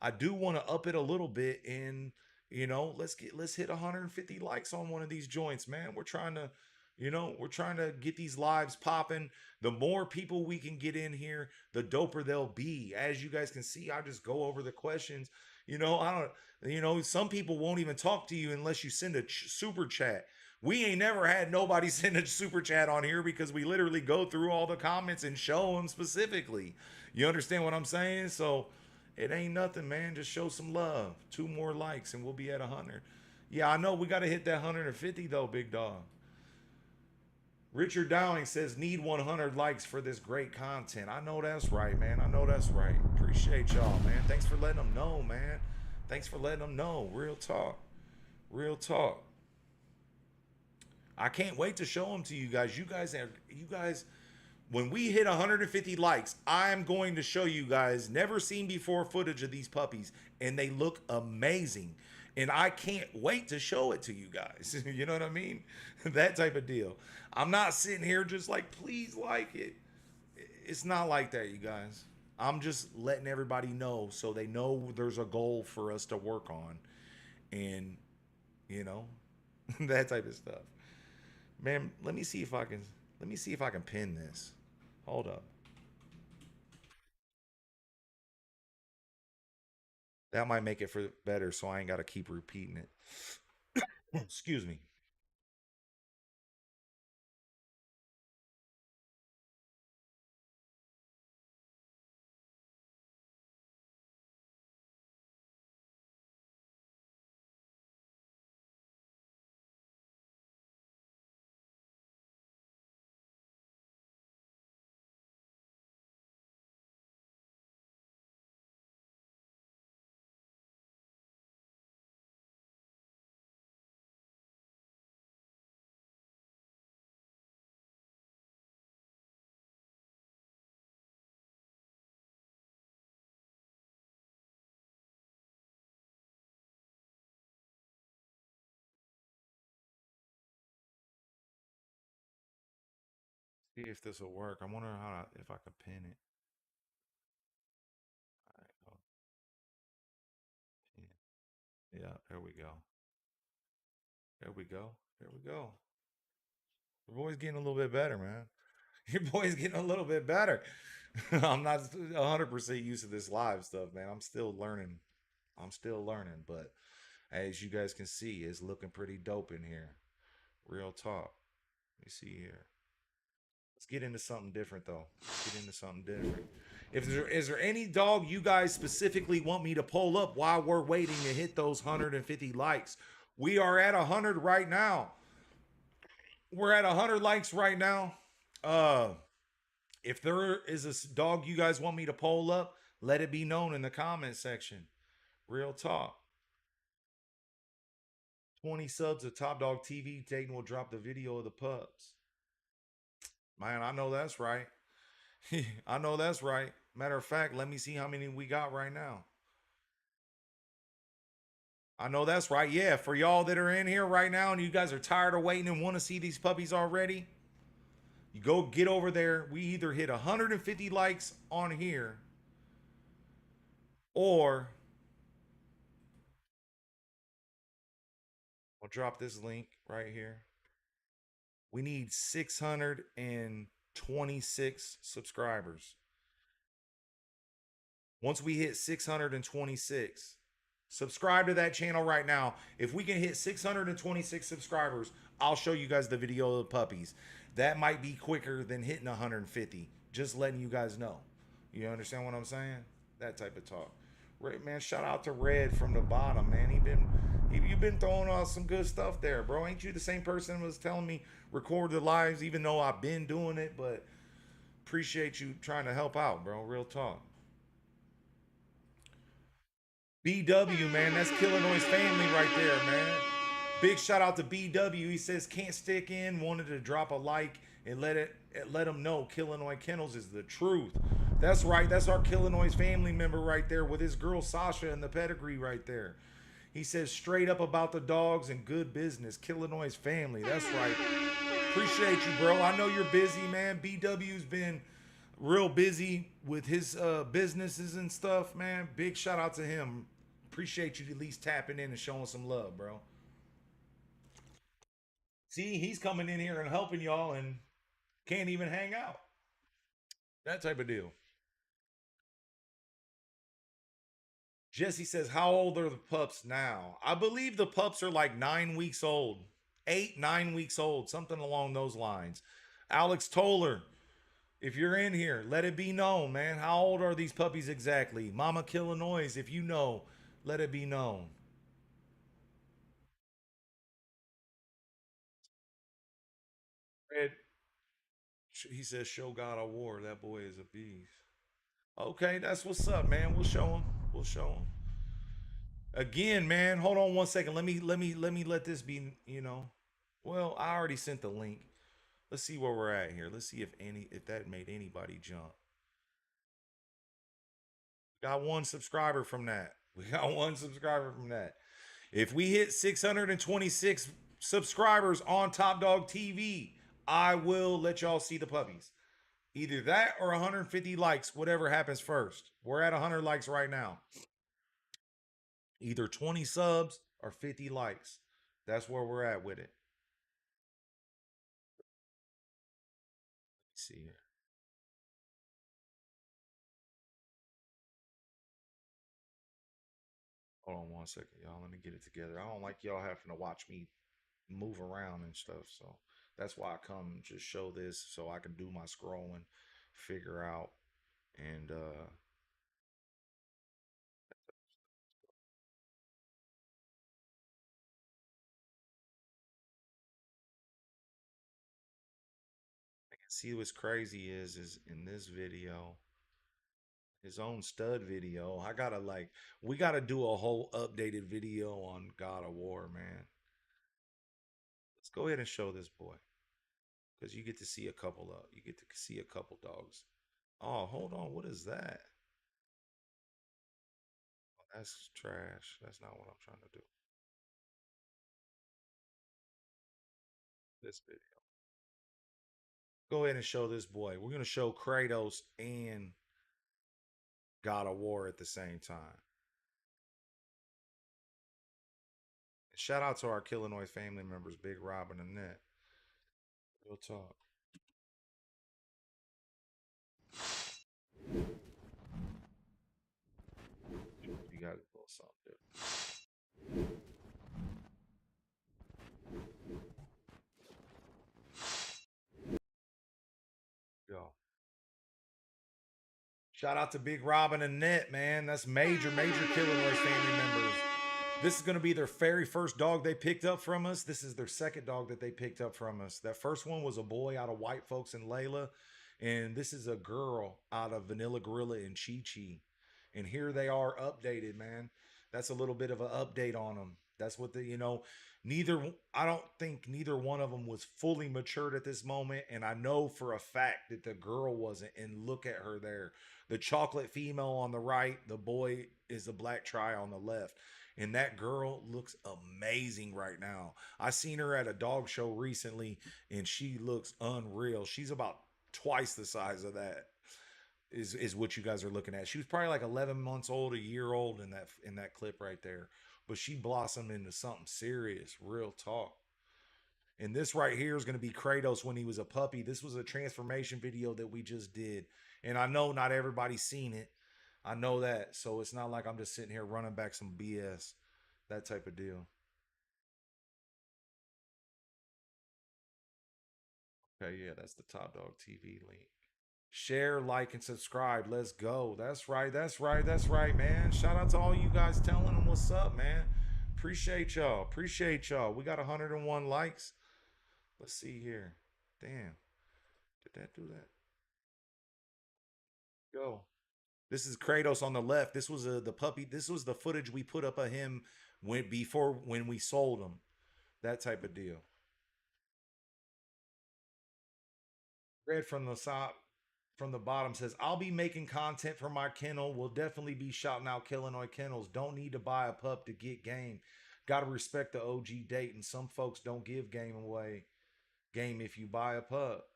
A: I do want to up it a little bit, and you know, let's hit 150 likes on one of these joints, man. We're trying to, you know, we're trying to get these lives popping. The more people we can get in here, the doper they'll be. As you guys can see, I just go over the questions. You know, I don't, you know, some people won't even talk to you unless you send a super chat. We ain't never had nobody send a super chat on here because we literally go through all the comments and show them specifically. You understand what I'm saying? So it ain't nothing, man. Just show some love. 2 more likes and we'll be at 100. Yeah, I know we got to hit that 150 though, big dog. Richard Downing says, need 100 likes for this great content. I know that's right, man. I know that's right. Appreciate y'all, man. Thanks for letting them know, man. Thanks for letting them know. Real talk. Real talk. I can't wait to show them to you guys. You guys, when we hit 150 likes, I'm going to show you guys never seen before footage of these puppies, and they look amazing. And I can't wait to show it to you guys. You know what I mean? That type of deal. I'm not sitting here just like, please like it. It's not like that, you guys. I'm just letting everybody know so they know there's a goal for us to work on, and you know, that type of stuff. Man, let me see if I can pin this. Hold up. That might make it for better so I ain't got to keep repeating it. Excuse me. See if this will work. I wonder if I can pin it. All right, go pin. Yeah, there we go. There we go. There we go. Your boy's getting a little bit better, man. Your boy's getting a little bit better. I'm not 100% used to this live stuff, man. I'm still learning. I'm still learning, but as you guys can see, it's looking pretty dope in here. Real talk. Let me see here. Let's get into something different though. Let's get into something different. If there is there any dog you guys specifically want me to pull up while we're waiting to hit those 150 likes? We are at 100 right now. We're at 100 likes right now. Uh if there is a dog you guys want me to pull up, let it be known in the comment section. Real talk. 20 subs at Top Dog TV. Dayton will drop the video of the pups. Man, I know that's right. I know that's right. Matter of fact, let me see how many we got right now. I know that's right. Yeah, for y'all that are in here right now and you guys are tired of waiting and want to see these puppies already, you go get over there. We either hit 150 likes on here or I'll drop this link right here. We need 626 subscribers. Once we hit 626, subscribe to that channel right now. If we can hit 626 subscribers, I'll show you guys the video of the puppies. That might be quicker than hitting 150. Just letting you guys know. You understand what I'm saying? That type of talk. Man, shout out to Red from the bottom, man. You've been throwing out some good stuff there, bro. Ain't you the same person who was telling me record the lives, even though I've been doing it? But appreciate you trying to help out, bro. Real talk. BW, man, that's Killinois family right there, man. Big shout out to BW. He says can't stick in. Wanted to drop a like and let him know Killinois Kennels is the truth. That's right. That's our Killinois family member right there with his girl Sasha and the pedigree right there. He says straight up about the dogs and good business. Killinois family. That's right. Appreciate you, bro. I know you're busy, man. BW's been real busy with his businesses and stuff, man. Big shout out to him. Appreciate you at least tapping in and showing some love, bro. See, he's coming in here and helping y'all and can't even hang out. That type of deal. Jesse says, how old are the pups now? I believe the pups are like 9 weeks old. 8, 9 weeks old. Something along those lines. Alex Toller, if you're in here, let it be known, man. How old are these puppies exactly? Mama Killinois, if you know, let it be known. Red, he says, show God a war. That boy is a beast. Okay, that's what's up, man. We'll show him. We'll show him. Again, man, hold on one second. Let me let this be, Well, I already sent the link. Let's see where we're at here. Let's see if that made anybody jump. Got one subscriber from that. We got one subscriber from that. If we hit 626 subscribers on Top Dog TV, I will let y'all see the puppies. Either that or 150 likes, whatever happens first. We're at 100 likes right now. Either 20 subs or 50 likes. That's where we're at with it. Let's see here. Hold on one second, y'all. Let me get it together. I don't like y'all having to watch me move around and stuff. So that's why I come and just show this so I can do my scrolling, figure out, and see what's crazy is in this video, his own stud video. We gotta do a whole updated video on God of War, man. Let's go ahead and show this boy. Because you get to see a couple dogs. Oh, hold on. What is that? Oh, that's trash. That's not what I'm trying to do. This video. Go ahead and show this boy. We're gonna show Kratos and God of War at the same time. Shout out to our Killinois family members, Big Rob and Annette. Real talk. You got a little something. Yo. Shout out to Big Rob and Annette, man. That's major Killinois family members. This is going to be their very first dog they picked up from us. This is their second dog that they picked up from us. That first one was a boy out of White Folks in Layla. And this is a girl out of Vanilla Gorilla and Chi Chi. And here they are updated, man. That's a little bit of an update on them. That's what I don't think neither one of them was fully matured at this moment. And I know for a fact that the girl wasn't. And look at her there. The chocolate female on the right, the boy is the black tri on the left. And that girl looks amazing right now. I seen her at a dog show recently and she looks unreal. She's about twice the size of that is what you guys are looking at. She was probably like 11 months old, a year old in that clip right there. But she blossomed into something serious, real talk. And this right here is going to be Kratos when he was a puppy. This was a transformation video that we just did. And I know not everybody's seen it. I know that. So it's not like I'm just sitting here running back some BS. That type of deal. Okay, yeah, that's the Top Dog TV link. Share, like, and subscribe. Let's go. That's right. That's right. That's right, man. Shout out to all you guys telling them what's up, man. Appreciate y'all. Appreciate y'all. We got 101 likes. Let's see here. Damn. Did that do that? Go. This is Kratos on the left. This was the puppy. This was the footage we put up of him when we sold him. That type of deal. Red from the bottom says, I'll be making content for my kennel. We'll definitely be shouting out Killinois Kennels. Don't need to buy a pup to get game. Gotta respect the OG Dayton. Some folks don't give game away. Game if you buy a pup.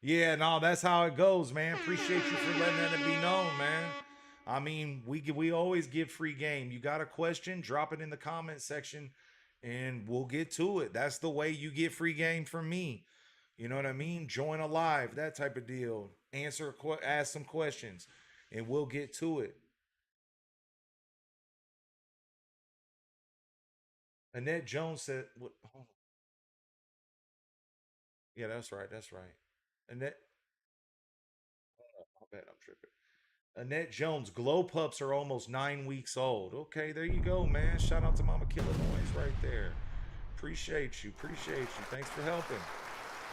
A: Yeah, no, that's how it goes, man. Appreciate you for letting that be known, man. I mean, we always give free game. You got a question, drop it in the comment section and we'll get to it. That's the way you get free game from me. You know what I mean? Join a live, that type of deal. Ask some questions, and we'll get to it. Annette Jones said, "What? Yeah, that's right. That's right." Annette, I bet I'm tripping. Annette Jones, glow pups are almost 9 weeks old. Okay, there you go, man. Shout out to Mama Killinois right there. Appreciate you. Appreciate you. Thanks for helping.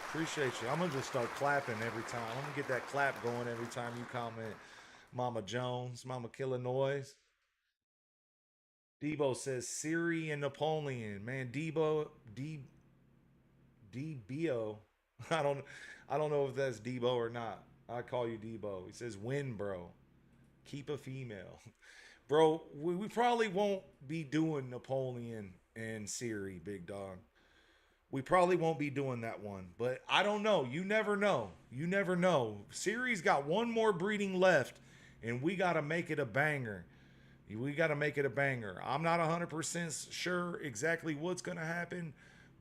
A: Appreciate you. I'm gonna just start clapping every time. I'm gonna get that clap going every time you comment. Mama Jones, Mama Killinois. Debo says Siri and Napoleon. Man, DBO. I don't know if that's Debo or not. I call you Debo. He says, win, bro. Keep a female. Bro, we probably won't be doing Napoleon and Siri, big dog. We probably won't be doing that one, but I don't know. You never know. You never know. Siri's got one more breeding left, and we got to make it a banger. We got to make it a banger. I'm not 100% sure exactly what's going to happen,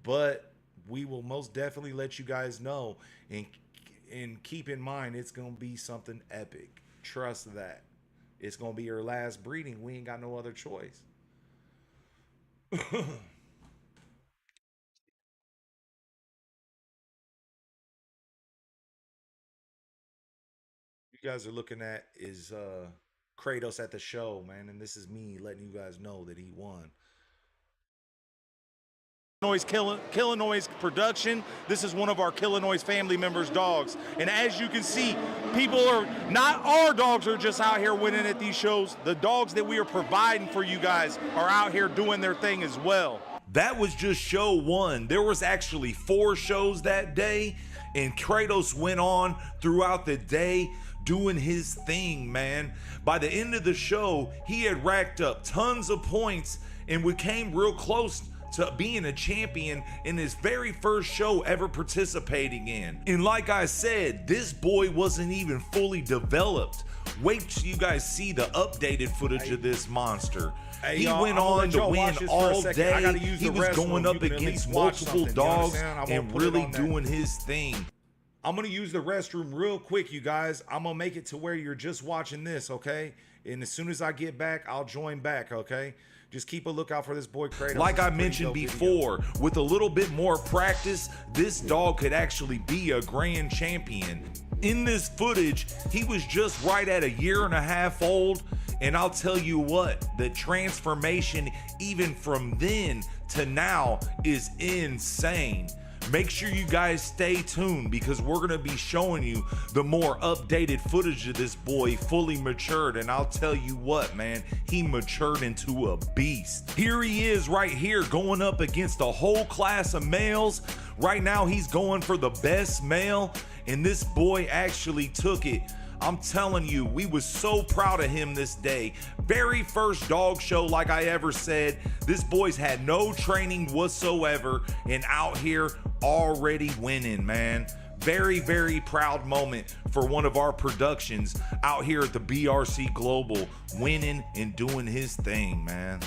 A: but we will most definitely let you guys know. And keep in mind, it's going to be something epic. Trust that. It's going to be her last breeding. We ain't got no other choice. You guys are looking at is Kratos at the show, man. And this is me letting you guys know that he won. Killinois production. This is one of our Killinois family members' dogs. And as you can see, people are, not our dogs are just out here winning at these shows. The dogs that we are providing for you guys are out here doing their thing as well. That was just show one. There was actually 4 shows that day, and Kratos went on throughout the day doing his thing, man. By the end of the show, he had racked up tons of points, and we came real close to being a champion in his very first show ever participating in. And like I said, this boy wasn't even fully developed. Wait till you guys see the updated footage of this monster. He went on to win all day. He was going up against multiple dogs and really doing his thing. I'm gonna use the restroom real quick, you guys. I'm gonna make it to where you're just watching this, okay? And as soon as I get back, I'll join back, okay? Just keep a lookout for this boy Kratos. Like I mentioned before, with a little bit more practice, this dog could actually be a grand champion. In this footage, he was just right at 1.5 years old, and I'll tell you what, the transformation even from then to now is insane. Make sure you guys stay tuned, because we're gonna be showing you the more updated footage of this boy fully matured. And I'll tell you what, man, he matured into a beast. Here he is right here going up against a whole class of males. Right now he's going for the best male, and this boy actually took it. I'm telling you, we was so proud of him this day. Very first dog show, like I ever said. This boy's had no training whatsoever, and out here already winning, man. Very, very proud moment for one of our productions out here at the BRC Global, winning and doing his thing, man.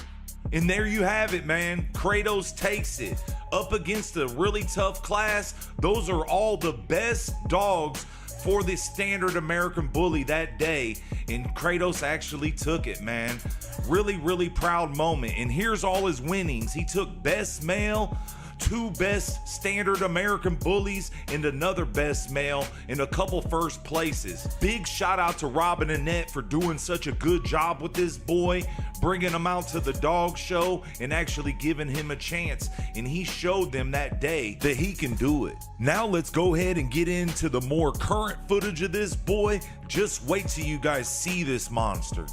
A: And there you have it, man. Kratos takes it up against a really tough class. Those are all the best dogs for the standard American Bully that day, and Kratos actually took it, man. Really, really proud moment. And here's all his winnings. He took best male, 2 best standard American Bullies, and another best male, and a couple first places. Big shout out to Rob and Annette for doing such a good job with this boy, bringing him out to the dog show and actually giving him a chance. And he showed them that day that he can do it. Now let's go ahead and get into the more current footage of this boy. Just wait till you guys see this monster.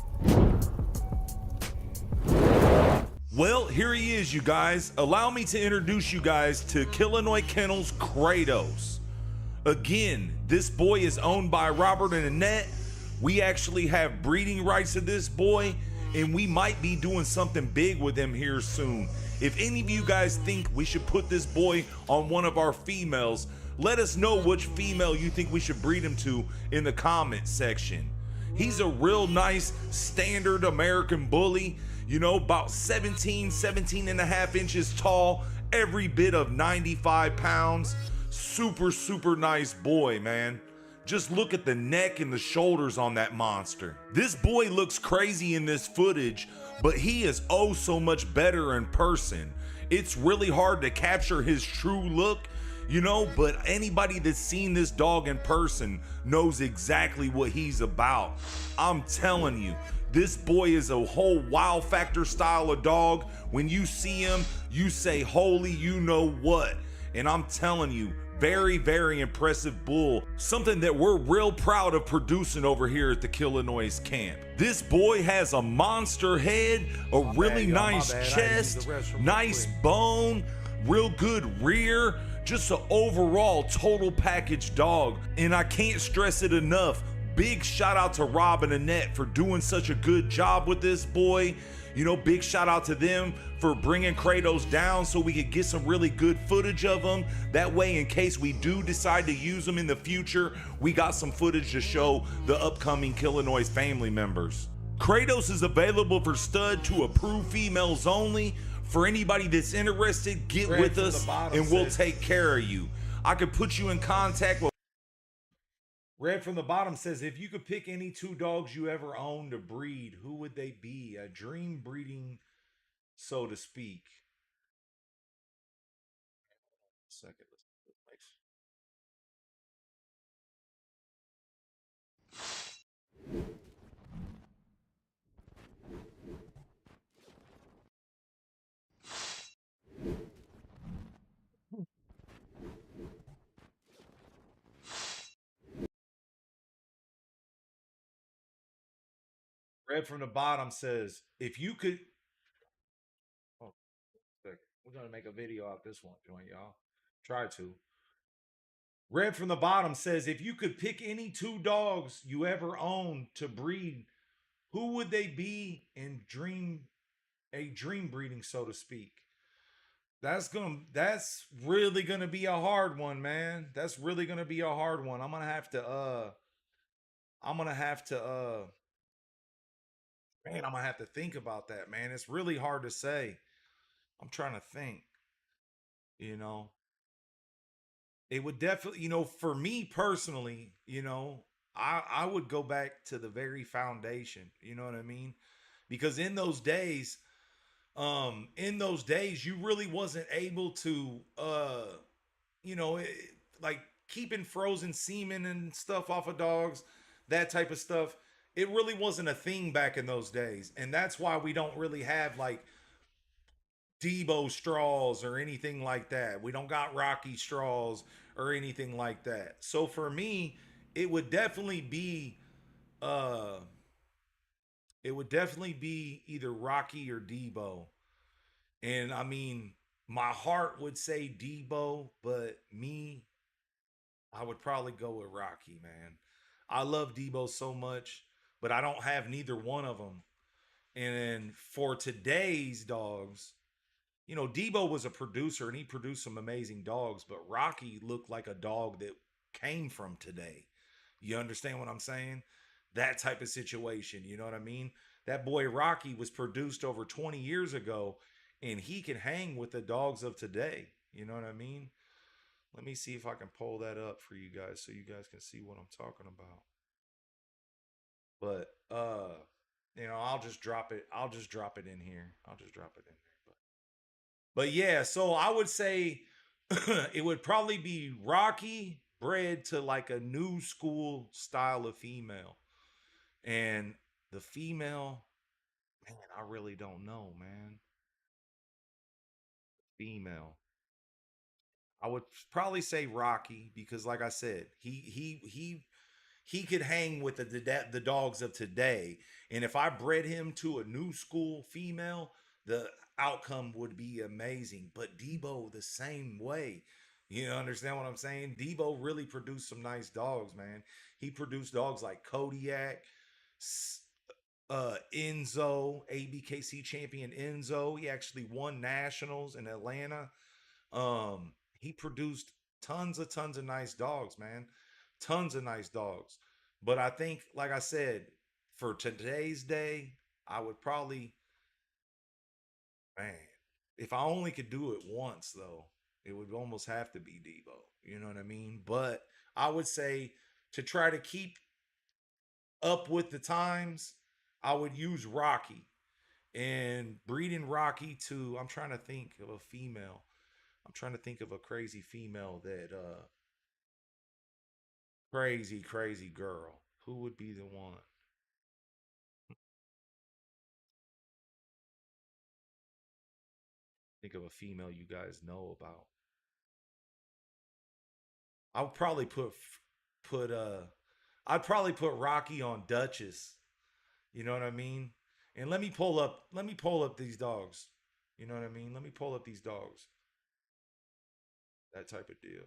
A: Well, here he is, you guys. Allow me to introduce you guys to Killinois Kennels Kratos. Again, this boy is owned by Robert and Annette. We actually have breeding rights to this boy, and we might be doing something big with him here soon. If any of you guys think we should put this boy on one of our females, let us know which female you think we should breed him to in the comment section. He's a real nice standard American Bully. You know, about 17 and a half inches tall, every bit of 95 pounds. Super, super nice boy, man. Just look at the neck and the shoulders on that monster. This boy looks crazy in this footage, but he is oh so much better in person. It's really hard to capture his true look, you know, but anybody that's seen this dog in person knows exactly what he's about. I'm telling you, this boy is a whole wow factor style of dog. When you see him, you say, holy, you know what? And I'm telling you, very, very impressive bull. Something that we're real proud of producing over here at the Killinois camp. This boy has a monster head, a really nice chest, nice bone, real good rear. Just an overall total package dog. And I can't stress it enough. Big shout out to Rob and Annette for doing such a good job with this boy. You know, big shout out to them for bringing Kratos down so we could get some really good footage of him. That way, in case we do decide to use them in the future, we got some footage to show the upcoming Killinois family members. Kratos is available for stud to approved females only. For anybody that's interested, get with us and we'll take care of you. I could put you in contact with. Red from the bottom says, if you could pick any two dogs you ever owned to breed, who would they be? A dream breeding, so to speak. Second, let's make sure. Red from the bottom says, if you could. Oh, second. We're going to make a video out this one, joint, y'all. Try to. Red from the bottom says, if you could pick any two dogs you ever owned to breed, who would they be in a dream breeding, so to speak? That's really gonna be a hard one, man. That's really gonna be a hard one. I'm gonna have to man, I'm gonna have to think about that, man. It's really hard to say. I'm trying to think, you know. It would definitely, for me personally, I would go back to the very foundation, you know what I mean? Because in those days you really wasn't able to like keeping frozen semen and stuff off of dogs, that type of stuff. It really wasn't a thing back in those days. And that's why we don't really have like Debo straws or anything like that. We don't got Rocky straws or anything like that. So for me, it would definitely be uh either Rocky or Debo. And I mean, my heart would say Debo, but me, I would probably go with Rocky, man. I love Debo so much, but I don't have neither one of them. And for today's dogs, Debo was a producer and he produced some amazing dogs, but Rocky looked like a dog that came from today. You understand what I'm saying? That type of situation, you know what I mean? That boy Rocky was produced over 20 years ago and he can hang with the dogs of today. You know what I mean? Let me see if I can pull that up for you guys so you guys can see what I'm talking about. But I'll just drop it. I'll just drop it in here. I'll just drop it in there. But yeah, so I would say it would probably be Rocky bred to like a new school style of female. And the female, man, I really don't know, man. Female. I would probably say Rocky because like I said, he could hang with the dogs of today. And if I bred him to a new school female, the outcome would be amazing. But Debo the same way. You understand what I'm saying? Debo really produced some nice dogs, man. He produced dogs like Kodiak, Enzo, ABKC champion Enzo. He actually won nationals in Atlanta. He produced tons of nice dogs, man. Tons of nice dogs. But I think, like I said, for today's day, I would probably, man, if I only could do it once though, it would almost have to be Debo. You know what I mean? But I would say to try to keep up with the times, I would use Rocky and breeding Rocky to, I'm trying to think of a female. I'm trying to think of a crazy female that crazy girl. Who would be the one? Think of a female you guys know about. I would probably put I'd probably put Rocky on Duchess. You know what I mean? And let me pull up these dogs. You know what I mean? Let me pull up these dogs. that type of deal.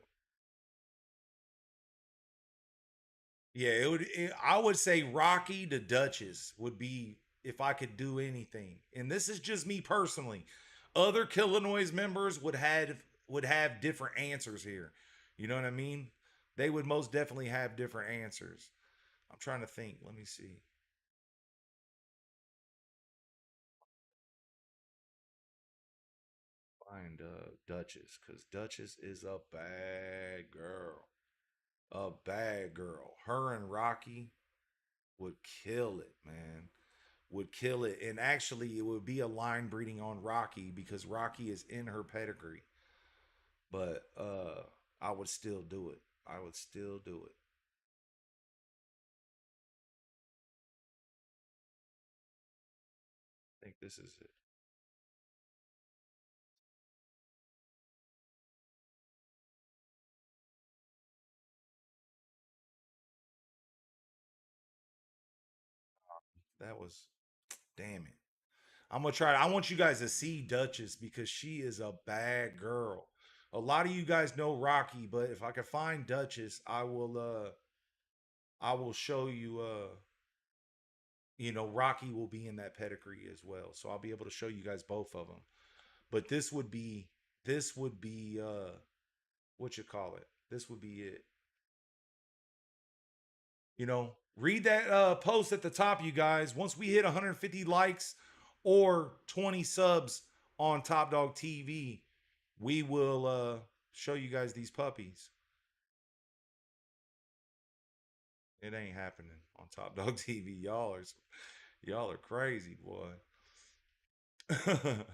A: Yeah, it would. I would say Rocky the Duchess would be if I could do anything. And this is just me personally. Other Killinois members would have different answers here. You know what I mean? They would most definitely have different answers. I'm trying to think. Let me see. Find Duchess, because Duchess is a bad girl. A bad girl. Her and Rocky would kill it, man. Would kill it. And actually, it would be a line breeding on Rocky because Rocky is in her pedigree. But I would still do it. I would still do it. I think this is it. That was, damn it. I'm gonna try. I want you guys to see Duchess because she is a bad girl. A lot of you guys know Rocky, but if I can find Duchess, I will show you Rocky will be in that pedigree as well. So I'll be able to show you guys both of them. But this would be what you call it. This would be it. Read that post at the top, you guys. Once we hit 150 likes or 20 subs on Top Dog TV, we will show you guys these puppies. It ain't happening on Top Dog TV. Y'all are crazy, boy. Because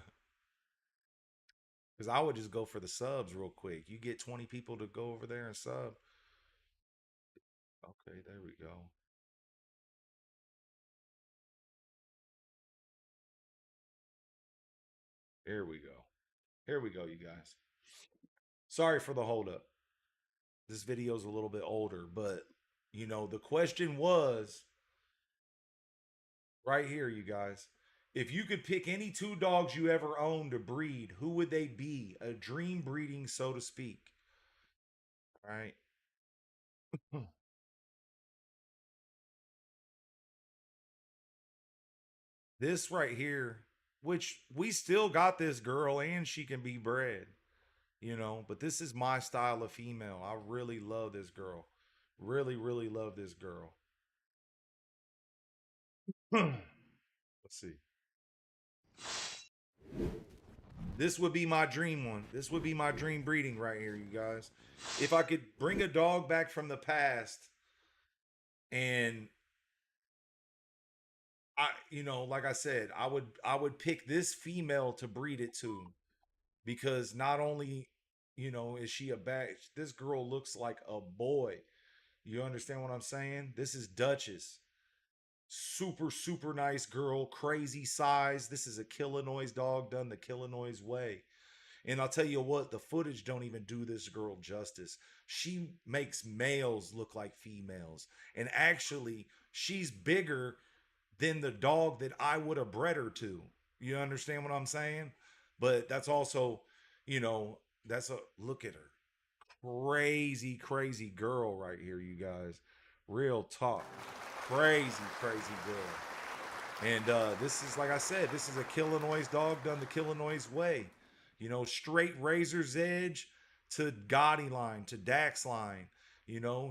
A: I would just go for the subs real quick. You get 20 people to go over there and sub. Okay, there we go. Here we go. Here we go, you guys. Sorry for the hold up. This video's a little bit older, but the question was right here, you guys. If you could pick any two dogs you ever owned to breed, who would they be? A dream breeding, so to speak. All right. This right here, which we still got this girl and she can be bred, but this is my style of female. I really love this girl. Really, really love this girl. Let's see. This would be my dream one. This would be my dream breeding right here, you guys. If I could bring a dog back from the past and like I said, I would pick this female to breed it to because not only, is she a bad this girl looks like a boy. You understand what I'm saying? This is Duchess. Super, super nice girl, crazy size. This is a Killinois dog done the Killinois way. And I'll tell you what, the footage don't even do this girl justice. She makes males look like females. And actually, she's bigger than the dog that I would have bred her to. You understand what I'm saying? But that's also, you know, that's a look at her. Crazy, crazy girl right here, you guys. Real talk. Crazy, crazy girl. And this is, like I said, this is a Killinois dog done the Killinois way. Straight razor's edge to Gotti line to Dax line.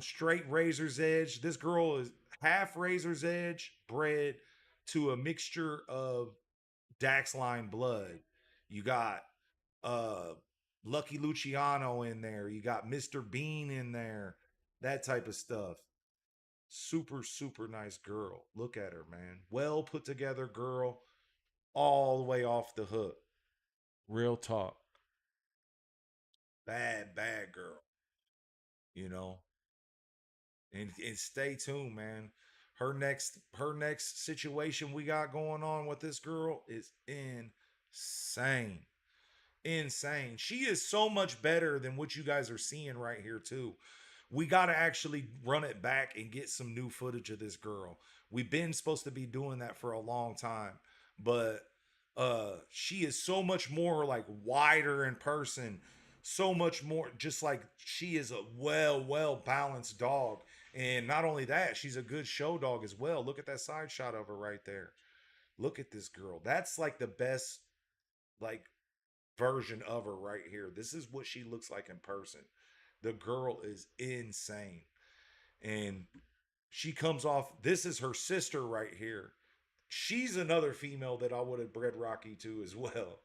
A: Straight razor's edge. This girl is half razor's edge bred to a mixture of Dax line blood. You got uh Lucky Luciano in there. You got Mr. Bean in there. That type of stuff. Super, super nice girl. Look at her, man. Well put together girl, all the way off the hook. Real talk. Bad, bad girl. You know. And stay tuned, man. Her next situation we got going on with this girl is insane. Insane. She is so much better than what you guys are seeing right here too. We got to actually run it back and get some new footage of this girl. We've been supposed to be doing that for a long time, but she is so much more like wider in person, so much more. Just like she is a well balanced dog, and not only that, she's a good show dog as well. Look at that side shot of her right there. Look at this girl. That's like the best like version of her right here. This is what she looks like in person. The girl is insane. And she comes off, this is her sister right here. She's another female that I would have bred Rocky to as well.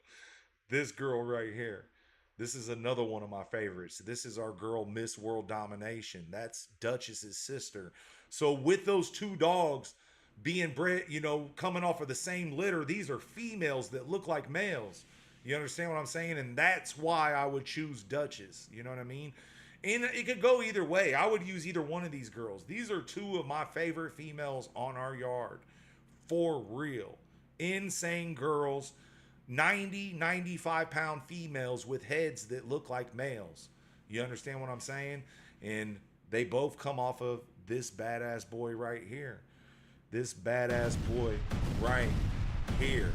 A: This girl right here. This is another one of my favorites. This is our girl, Miss World Domination. That's Duchess's sister. So with those two dogs being bred, you know, coming off of the same litter, these are females that look like males. You understand what I'm saying? And that's why I would choose Duchess. You know what I mean? And it could go either way. I would use either one of these girls. These are two of my favorite females on our yard. For real. Insane girls. 95 pound females with heads that look like males. You understand what I'm saying? And they both come off of this badass boy right here. This badass boy right here.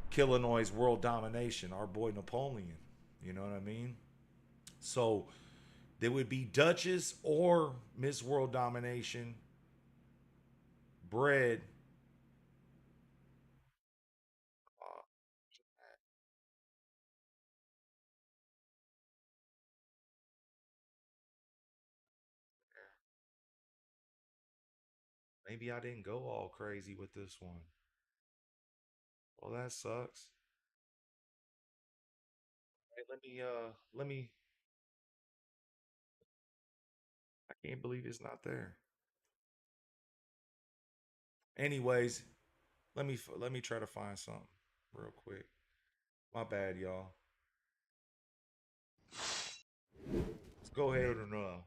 A: Killinois World Domination, our boy Napoleon. You know what I mean? So there would be Duchess or Miss World Domination bred. Maybe I didn't go all crazy with this one. Well, that sucks. Hey, let me. I can't believe it's not there. Anyways, let me try to find something real quick. My bad, y'all. Let's go ahead and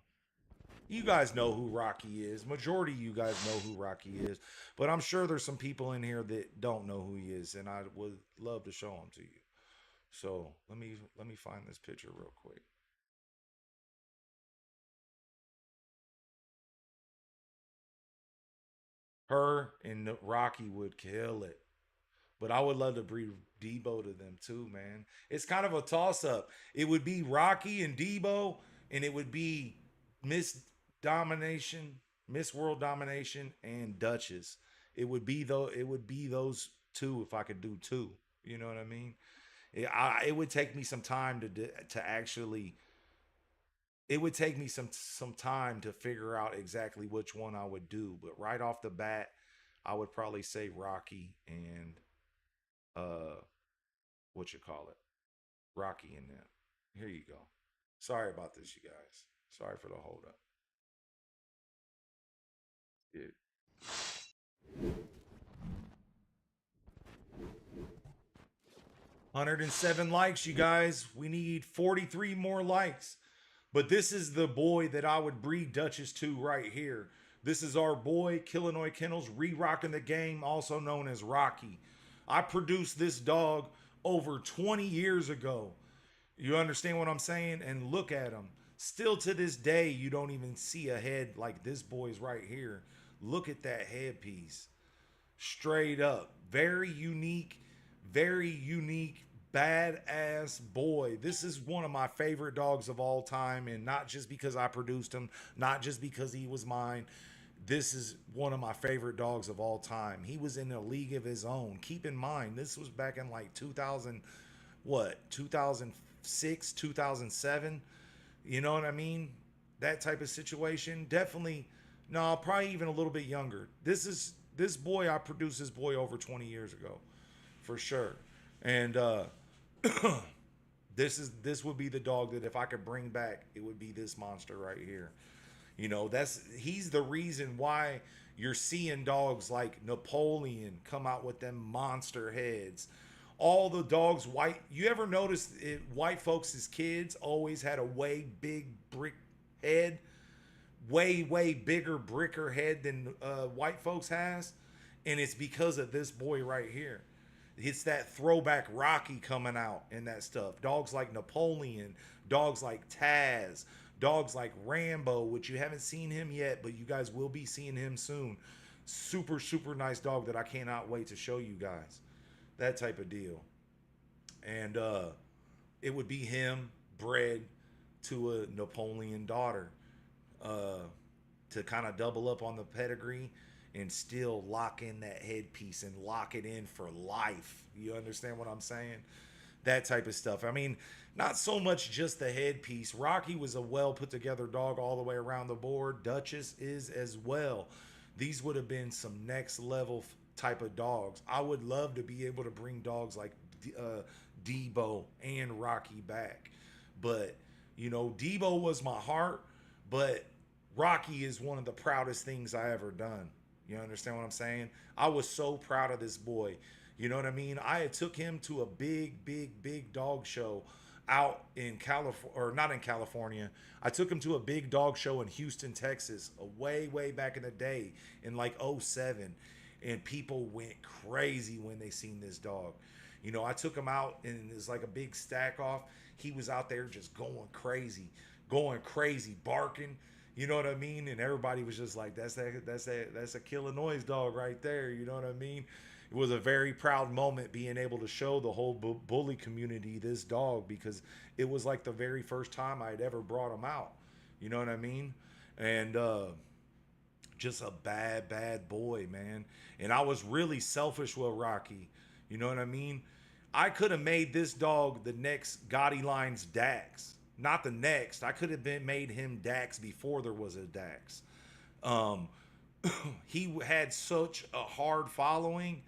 A: you guys know who Rocky is. Majority of you guys know who Rocky is, but I'm sure there's some people in here that don't know who he is, and I would love to show him to you. So let me find this picture real quick. Her and Rocky would kill it. But I would love to breed Debo to them too, man. It's kind of a toss up. It would be Rocky and Debo, and it would be Miss Domination, Miss World Domination, and Duchess. It would be those two if I could do two. You know what I mean? It would take me some time to actually. It would take me some time to figure out exactly which one I would do. But right off the bat, I would probably say Rocky and uh what you call it, Rocky in them. Here you go. Sorry about this, you guys. Sorry for the hold up. Yeah. 107 likes, you guys. We need 43 more likes. But this is the boy that I would breed Duchess to right here. This is our boy, Killinois Kennels, re-rocking the game, also known as Rocky. I produced this dog over 20 years ago. You understand what I'm saying? And look at him. Still to this day, you don't even see a head like this boy's right here. Look at that headpiece. Straight up. Very unique, badass boy. This is one of my favorite dogs of all time. And not just because I produced him, not just because he was mine. This is one of my favorite dogs of all time. He was in a league of his own. Keep in mind, this was back in like 2000, what, 2006, 2007. You know what I mean? That type of situation. Definitely, no, probably even a little bit younger. This boy, I produced this boy over 20 years ago, for sure. And this would be the dog that if I could bring back, it would be this monster right here. You know, he's the reason why you're seeing dogs like Napoleon come out with them monster heads. All the dogs white. You ever notice white folks' kids always had a way big brick head, way bigger bricker head than white folks has, and it's because of this boy right here. It's that throwback Rocky coming out and that stuff. Dogs like Napoleon, dogs like Taz, dogs like Rambo, which you haven't seen him yet, but you guys will be seeing him soon. Super nice dog that I cannot wait to show you guys. That type of deal. And it would be him bred to a Napoleon daughter, uh, to kind of double up on the pedigree and still lock in that headpiece and lock it in for life. You understand what I'm saying? That type of stuff. I mean, not so much just the headpiece. Rocky was a well put together dog all the way around the board. Duchess is as well. These would have been some next level type of dogs. I would love to be able to bring dogs like Debo and Rocky back. But, you know, Debo was my heart, but Rocky is one of the proudest things I ever done. You understand what I'm saying? I was so proud of this boy. You know what I mean? I had took him to a big dog show out in California, or not in California. I took him to a big dog show in Houston, Texas, way back in the day in like '07. And people went crazy when they seen this dog. You know, I took him out and it's like a big stack off. He was out there just going crazy, barking. You know what I mean? And everybody was just like, that's a Killinois dog right there. You know what I mean? It was a very proud moment being able to show the whole bully community this dog, because it was like the very first time I had ever brought him out. You know what I mean? And just a bad boy, man. And I was really selfish with Rocky. You know what I mean? I could have made this dog the next Gottiline's Dax. Not the next. I could have made him Dax before there was a Dax. He had such a hard following,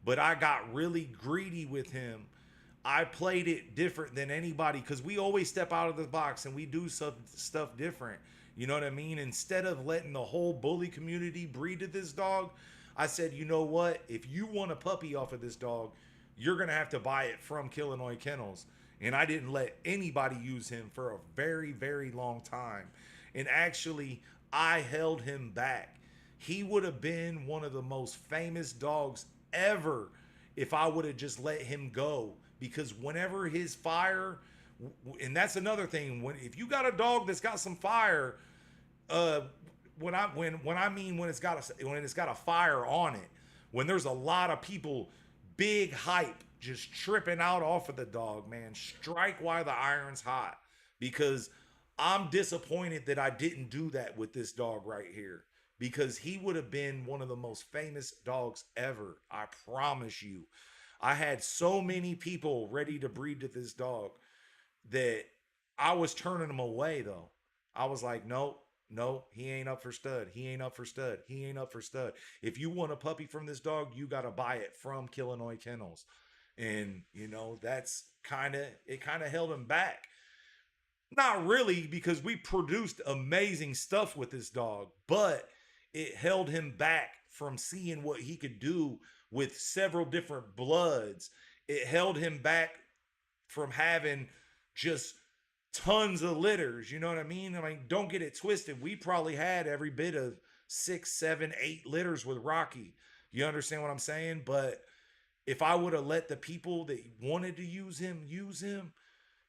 A: but I got really greedy with him. I played it different than anybody because we always step out of the box and we do some stuff different. You know what I mean? Instead of letting the whole bully community breed to this dog, I said, you know what? If you want a puppy off of this dog, you're going to have to buy it from Killinois Kennels. And I didn't let anybody use him for a very long time. And actually, I held him back. He would have been one of the most famous dogs ever if I would have just let him go. Because whenever his fire, and that's another thing, if you got a dog that's got some fire, when it's got a fire on it, when there's a lot of people, big hype, just tripping out off of the dog, man, strike while the iron's hot. Because I'm disappointed that I didn't do that with this dog right here, because he would have been one of the most famous dogs ever. I promise you. I had so many people ready to breed to this dog that I was turning them away, though. I was like, no, he ain't up for stud. He ain't up for stud. He ain't up for stud. If you want a puppy from this dog, you got to buy it from Killinois Kennels. And, you know, that's kind of held him back. Not really, because we produced amazing stuff with this dog, but it held him back from seeing what he could do with several different bloods. It held him back from having just tons of litters. You know what I mean? I mean, don't get it twisted. We probably had every bit of 6, 7, 8 litters with Rocky. You understand what I'm saying? But if I would have let the people that wanted to use him,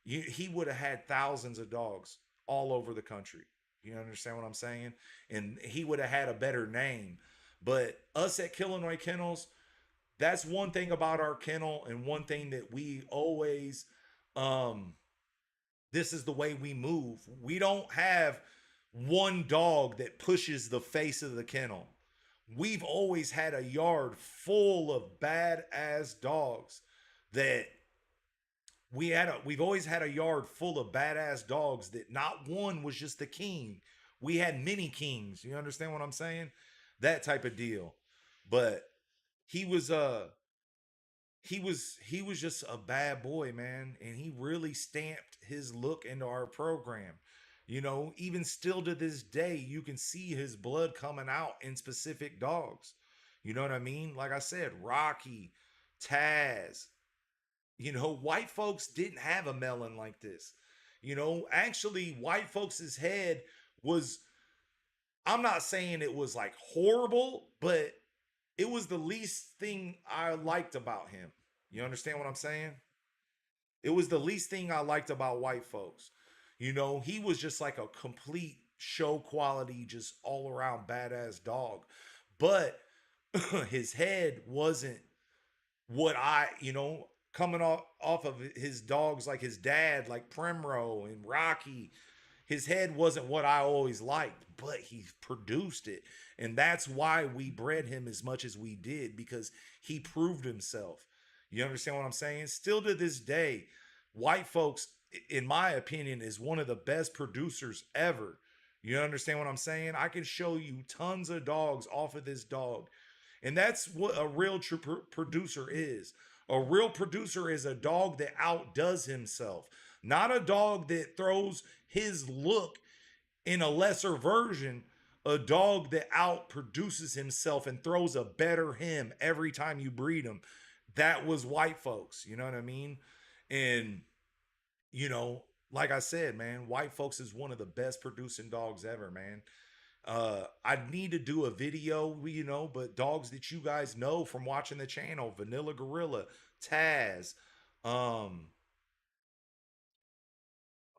A: he would have had thousands of dogs all over the country. You understand what I'm saying? And he would have had a better name. But us at Killinois Kennels, that's one thing about our kennel, and one thing that we always, this is the way we move. We don't have one dog that pushes the face of the kennel. We've always had a yard full of badass dogs that we've always had a yard full of badass dogs that not one was just the king. We had many kings. You understand what I'm saying? That type of deal. But he was just a bad boy, man, and he really stamped his look into our program. You know, even still to this day, you can see his blood coming out in specific dogs. You know what I mean? Like I said, Rocky, Taz. You know, white folks didn't have a melon like this. You know, actually, white folks' head was, I'm not saying it was like horrible, but it was the least thing I liked about him. You understand what I'm saying? It was the least thing I liked about white folks. You know, he was just like a complete show quality, just all around badass dog. But his head wasn't what coming off of his dogs like his dad, like Primrose and Rocky. His head wasn't what I always liked, but he produced it. And that's why we bred him as much as we did, because he proved himself. You understand what I'm saying? Still to this day, white folks, in my opinion, is one of the best producers ever. You understand what I'm saying? I can show you tons of dogs off of this dog. And that's what a real true producer is. A real producer is a dog that outdoes himself, not a dog that throws his look in a lesser version, a dog that outproduces himself and throws a better him every time you breed him. That was white folks, you know what I mean? And, you know, like I said, man, white folks is one of the best producing dogs ever, man. I need to do a video, you know, but dogs that you guys know from watching the channel, Vanilla Gorilla, Taz, I'm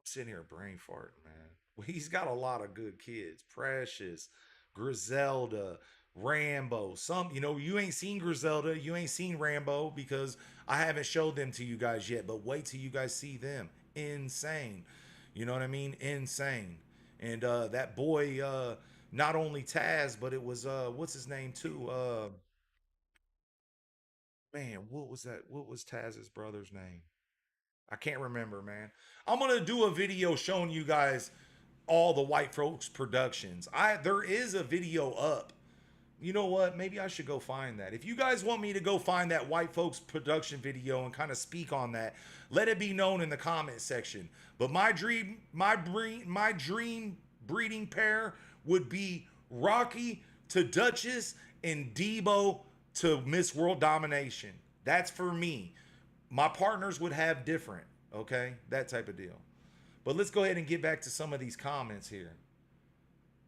A: sitting here brain farting, man. Well, he's got a lot of good kids. Precious, Griselda, Rambo. Some, you know, you ain't seen Griselda, you ain't seen Rambo because I haven't showed them to you guys yet, but wait till you guys see them. Insane. You know what I mean? Insane. And that boy, not only Taz, but it was what's his name too? Man, what was that? What was Taz's brother's name? I can't remember, man. I'm gonna do a video showing you guys all the white folks productions. There is a video up. You know what? Maybe I should go find that. If you guys want me to go find that white folks production video and kind of speak on that, let it be known in the comment section. But my dream breeding pair would be Rocky to Duchess and Debo to Miss World Domination. That's for me. My partners would have different, okay? That type of deal. But let's go ahead and get back to some of these comments here.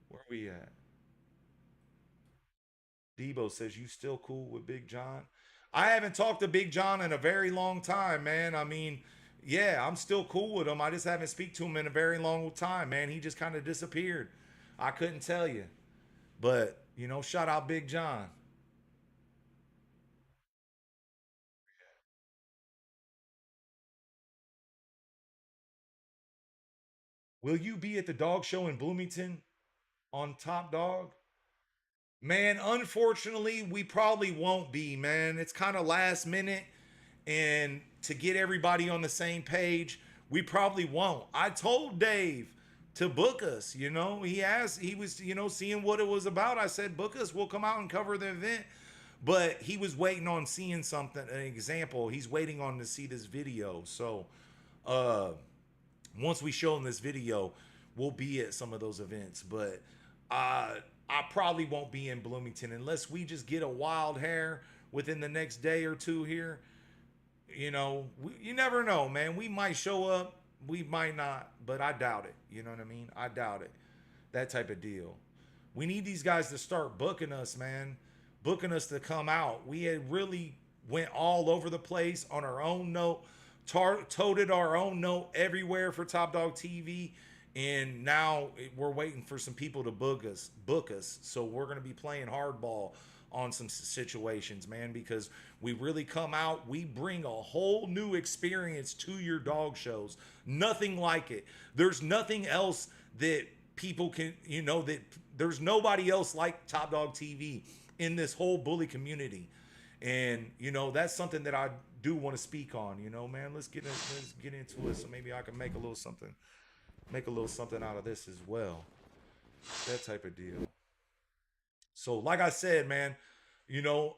A: Where are we at? Debo says, you still cool with Big John? I haven't talked to Big John in a very long time, man. I mean, yeah, I'm still cool with him. I just haven't speak to him in a very long time, man. He just kind of disappeared. I couldn't tell you. But, you know, shout out Big John. Will you be at the dog show in Bloomington on Top Dog? Man, unfortunately, we probably won't be, man. It's kind of last minute. And to get everybody on the same page, we probably won't. I told Dave to book us, you know. He was, you know, seeing what it was about. I said, book us, we'll come out and cover the event. But he was waiting on seeing something, an example. He's waiting on to see this video. So, once we show him this video, we'll be at some of those events. But I probably won't be in Bloomington unless we just get a wild hair within the next day or two here. You know, you never know, man. We might show up, we might not, but I doubt it. You know what I mean? I doubt it. That type of deal. We need these guys to start booking us, man. Booking us to come out. We had really went all over the place on our own note, toted our own note everywhere for Top Dog TV. And now we're waiting for some people to book us. So we're going to be playing hardball on some situations, man, because we really come out. We bring a whole new experience to your dog shows. Nothing like it. There's nothing else that people can, you know, that there's nobody else like Top Dog TV in this whole bully community. And, you know, that's something that I do want to speak on, you know, man. Let's get into it so maybe I can make a little something out of this as well. That type of deal. So like I said, man, you know,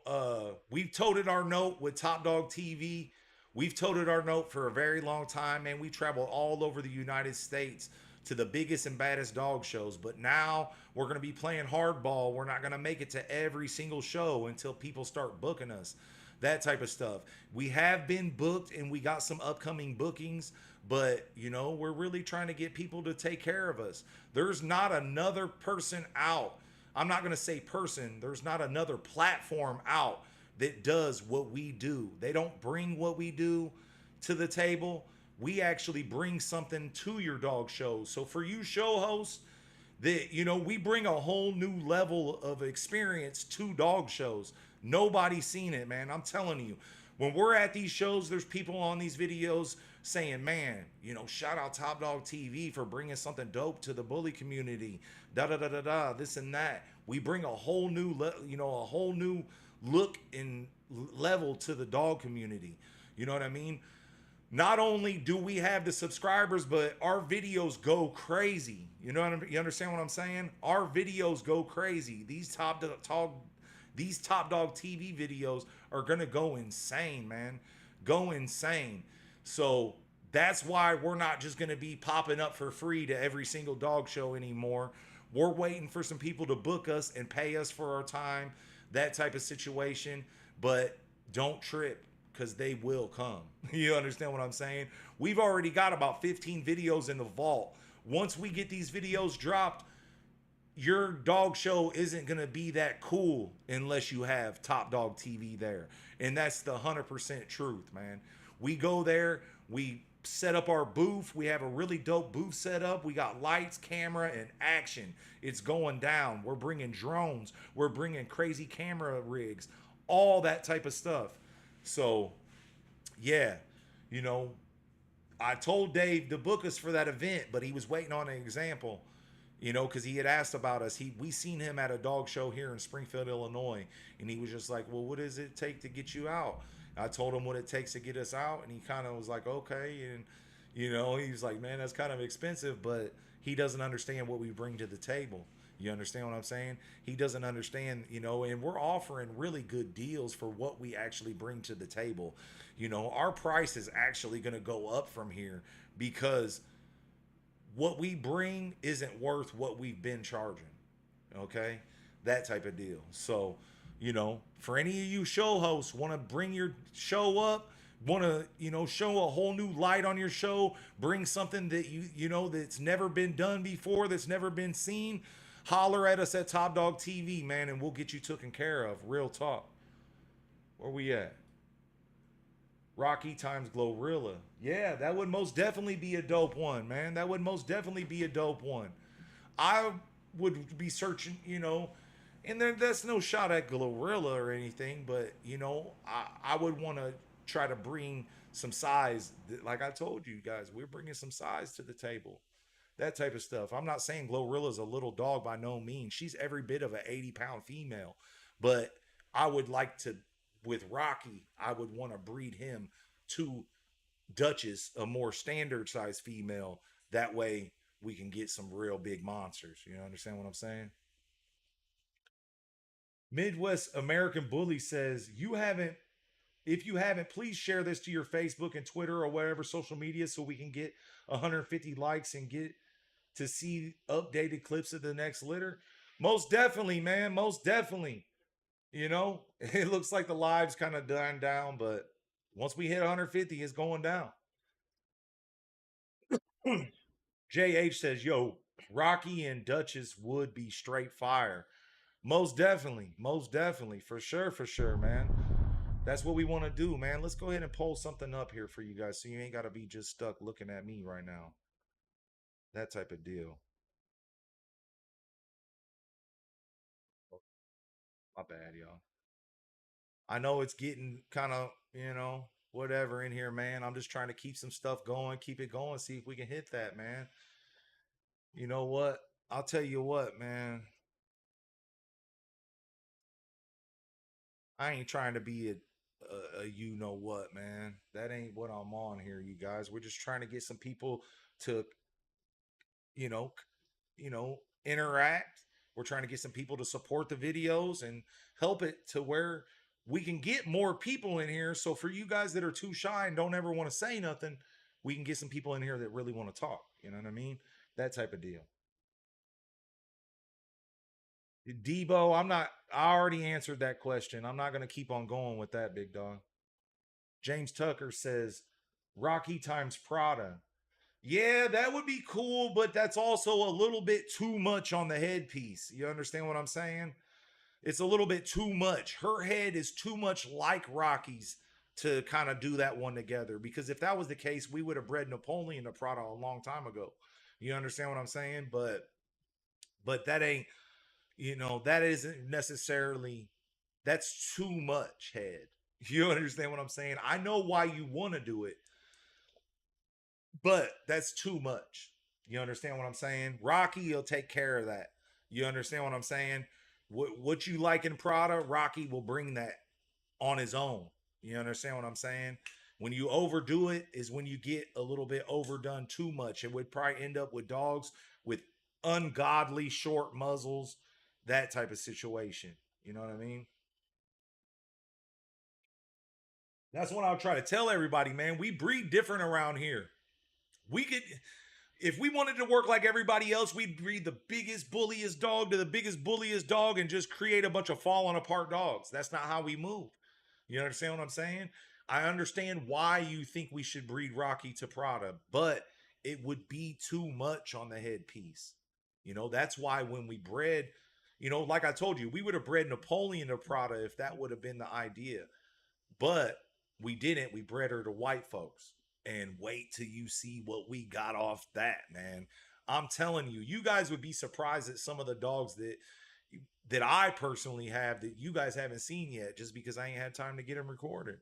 A: we've toted our note with Top Dog TV. We've toted our note for a very long time, man. We travel all over the United States to the biggest and baddest dog shows. But now we're going to be playing hardball. We're not going to make it to every single show until people start booking us. That type of stuff. We have been booked and we got some upcoming bookings, but you know, we're really trying to get people to take care of us. There's not another person out. I'm not going to say person. There's not another platform out that does what we do. They don't bring what we do to the table. We actually bring something to your dog shows. So for you show hosts, that, you know, we bring a whole new level of experience to dog shows. Nobody's seen it, man. I'm telling you. When we're at these shows, there's people on these videos saying, man, shout out Top Dog TV for bringing something dope to the bully community. Da da da da da, this and that. We bring a whole new, a whole new look and level to the dog community. You know what I mean? Not only do we have the subscribers, but our videos go crazy. You know what you understand what I'm saying? Our videos go crazy. These Top Dog TV videos are gonna go insane, man. Go insane. So that's why we're not just gonna be popping up for free to every single dog show anymore. We're waiting for some people to book us and pay us for our time, that type of situation. But don't trip, because they will come. You understand what I'm saying? We've already got about 15 videos in the vault. Once we get these videos dropped, your dog show isn't going to be that cool unless you have Top Dog TV there. And that's the 100% truth, man. We go there, we set up our booth. We have a really dope booth set up. We got lights, camera, and action. It's going down. We're bringing drones. We're bringing crazy camera rigs, all that type of stuff. So, yeah, I told Dave to book us for that event, but he was waiting on an example, because he had asked about us. We seen him at a dog show here in Springfield, Illinois, and he was just like, well, what does it take to get you out? I told him what it takes to get us out, and he kind of was like, okay. And, he was like, man, that's kind of expensive, but he doesn't understand what we bring to the table. You understand what I'm saying? He doesn't understand, and we're offering really good deals for what we actually bring to the table. Our price is actually going to go up from here because what we bring isn't worth what we've been charging. Okay? That type of deal. So, for any of you show hosts want to bring your show up, want to, show a whole new light on your show, bring something that that's never been done before, that's never been seen, holler at us at Top Dog TV, man, and we'll get you taken care of. Real talk. Where we at? Rocky times Glorilla. Yeah, that would most definitely be a dope one, man. That would most definitely be a dope one. I would be searching, and that's no shot at Glorilla or anything, but, I would want to try to bring some size. Like I told you guys, we're bringing some size to the table. That type of stuff. I'm not saying Glorilla's a little dog by no means. She's every bit of an 80-pound female. But I would like to, with Rocky, I would want to breed him to Duchess, a more standard size female. That way we can get some real big monsters. You understand what I'm saying? Midwest American Bully says, if you haven't, please share this to your Facebook and Twitter or whatever social media so we can get 150 likes and get to see updated clips of the next litter. Most definitely, man. Most definitely. It looks like the live's kind of dying down, but once we hit 150, it's going down. JH says, yo, Rocky and Duchess would be straight fire. Most definitely. Most definitely. For sure, man. That's what we want to do, man. Let's go ahead and pull something up here for you guys so you ain't got to be just stuck looking at me right now. That type of deal. My bad, y'all. I know it's getting kind of, whatever in here, man. I'm just trying to keep some stuff going, keep it going, see if we can hit that, man. You know what? I'll tell you what, man. I ain't trying to be a you know what, man. That ain't what I'm on here, you guys. We're just trying to get some people to, you know, interact. We're trying to get some people to support the videos and help it to where we can get more people in here. So for you guys that are too shy and don't ever want to say nothing, we can get some people in here that really want to talk. You know what I mean? That type of deal. Debo, I already answered that question. I'm not going to keep on going with that, big dog. James Tucker says Rocky times Prada. Yeah, that would be cool, but that's also a little bit too much on the headpiece. You understand what I'm saying? It's a little bit too much. Her head is too much like Rocky's to kind of do that one together. Because if that was the case, we would have bred Napoleon to Prada a long time ago. You understand what I'm saying? But that ain't, that isn't necessarily, that's too much head. You understand what I'm saying? I know why you want to do it, but that's too much. You understand what I'm saying? Rocky will take care of that. You understand what I'm saying? What you like in Prada, Rocky will bring that on his own. You understand what I'm saying? When you overdo it is when you get a little bit overdone too much. It would probably end up with dogs with ungodly short muzzles, that type of situation. You know what I mean? That's what I'll try to tell everybody, man. We breed different around here. We could, if we wanted to work like everybody else, we'd breed the biggest, bulliest dog to the biggest, bulliest dog and just create a bunch of falling apart dogs. That's not how we move. You understand what I'm saying? I understand why you think we should breed Rocky to Prada, but it would be too much on the headpiece. You know, that's why when we bred, you know, like I told you, we would have bred Napoleon to Prada if that would have been the idea. But we didn't. We bred her to white folks. And wait till you see what we got off that, man. I'm telling you, you guys would be surprised at some of the dogs that I personally have that you guys haven't seen yet, just because I ain't had time to get them recorded.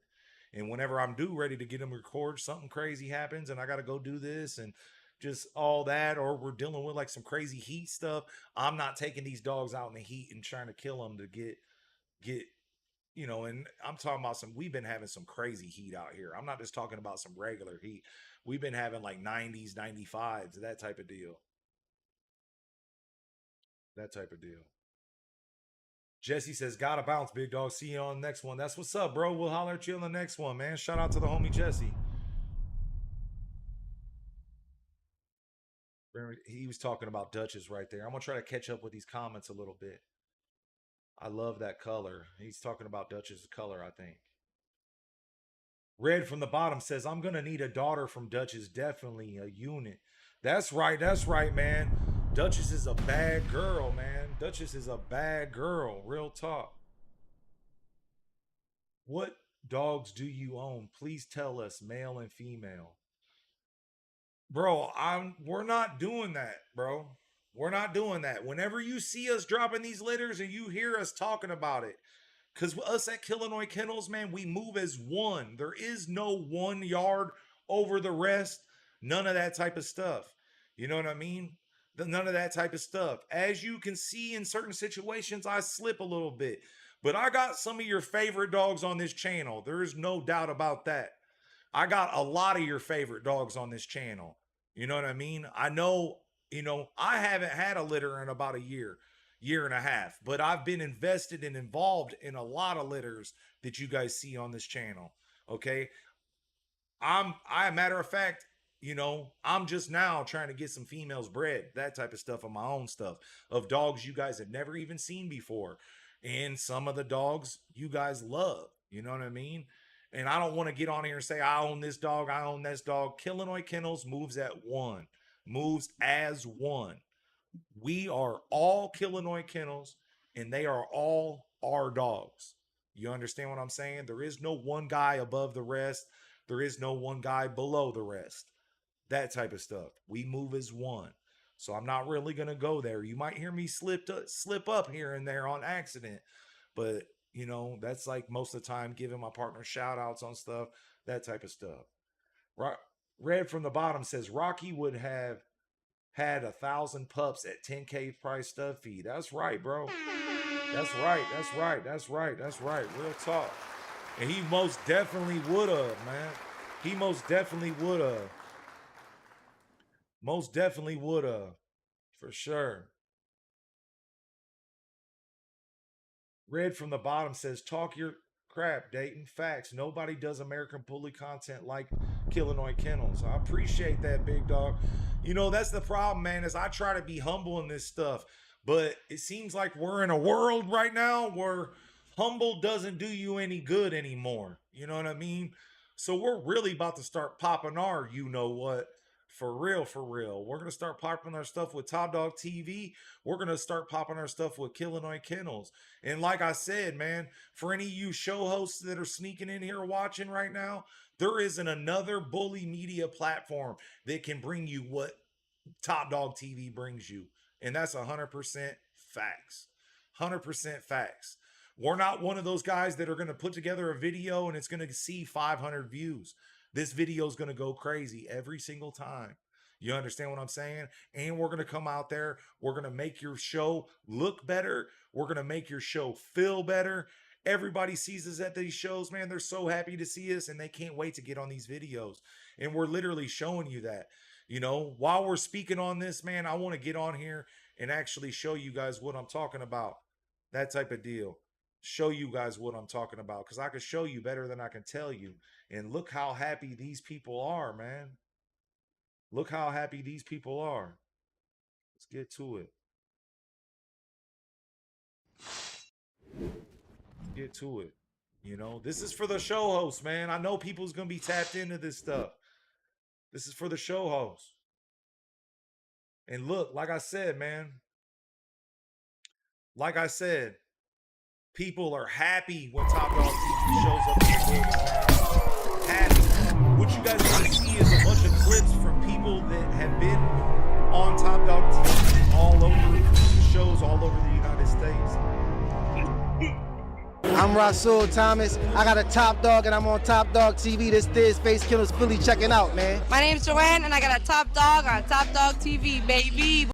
A: And whenever I'm due ready to get them recorded, something crazy happens and I got to go do this and just all that, or we're dealing with like some crazy heat stuff. I'm not taking these dogs out in the heat and trying to kill them to get you know, and I'm talking about we've been having some crazy heat out here. I'm not just talking about some regular heat. We've been having like 90s, 95s, that type of deal. That type of deal. Jesse says, gotta bounce, big dog. See you on the next one. That's what's up, bro. We'll holler at you on the next one, man. Shout out to the homie Jesse. He was talking about Duchess right there. I'm gonna try to catch up with these comments a little bit. I love that color. He's talking about Duchess's color, I think. Red from the bottom says, I'm gonna need a daughter from Duchess. Definitely a unit. That's right. That's right, man. Duchess is a bad girl, man. Duchess is a bad girl. Real talk. What dogs do you own? Please tell us, male and female. Bro, we're not doing that, bro. We're not doing that. Whenever you see us dropping these litters and you hear us talking about it, because us at Killinois Kennels, man, we move as one. There is no 1 yard over the rest. None of that type of stuff. You know what I mean? None of that type of stuff. As you can see in certain situations, I slip a little bit. But I got some of your favorite dogs on this channel. There is no doubt about that. I got a lot of your favorite dogs on this channel. You know what I mean? I know, I haven't had a litter in about a year and a half, but I've been invested and involved in a lot of litters that you guys see on this channel. Okay. Matter of fact, I'm just now trying to get some females bred, that type of stuff on my own stuff of dogs you guys have never even seen before. And some of the dogs you guys love, you know what I mean? And I don't want to get on here and say, I own this dog, I own this dog. Killinois Kennels moves at one, moves as one. We are all Killinois Kennels, and they are all our dogs. You understand what I'm saying? There is no one guy above the rest. There is no one guy below the rest. That type of stuff. We move as one. So I'm not really going to go there. You might hear me slip up here and there on accident. But, that's like most of the time giving my partner shout outs on stuff, that type of stuff. Red from the bottom says Rocky would have had 1,000 pups at 10K price stud fee. That's right, bro. That's right. That's right. That's right. That's right. Real talk. And he most definitely would have, man. He most definitely would have. Most definitely would have. For sure. Red from the bottom says, talk your crap, Dayton. Facts. Nobody does American Bully content like Killinois Kennels. I appreciate that, big dog. That's the problem, man, is I try to be humble in this stuff. But it seems like we're in a world right now where humble doesn't do you any good anymore. You know what I mean? So we're really about to start popping our you-know-what. For real, for real. We're going to start popping our stuff with Top Dog TV. We're going to start popping our stuff with Killinois Kennels. And like I said, man, for any of you show hosts that are sneaking in here watching right now, there isn't another bully media platform that can bring you what Top Dog TV brings you. And that's 100% facts. 100% facts. We're not one of those guys that are going to put together a video and it's going to see 500 views. This video is going to go crazy every single time. You understand what I'm saying? And we're going to come out there. We're going to make your show look better. We're going to make your show feel better. Everybody sees us at these shows, man. They're so happy to see us and they can't wait to get on these videos. And we're literally showing you that. You know, while we're speaking on this, man, I want to get on here and actually show you guys what I'm talking about. That type of deal. Show you guys what I'm talking about, because I can show you better than I can tell you. And look how happy these people are, man. Look how happy these people are. Let's get to it. Let's get to it. You know, this is for the show host, man. I know people's going to be tapped into this stuff. This is for the show host. And look, like I said, man. Like I said, people are happy when Top Dog TV shows up in the building. Happy. What you guys want to see is a bunch of clips from people that have been on Top Dog TV all over shows all over the United States.
B: I'm Rasul Thomas. I got a Top Dog and I'm on Top Dog TV. This is Face Killers Philly checking out, man.
C: My name's Joanne and I got a Top Dog on Top Dog TV, baby.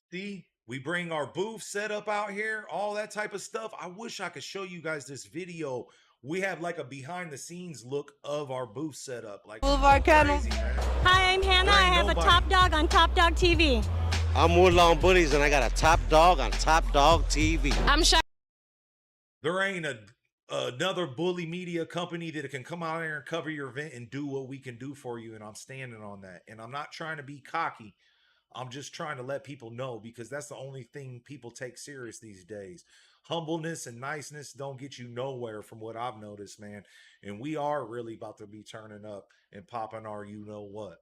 A: See? We bring our booth set up out here, all that type of stuff. I wish I could show you guys this video. We have like a behind the scenes look of our booth setup. Like
C: Boulevard Kennels.
D: Hi, I'm Hannah. I have a Top Dog on Top Dog TV.
E: I'm Woodlawn Bullies and I got a Top Dog on Top Dog TV.
C: I'm shy.
A: There ain't another bully media company that can come out here and cover your event and do what we can do for you. And I'm standing on that. And I'm not trying to be cocky. I'm just trying to let people know, because that's the only thing people take serious these days. Humbleness and niceness don't get you nowhere from what I've noticed, man. And we are really about to be turning up and popping our you-know-what.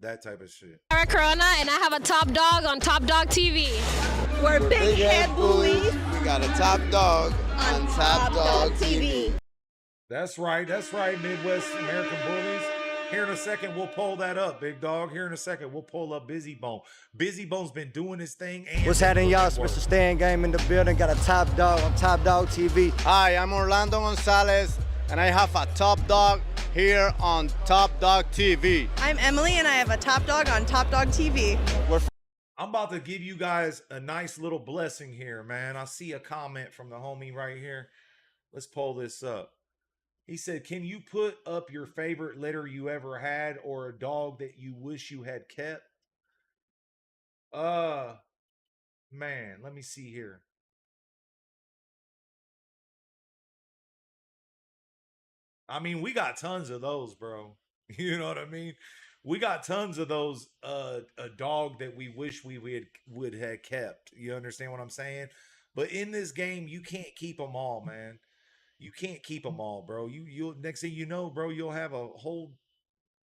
A: That type of shit.
D: I'm Corona, and I have a Top Dog on Top Dog TV. We're big head bullies.
E: We got a Top Dog on Top Dog TV.
A: That's right, Midwest American Bullies. Here in a second, we'll pull that up, big dog. Here in a second, we'll pull up Busy Bone. Busy Bone's been doing his thing. And
B: What's happening, y'all? It's Mr. Stan Game in the building. Got a Top Dog on Top Dog TV.
E: Hi, I'm Orlando Gonzalez and I have a Top Dog here on Top Dog TV.
C: I'm Emily and I have a Top Dog on Top Dog TV.
A: I'm about to give you guys a nice little blessing here, man. I see a comment from the homie right here. Let's pull this up. He said, can you put up your favorite litter you ever had or a dog that you wish you had kept? Man, let me see here. I mean, we got tons of those, bro. You know what I mean? We got tons of those, a dog that we wish we would have kept. You understand what I'm saying? But in this game, you can't keep them all, man. You can't keep them all, bro. You'll next thing you know, bro, you'll have a whole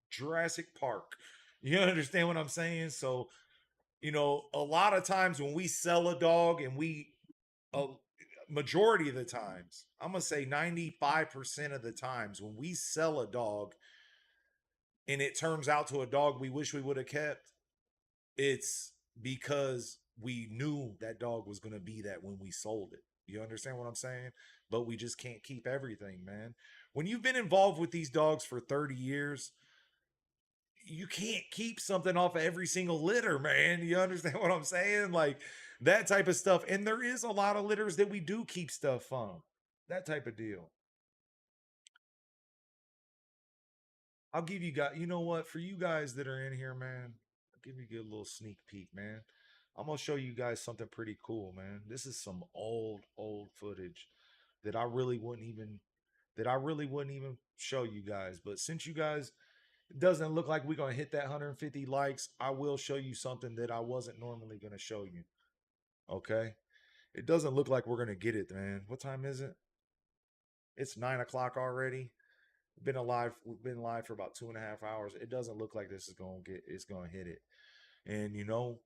A: Jurassic Park. You understand what I'm saying? So, you know, a lot of times when we sell a dog, and majority of the times, I'm gonna say 95% of the times, when we sell a dog and it turns out to a dog we wish we would have kept, it's because we knew that dog was gonna be that when we sold it. You understand what I'm saying? But we just can't keep everything, man. When you've been involved with these dogs for 30 years, you can't keep something off of every single litter, man. You understand what I'm saying? Like that type of stuff. And there is a lot of litters that we do keep stuff from. That type of deal. I'll give you guys, you know what? For you guys that are in here, man, I'll give you a little sneak peek, man. I'm going to show you guys something pretty cool, man. This is some old footage that I really wouldn't even show you guys. But since you guys, it doesn't look like we're going to hit that 150 likes, I will show you something that I wasn't normally going to show you. Okay? It doesn't look like we're going to get it, man. What time is it? It's 9 o'clock already. We've been live for about 2.5 hours. It doesn't look like this is going to hit it. And you know,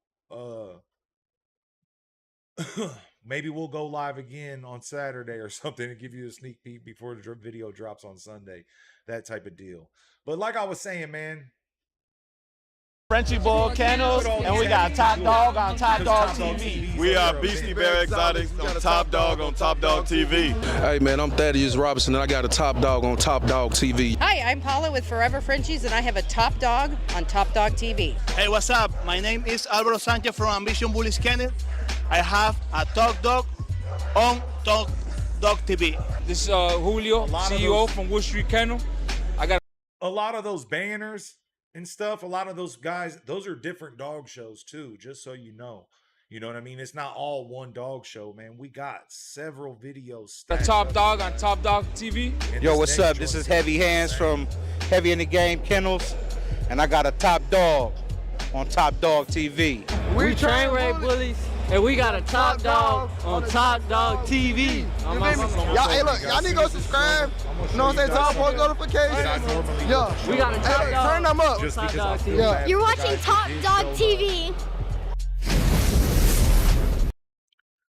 A: maybe we'll go live again on Saturday or something and give you a sneak peek before the video drops on Sunday. That type of deal. But like I was saying, man,
F: Frenchie Bull Kennels, and we got Top Dog on Top Dog TV.
G: We are Beastie Bear Exotics on Top Dog TV.
H: Hey man, I'm Thaddeus Robinson and I got a Top Dog on Top Dog TV.
I: Hi, I'm Paula with Forever Frenchies and I have a Top Dog on Top Dog TV.
J: Hey, what's up? My name is Alvaro Sanchez from Ambition Bullies Kennel. I have a Top Dog on Top Dog TV.
K: This is Julio, CEO from Wood Street Kennel. I got
A: a lot of those banners and stuff. A lot of those guys, those are different dog shows too, just so you know. You know what I mean? It's not all one dog show, man. We got several videos.
K: the Top Dog on Top Dog TV.
F: Yo, what's up? This is Heavy Hands from Heavy in the Game Kennels, and I got a Top Dog on Top Dog TV.
L: We train rate bullies, and we got a Top Dog on Top Dog TV.
B: Y'all, hey, look, y'all need to go subscribe. You know what I'm saying? Turn post notifications. Yo,
L: We got a Top Dog.
B: turn them up.
A: Just
L: Top
A: because
L: Dog
A: I feel
L: TV.
A: bad
D: You're
A: for the
D: watching
A: guys
D: Top
A: that
D: Dog
A: did show up.
D: TV.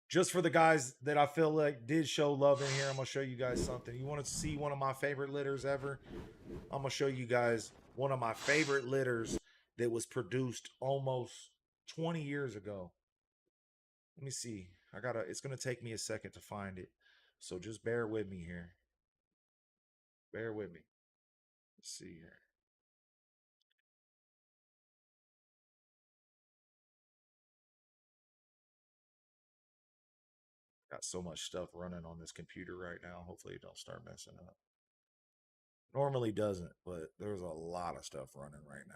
A: Just for the guys that I feel like did show love in here, I'm gonna show you guys something. You want to see one of my favorite litters ever? I'm gonna show you guys one of my favorite litters that was produced almost 20 years ago. Let me see. It's gonna take me a second to find it, so just bear with me here. Bear with me. Let's see here. Got so much stuff running on this computer right now. Hopefully it don't start messing up. Normally doesn't, but there's a lot of stuff running right now.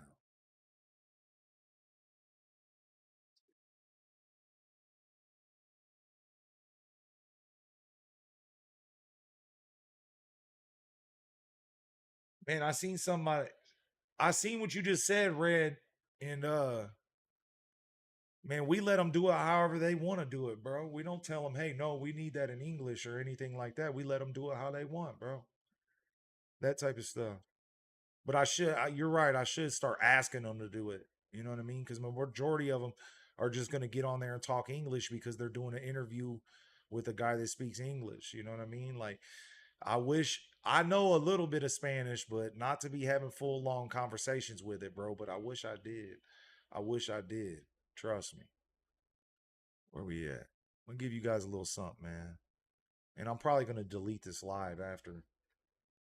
A: Man, I seen what you just said, Red, and man, we let them do it however they want to do it, bro. We don't tell them, hey, no, we need that in English or anything like that. We let them do it how they want, bro. That type of stuff. But you're right. I should start asking them to do it. You know what I mean? Because the majority of them are just going to get on there and talk English because they're doing an interview with a guy that speaks English. You know what I mean? Like, I know a little bit of Spanish, but not to be having full long conversations with it, bro. But I wish I did. I wish I did. Trust me. Where we at? I'm going to give you guys a little something, man. And I'm probably going to delete this live after.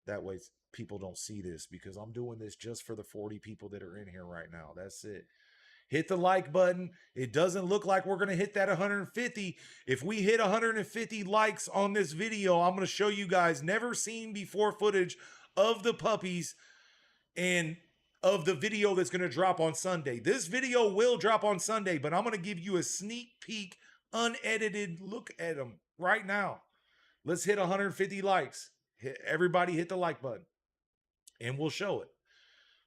A: That way people don't see this because I'm doing this just for the 40 people that are in here right now. That's it. Hit the like button. It doesn't look like we're going to hit that 150. If we hit 150 likes on this video, I'm going to show you guys never seen before footage of the puppies and of the video that's going to drop on Sunday. This video will drop on Sunday, but I'm going to give you a sneak peek, unedited look at them right now. Let's hit 150 likes. Everybody hit the like button and we'll show it.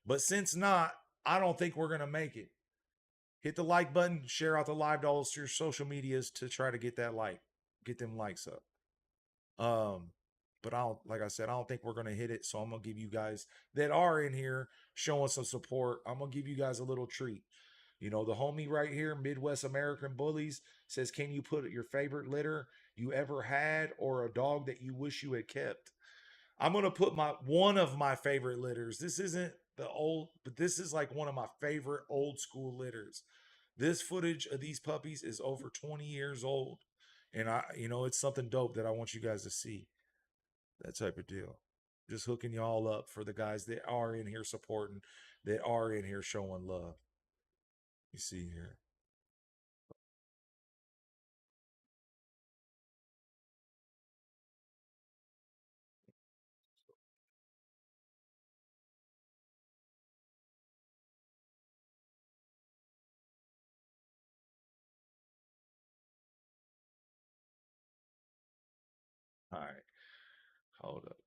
A: But since not, I don't think we're going to make it. Hit the like button, share out the live to all your social medias to try to get that get them likes up. But like I said, I don't think we're going to hit it. So I'm going to give you guys that are in here showing some support. I'm going to give you guys a little treat. You know, the homie right here, Midwest American Bullies, says, can you put your favorite litter you ever had or a dog that you wish you had kept? I'm going to put one of my favorite litters. This isn't the old, but this is like one of my favorite old school litters. This footage of these puppies is over 20 years old. And it's something dope that I want you guys to see. That type of deal. Just hooking y'all up for the guys that are in here supporting, that are in here showing love. You see here. All right. Hold up.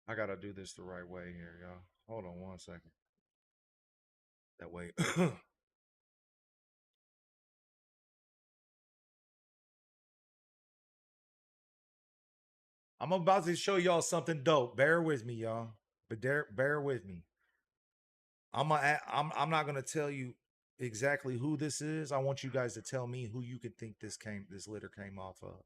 A: I got to do this the right way here, y'all. Hold on one second. That way. I'm about to show y'all something dope. Bear with me, y'all. But bear with me. I'm not gonna tell you exactly who this is, I want you guys to tell me who you could think this litter came off of.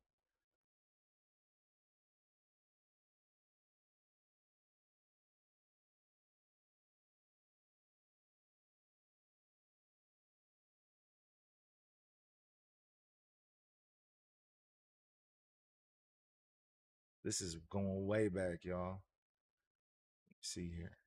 A: This is going way back, y'all. See here.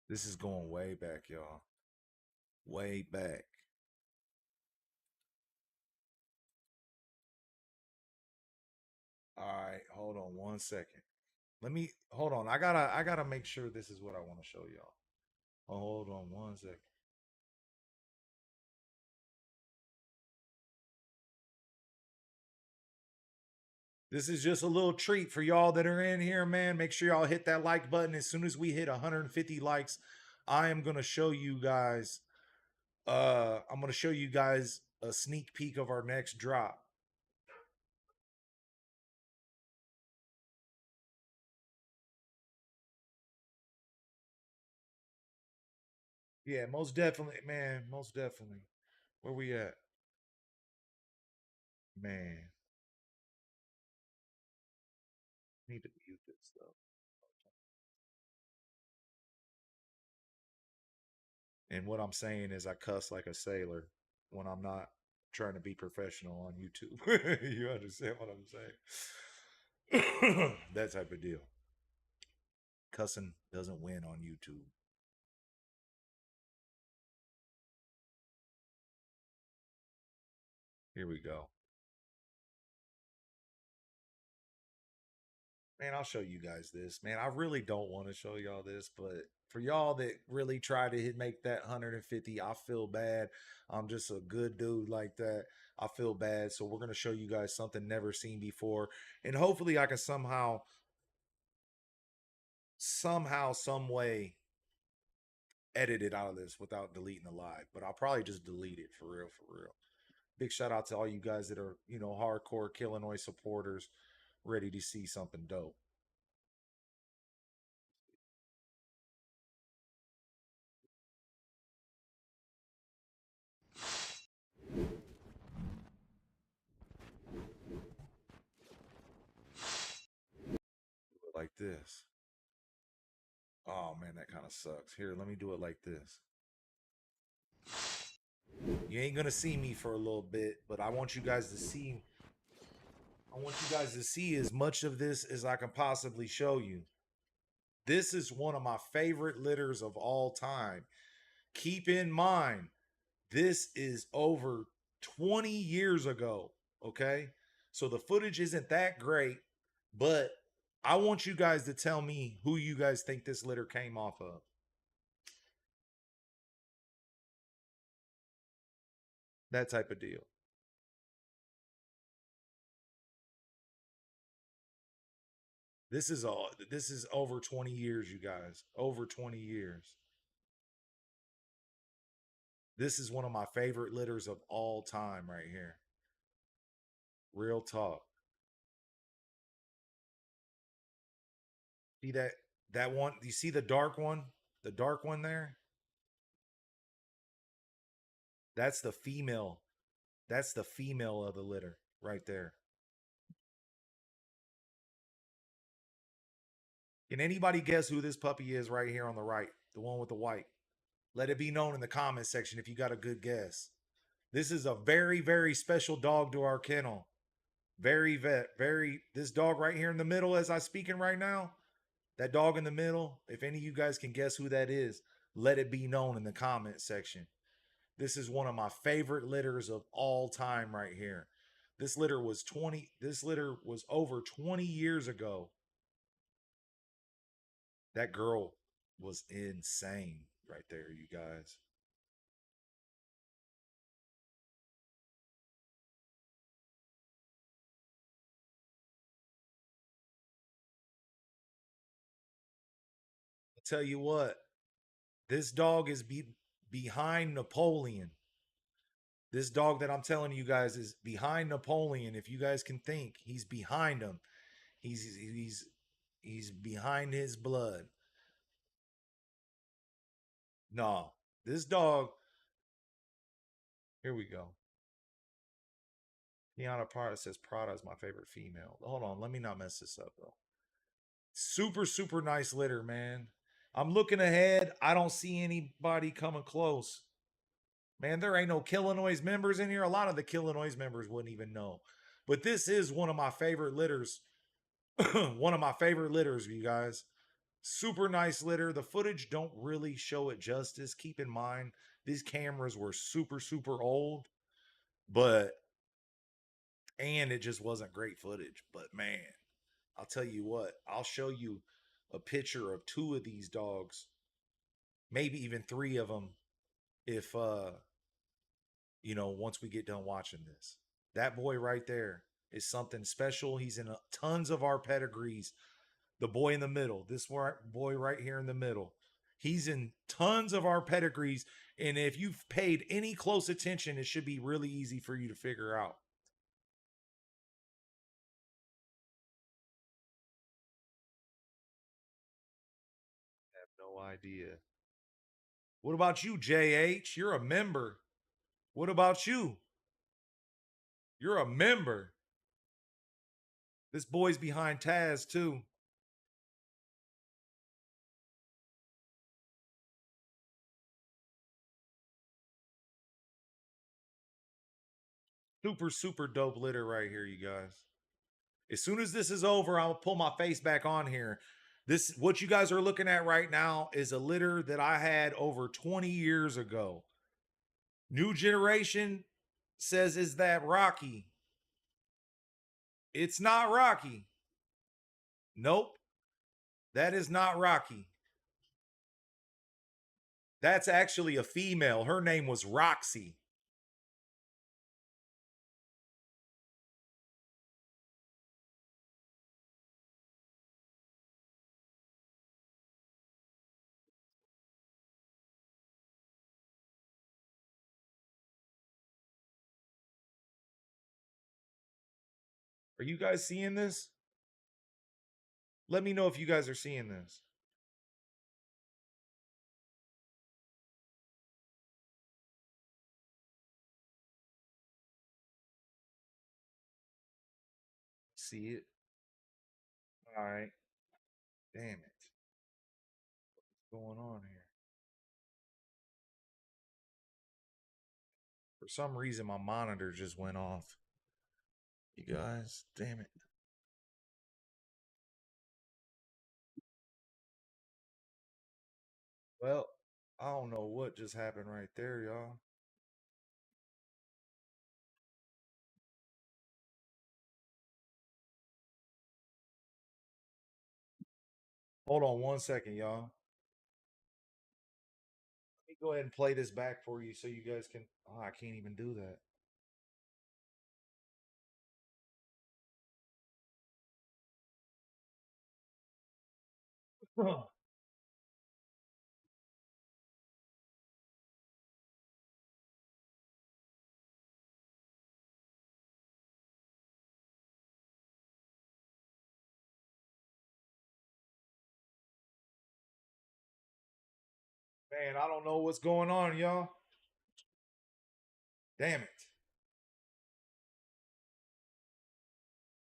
A: This is going way back, y'all. Way back. All right, hold on one second. Let me hold on. I gotta make sure this is what I want to show y'all. Hold on one second. This is just a little treat for y'all that are in here, man. Make sure y'all hit that like button. As soon as we hit 150 likes, I am gonna show you guys. I'm gonna show you guys a sneak peek of our next drop. Yeah, most definitely, man. Most definitely. Where we at? Man. Need to mute this stuff. And what I'm saying is I cuss like a sailor when I'm not trying to be professional on YouTube. You understand what I'm saying? That type of deal. Cussing doesn't win on YouTube. Here we go. Man, I'll show you guys this. Man, I really don't want to show y'all this, but for y'all that really try to make that 150, I feel bad. I'm just a good dude like that. I feel bad. So we're going to show you guys something never seen before. And hopefully I can somehow, some way edit it out of this without deleting the live. But I'll probably just delete it for real, for real. Big shout out to all you guys that are, hardcore Killinois supporters ready to see something dope. Like this. Oh man, that kind of sucks. Here, let me do it like this. You ain't gonna see me for a little bit, but I want you guys to see. I want you guys to see as much of this as I can possibly show you. This is one of my favorite litters of all time. Keep in mind, this is over 20 years ago, okay? So the footage isn't that great, but I want you guys to tell me who you guys think this litter came off of. That type of deal. This is over 20 years, you guys. Over 20 years. This is one of my favorite litters of all time right here. Real talk. See that one? You see the dark one? The dark one there? That's the female. That's the female of the litter right there. Can anybody guess who this puppy is right here on the right? The one with the white. Let it be known in the comment section if you got a good guess. This is a very, very special dog to our kennel. This dog right here in the middle as I'm speaking right now, that dog in the middle, if any of you guys can guess who that is, let it be known in the comment section. This is one of my favorite litters of all time right here. This litter was over 20 years ago. That girl was insane right there, you guys. tell you what, this dog is behind Napoleon. This dog that I'm telling you guys is behind Napoleon. If you guys can think, he's behind him. He's behind his blood. No, this dog. Here we go. Tiana Prada says Prada is my favorite female. Hold on, let me not mess this up though. Super, super nice litter, man. I'm looking ahead. I don't see anybody coming close. Man, there ain't no Killinois members in here. A lot of the Killinois members wouldn't even know. But this is one of my favorite litters. One of my favorite litters, you guys. Super nice litter. The footage don't really show it justice. Keep in mind, these cameras were super, super old. And it just wasn't great footage. But man, I'll tell you what. I'll show you a picture of 2 of these dogs. Maybe even 3 of them. If, once we get done watching this. That boy right there is something special. He's in tons of our pedigrees. The boy in the middle, this boy right here in the middle, he's in tons of our pedigrees. And if you've paid any close attention, it should be really easy for you to figure out. I have no idea. What about you, JH? You're a member. What about you? You're a member. This boy's behind Taz, too. Super, super dope litter right here, you guys. As soon as this is over, I'll pull my face back on here. What you guys are looking at right now is a litter that I had over 20 years ago. New generation says, is that Rocky? It's not Rocky. Nope. That is not Rocky. That's actually a female. Her name was Roxy. Are you guys seeing this? Let me know if you guys are seeing this. See it? All right. Damn it. What's going on here? For some reason, my monitor just went off. You guys, damn it. Well, I don't know what just happened right there, y'all. Hold on one second, y'all. Let me go ahead and play this back for you so you guys can... Oh, I can't even do that. Man, I don't know what's going on, y'all. Damn it.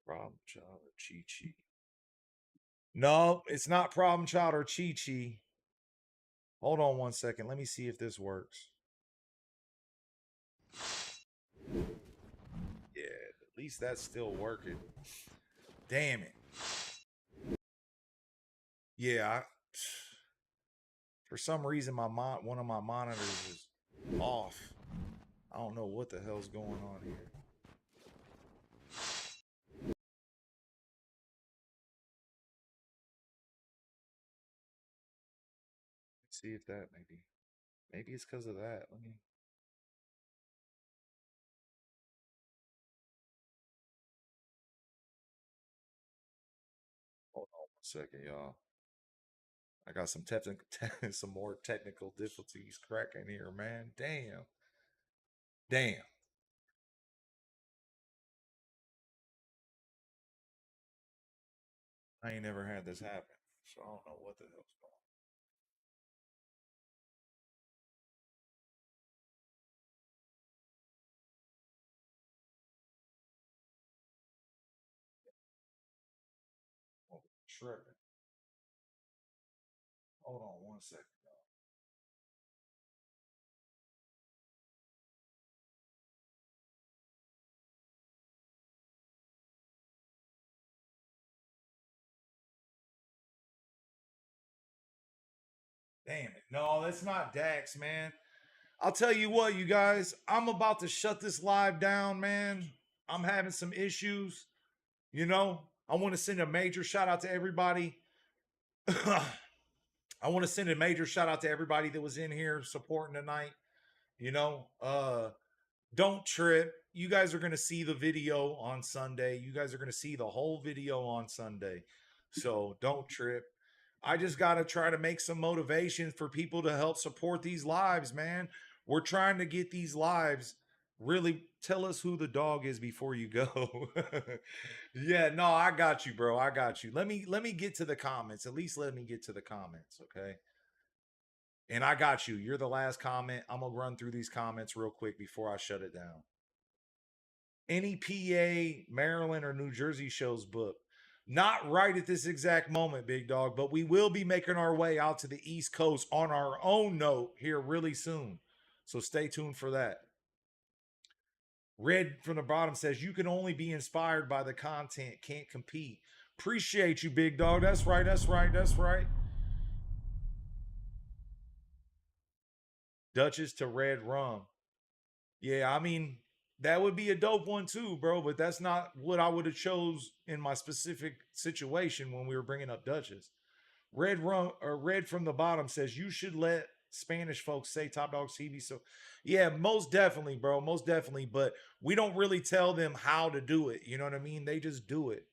A: Problem child or Chi-Chi. No, it's not problem child or Chi-Chi. Hold on one second. Let me see if this works. Yeah, at least that's still working. Damn it. Yeah, for some reason one of my monitors is off. I don't know what the hell's going on here. Let's see if that maybe it's because of that. Let me... Hold on one second, y'all. I I got some some more technical difficulties cracking here, man. Damn. I ain't never had this happen, so I don't know what the hell's going on. Oh, tripping. Hold on 1 second. Damn it. No, that's not Dax, man. I'll tell you what, you guys, I'm about to shut this live down, man. I'm having some issues. You know, I want to send a major shout out to everybody. I want to send a major shout out to everybody that was in here supporting tonight. You know, don't trip. You guys are going to see the video on Sunday. You guys are going to see the whole video on Sunday. So don't trip. I just got to try to make some motivation for people to help support these lives, man. We're trying to get these lives. Really tell us who the dog is before you go. Yeah, no, I got you, bro. I got you. Let me get to the comments. At least let me get to the comments, okay? And I got you. You're the last comment. I'm going to run through these comments real quick before I shut it down. Any PA, Maryland, or New Jersey shows booked? Not right at this exact moment, big dog, but we will be making our way out to the East Coast on our own note here really soon. So stay tuned for that. Red from the bottom says, you can only be inspired by the content, can't compete. Appreciate you, big dog. That's right, that's right, that's right. Duchess to Red Rum. Yeah, I mean, that would be a dope one too, bro, but that's not what I would have chose in my specific situation when we were bringing up Duchess. Red from the bottom says, you should let Spanish folks say Top Dogs TV. So yeah, most definitely, bro, most definitely, but we don't really tell them how to do it. You know what I mean? They just do it.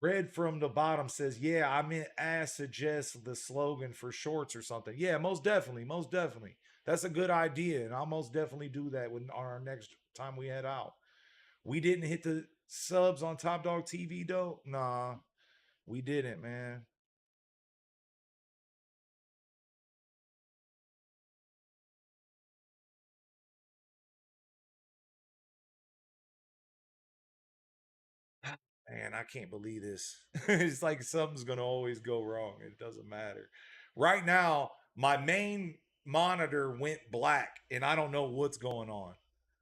A: Red from the bottom says, yeah, I meant suggest the slogan for shorts or something. Yeah, most definitely, most definitely. That's a good idea, and I'll most definitely do that on our next time we head out. We didn't hit the subs on Top Dog TV, though? Nah, we didn't, man. Man, I can't believe this. It's like something's going to always go wrong. It doesn't matter. Right now, my main monitor went black, and I don't know what's going on.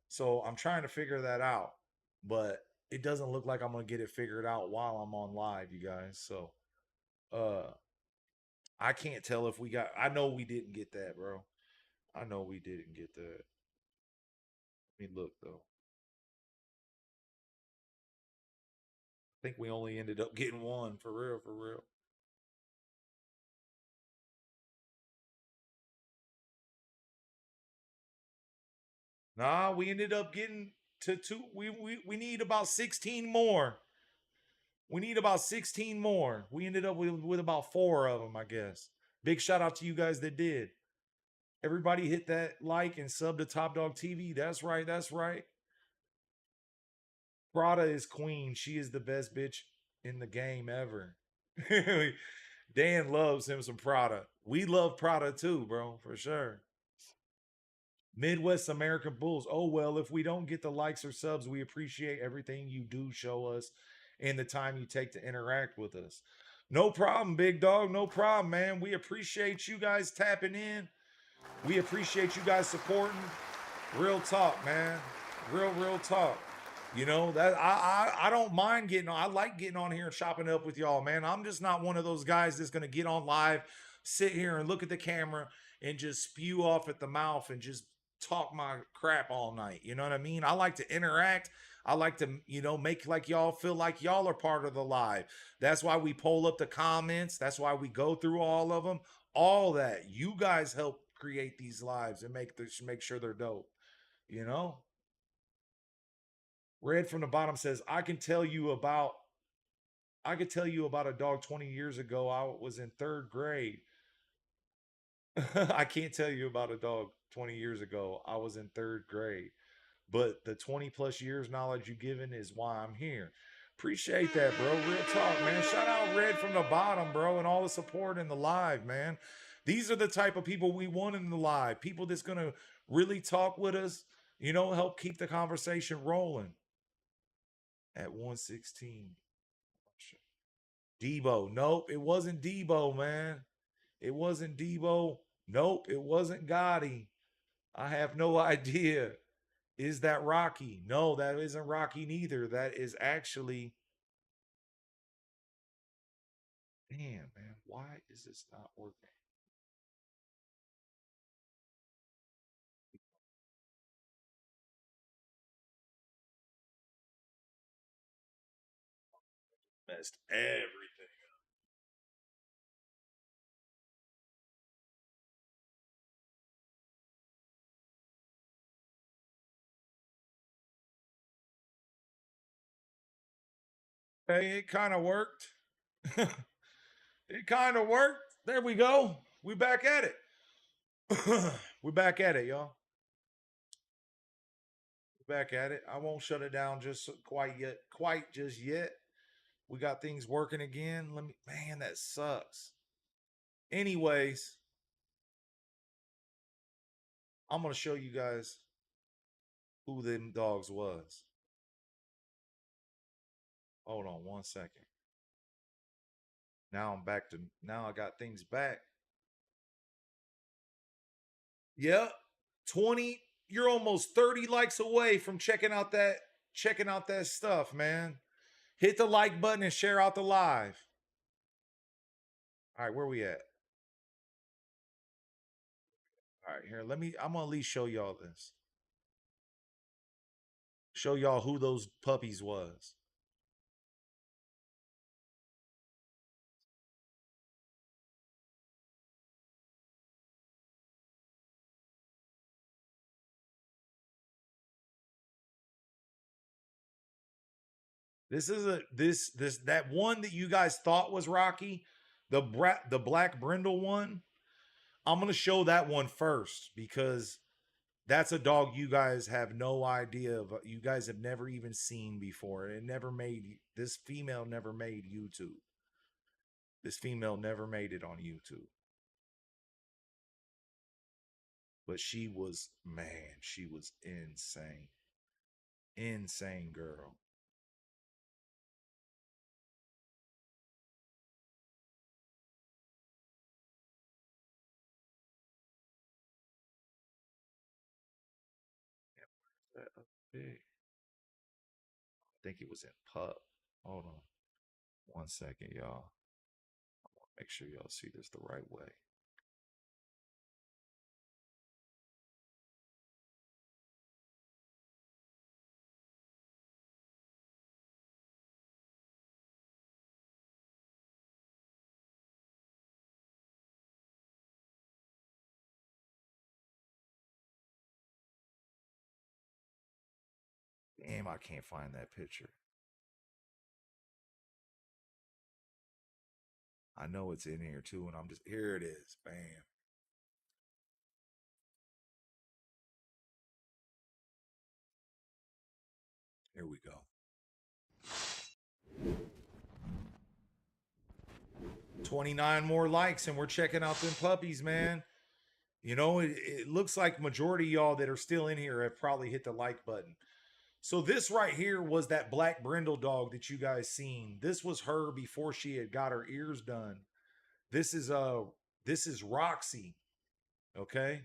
A: So I'm trying to figure that out. But it doesn't look like I'm going to get it figured out while I'm on live, you guys. So I can't tell if we got... I know we didn't get that, bro. I know we didn't get that. Let me look, though. I think we only ended up getting one, for real, for real. Nah, we ended up getting to two. We need about 16 more. We need about 16 more. We ended up with about 4 of them, I guess. Big shout out to you guys that did. Everybody hit that like and sub to Top Dog TV. That's right, that's right. Prada is queen. She is the best bitch in the game ever. Dan loves him some Prada. We love Prada too, bro, for sure. Midwest American Bulls. Oh, well, if we don't get the likes or subs, we appreciate everything you do show us and the time you take to interact with us. No problem, big dog. No problem, man. We appreciate you guys tapping in. We appreciate you guys supporting. Real talk, man. Real talk. You know, that I don't mind getting on. I like getting on here and chopping up with y'all, man. I'm just not one of those guys that's going to get on live, sit here and look at the camera and just spew off at the mouth and just talk my crap all night. You know what I mean? I like to interact. I like to, you know, make like y'all feel like y'all are part of the live. That's why we poll up the comments. That's why we go through all of them. All that. You guys help create these lives and make sure they're dope. You know? Red from the bottom says, I can tell you about I could tell you about a dog 20 years ago. I was in 3rd grade. I can't tell you about a dog 20 years ago. I was in 3rd grade. But the 20 plus years knowledge you've given is why I'm here. Appreciate that, bro. Real talk, man. Shout out Red from the bottom, bro, and all the support in the live, man. These are the type of people we want in the live. People that's going to really talk with us, you know, help keep the conversation rolling. At 116. Debo. Nope, it wasn't Debo, man. It wasn't Debo. Nope, it wasn't Gotti. I have no idea. Is that Rocky? No, that isn't Rocky neither. That is actually... Damn, man. Why is this not working? Messed everything up. Hey, it kind of worked. It kind of worked. There we go. We back at it. We're back at it, y'all. We're back at it. I won't shut it down just quite just yet. We got things working again. Man, that sucks. Anyways, I'm going to show you guys who them dogs was. Hold on 1 second. Now I got things back. Yep. 20, you're almost 30 likes away from checking out that stuff, man. Hit the like button and share out the live. All right, where we at? All right, here, I'm going to at least show y'all this. Show y'all who those puppies was. This is that one that you guys thought was Rocky, the black brindle one. I'm going to show that one first because that's a dog you guys have no idea of. You guys have never even seen before. This female never made YouTube. This female never made it on YouTube. But she was insane. Insane girl. That up big. I think it was in pup. Hold on 1 second, y'all. I want to make sure y'all see this the right way. Damn, I can't find that picture. I know it's in here too, and here it is. Bam. Here we go. 29 more likes, and we're checking out them puppies, man. You know, it looks like majority of y'all that are still in here have probably hit the like button. So this right here was that black brindle dog that you guys seen. This was her before she had got her ears done. This is Roxy. Okay?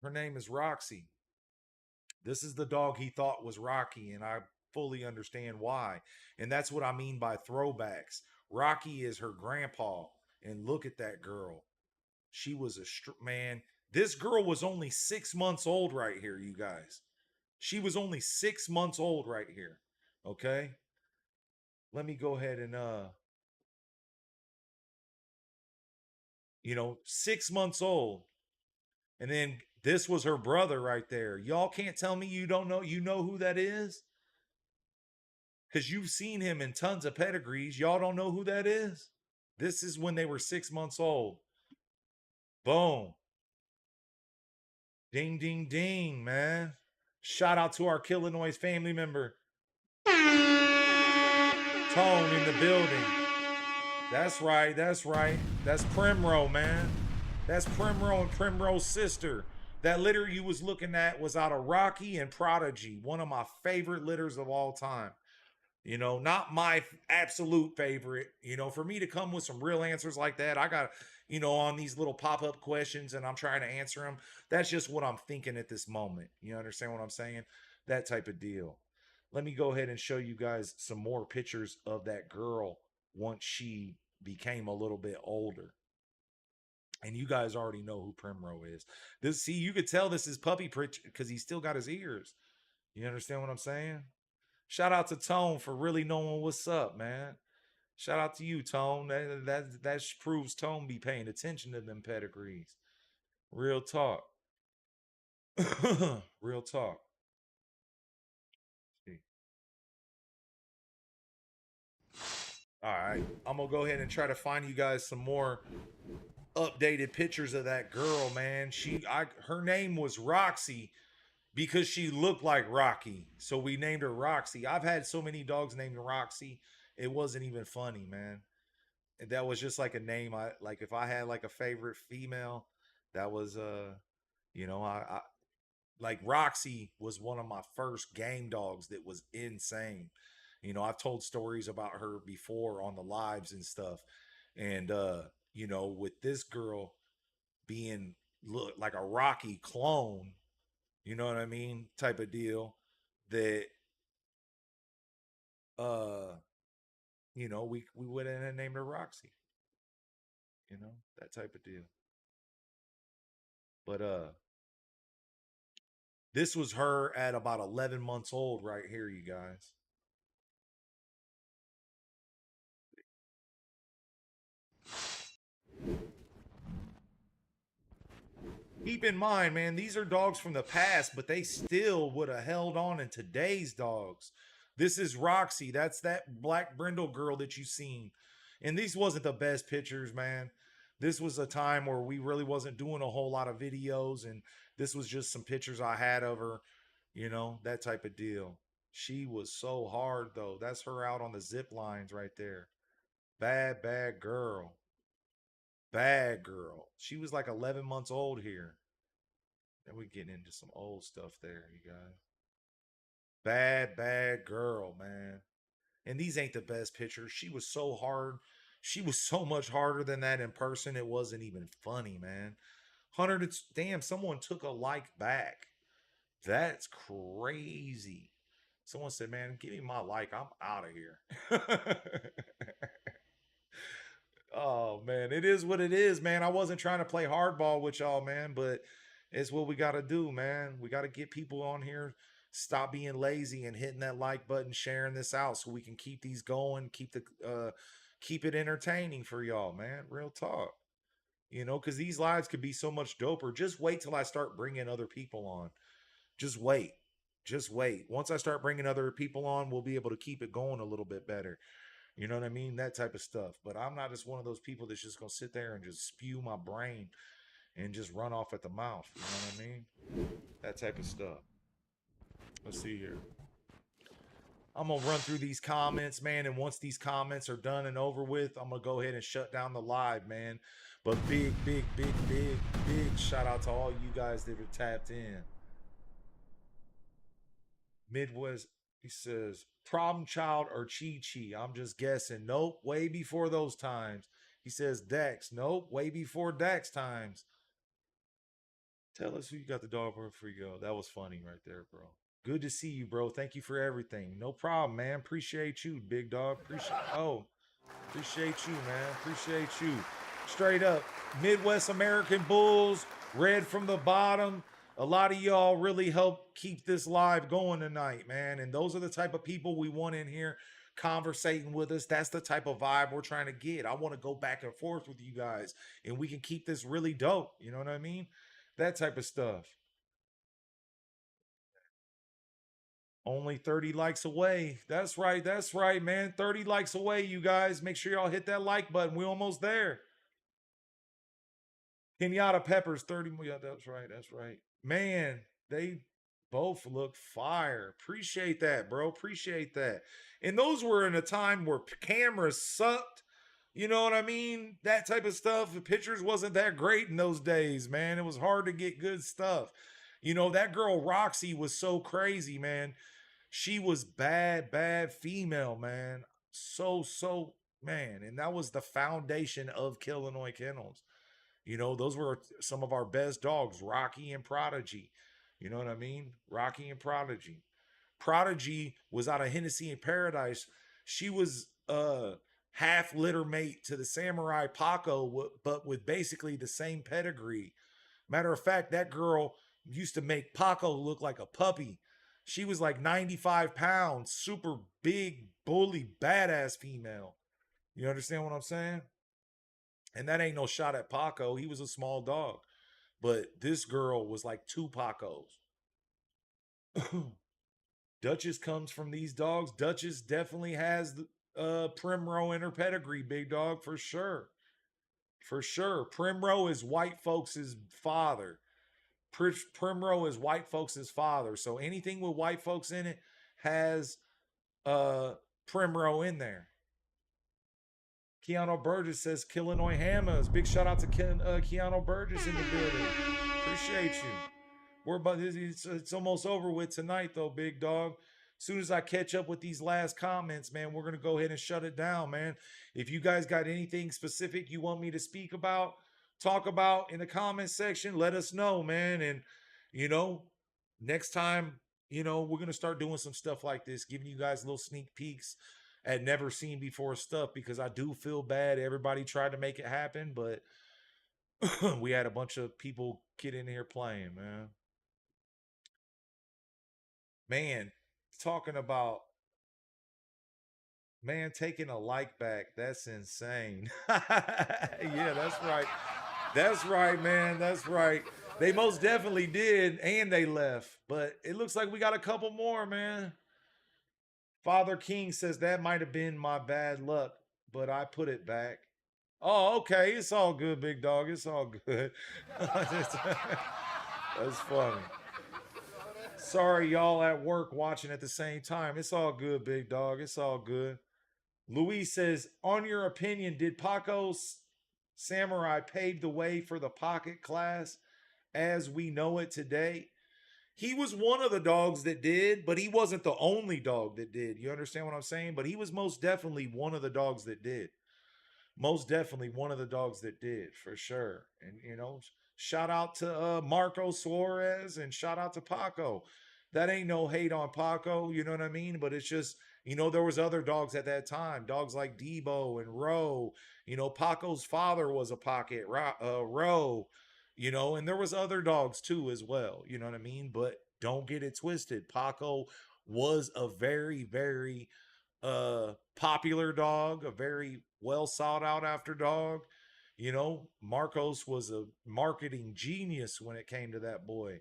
A: Her name is Roxy. This is the dog he thought was Rocky, and I fully understand why. And that's what I mean by throwbacks. Rocky is her grandpa, and look at that girl. She was man. This girl was only 6 months old right here, you guys. She was only 6 months old right here. Okay? Let me go ahead and 6 months old. And then this was her brother right there. Y'all can't tell me you don't know. You know who that is? because you've seen him in tons of pedigrees. Y'all don't know who that is? This is when they were 6 months old. Boom. Ding, ding, ding, man. Shout out to our Killinois family member. Tone in the building. That's right. That's right. That's Primrose, man. That's Primrose and Primrose's sister. That litter you was looking at was out of Rocky and Prodigy. One of my favorite litters of all time. You know, not my absolute favorite. You know, for me to come with some real answers like that, I got, you know, on these little pop-up questions and I'm trying to answer them. That's just what I'm thinking at this moment. You understand what I'm saying? That type of deal. Let me go ahead and show you guys some more pictures of that girl once she became a little bit older. And you guys already know who Primrose is. This, see, you could tell this is puppy because he's still got his ears. You understand what I'm saying? Shout out to Tone for really knowing what's up, man. Shout out to you, Tone. That proves Tone be paying attention to them pedigrees. Real talk. Real talk. All right. I'm going to go ahead and try to find you guys some more updated pictures of that girl, man. Her name was Roxy because she looked like Rocky. So we named her Roxy. I've had so many dogs named Roxy. It wasn't even funny, man. And that was just like a name. Like if I had like a favorite female, that was you know, I like Roxy was one of my first game dogs that was insane. You know, I've told stories about her before on the lives and stuff. And you know, with this girl being like a Rocky clone, you know what I mean, type of deal, that you know, we went in and named her Roxy. You know, that type of deal. But this was her at about 11 months old right here, you guys. Keep in mind, man, these are dogs from the past, but they still would have held on in today's dogs. This is Roxy. That's that black brindle girl that you seen. And these wasn't the best pictures, man. This was a time where we really wasn't doing a whole lot of videos, and this was just some pictures I had of her, you know, that type of deal. She was so hard, though. That's her out on the zip lines right there. Bad, bad girl. Bad girl. She was like 11 months old here. And we're getting into some old stuff there, you guys. Bad, bad girl, man. And these ain't the best pictures. She was so hard. She was so much harder than that in person. It wasn't even funny, man. Hunter, damn, someone took a like back. That's crazy. Someone said, man, give me my like. I'm out of here. Oh, man, it is what it is, man. I wasn't trying to play hardball with y'all, man, but it's what we got to do, man. We got to get people on here, stop being lazy and hitting that like button, sharing this out so we can keep these going, keep it entertaining for y'all, man. Real talk. You know, because these lives could be so much doper. Just wait till I start bringing other people on. Just wait. Just wait. Once I start bringing other people on, we'll be able to keep it going a little bit better. You know what I mean? That type of stuff. But I'm not just one of those people that's just going to sit there and just spew my brain and just run off at the mouth. You know what I mean? That type of stuff. Let's see here. I'm going to run through these comments, man. And once these comments are done and over with, I'm going to go ahead and shut down the live, man. But big shout out to all you guys that are tapped in. Midwest. He says, problem child or Chi-Chi? I'm just guessing. Nope, way before those times. He says Dex. Nope, way before Dex times. Tell us who you got the dog for before you go. That was funny right there, bro. Good to see you, bro. Thank you for everything. No problem, man. Appreciate you, big dog. Appreciate you, man. Appreciate you. Straight up, Midwest American Bulls, red from the bottom. A lot of y'all really help keep this live going tonight, man. And those are the type of people we want in here conversating with us. That's the type of vibe we're trying to get. I want to go back and forth with you guys, and we can keep this really dope. You know what I mean? That type of stuff. Only 30 likes away. That's right. That's right, man. 30 likes away, you guys. Make sure y'all hit that like button. We're almost there. Kenyatta Peppers, 30 more. Yeah, that's right. That's right. Man, they both look fire. Appreciate that, bro. Appreciate that. And those were in a time where cameras sucked. You know what I mean? That type of stuff. The pictures wasn't that great in those days, man. It was hard to get good stuff. You know, that girl Roxy was so crazy, man. She was bad, bad female, man. So, man. And that was the foundation of Killinois Kennels. You know, those were some of our best dogs, Rocky and Prodigy. You know what I mean? Rocky and Prodigy. Prodigy was out of Hennessy in Paradise. She was half litter mate to the Samurai Paco, but with basically the same pedigree. Matter of fact, that girl used to make Paco look like a puppy. She was like 95 pounds, super big, bully, badass female. You understand what I'm saying? And that ain't no shot at Paco. He was a small dog. But this girl was like 2 Pacos. Duchess comes from these dogs. Duchess definitely has the Primrose in her pedigree, big dog, for sure. For sure. Primrose is white folks' father. Primrose is white folks' father. So anything with white folks in it has Primrose in there. Keanu Burgess says Killinois Hammers. Big shout out to Keanu Burgess in the building. Appreciate you. We're about it's almost over with tonight though, big dog. As soon as I catch up with these last comments, man, we're gonna go ahead and shut it down, man. If you guys got anything specific you want me to speak about, talk about in the comment section, let us know, man. And you know, next time, you know, we're gonna start doing some stuff like this, giving you guys little sneak peeks at never seen before stuff, because I do feel bad. Everybody tried to make it happen, but we had a bunch of people get in here playing, man. Man, talking about, man, taking a like back, that's insane. Yeah, that's right. That's right, man. That's right. They most definitely did, and they left. But it looks like we got a couple more, man. Father King says that might have been my bad luck, but I put it back. Oh, okay. It's all good, big dog. It's all good. That's funny. Sorry, y'all at work watching at the same time. It's all good, big dog. It's all good. Luis says, on your opinion, did Paco's Samurai pave the way for the pocket class as we know it today? He was one of the dogs that did, but he wasn't the only dog that did. You understand what I'm saying? But he was most definitely one of the dogs that did. Most definitely one of the dogs that did, for sure. And, you know, shout out to Marco Suarez and shout out to Paco. That ain't no hate on Paco, you know what I mean? But it's just, you know, there was other dogs at that time. Dogs like Debo and Roe. You know, Paco's father was a pocket, Roe. You know, and there was other dogs too as well. You know what I mean? But don't get it twisted. Paco was a very, very popular dog, a very well sought out after dog. You know, Marcos was a marketing genius when it came to that boy.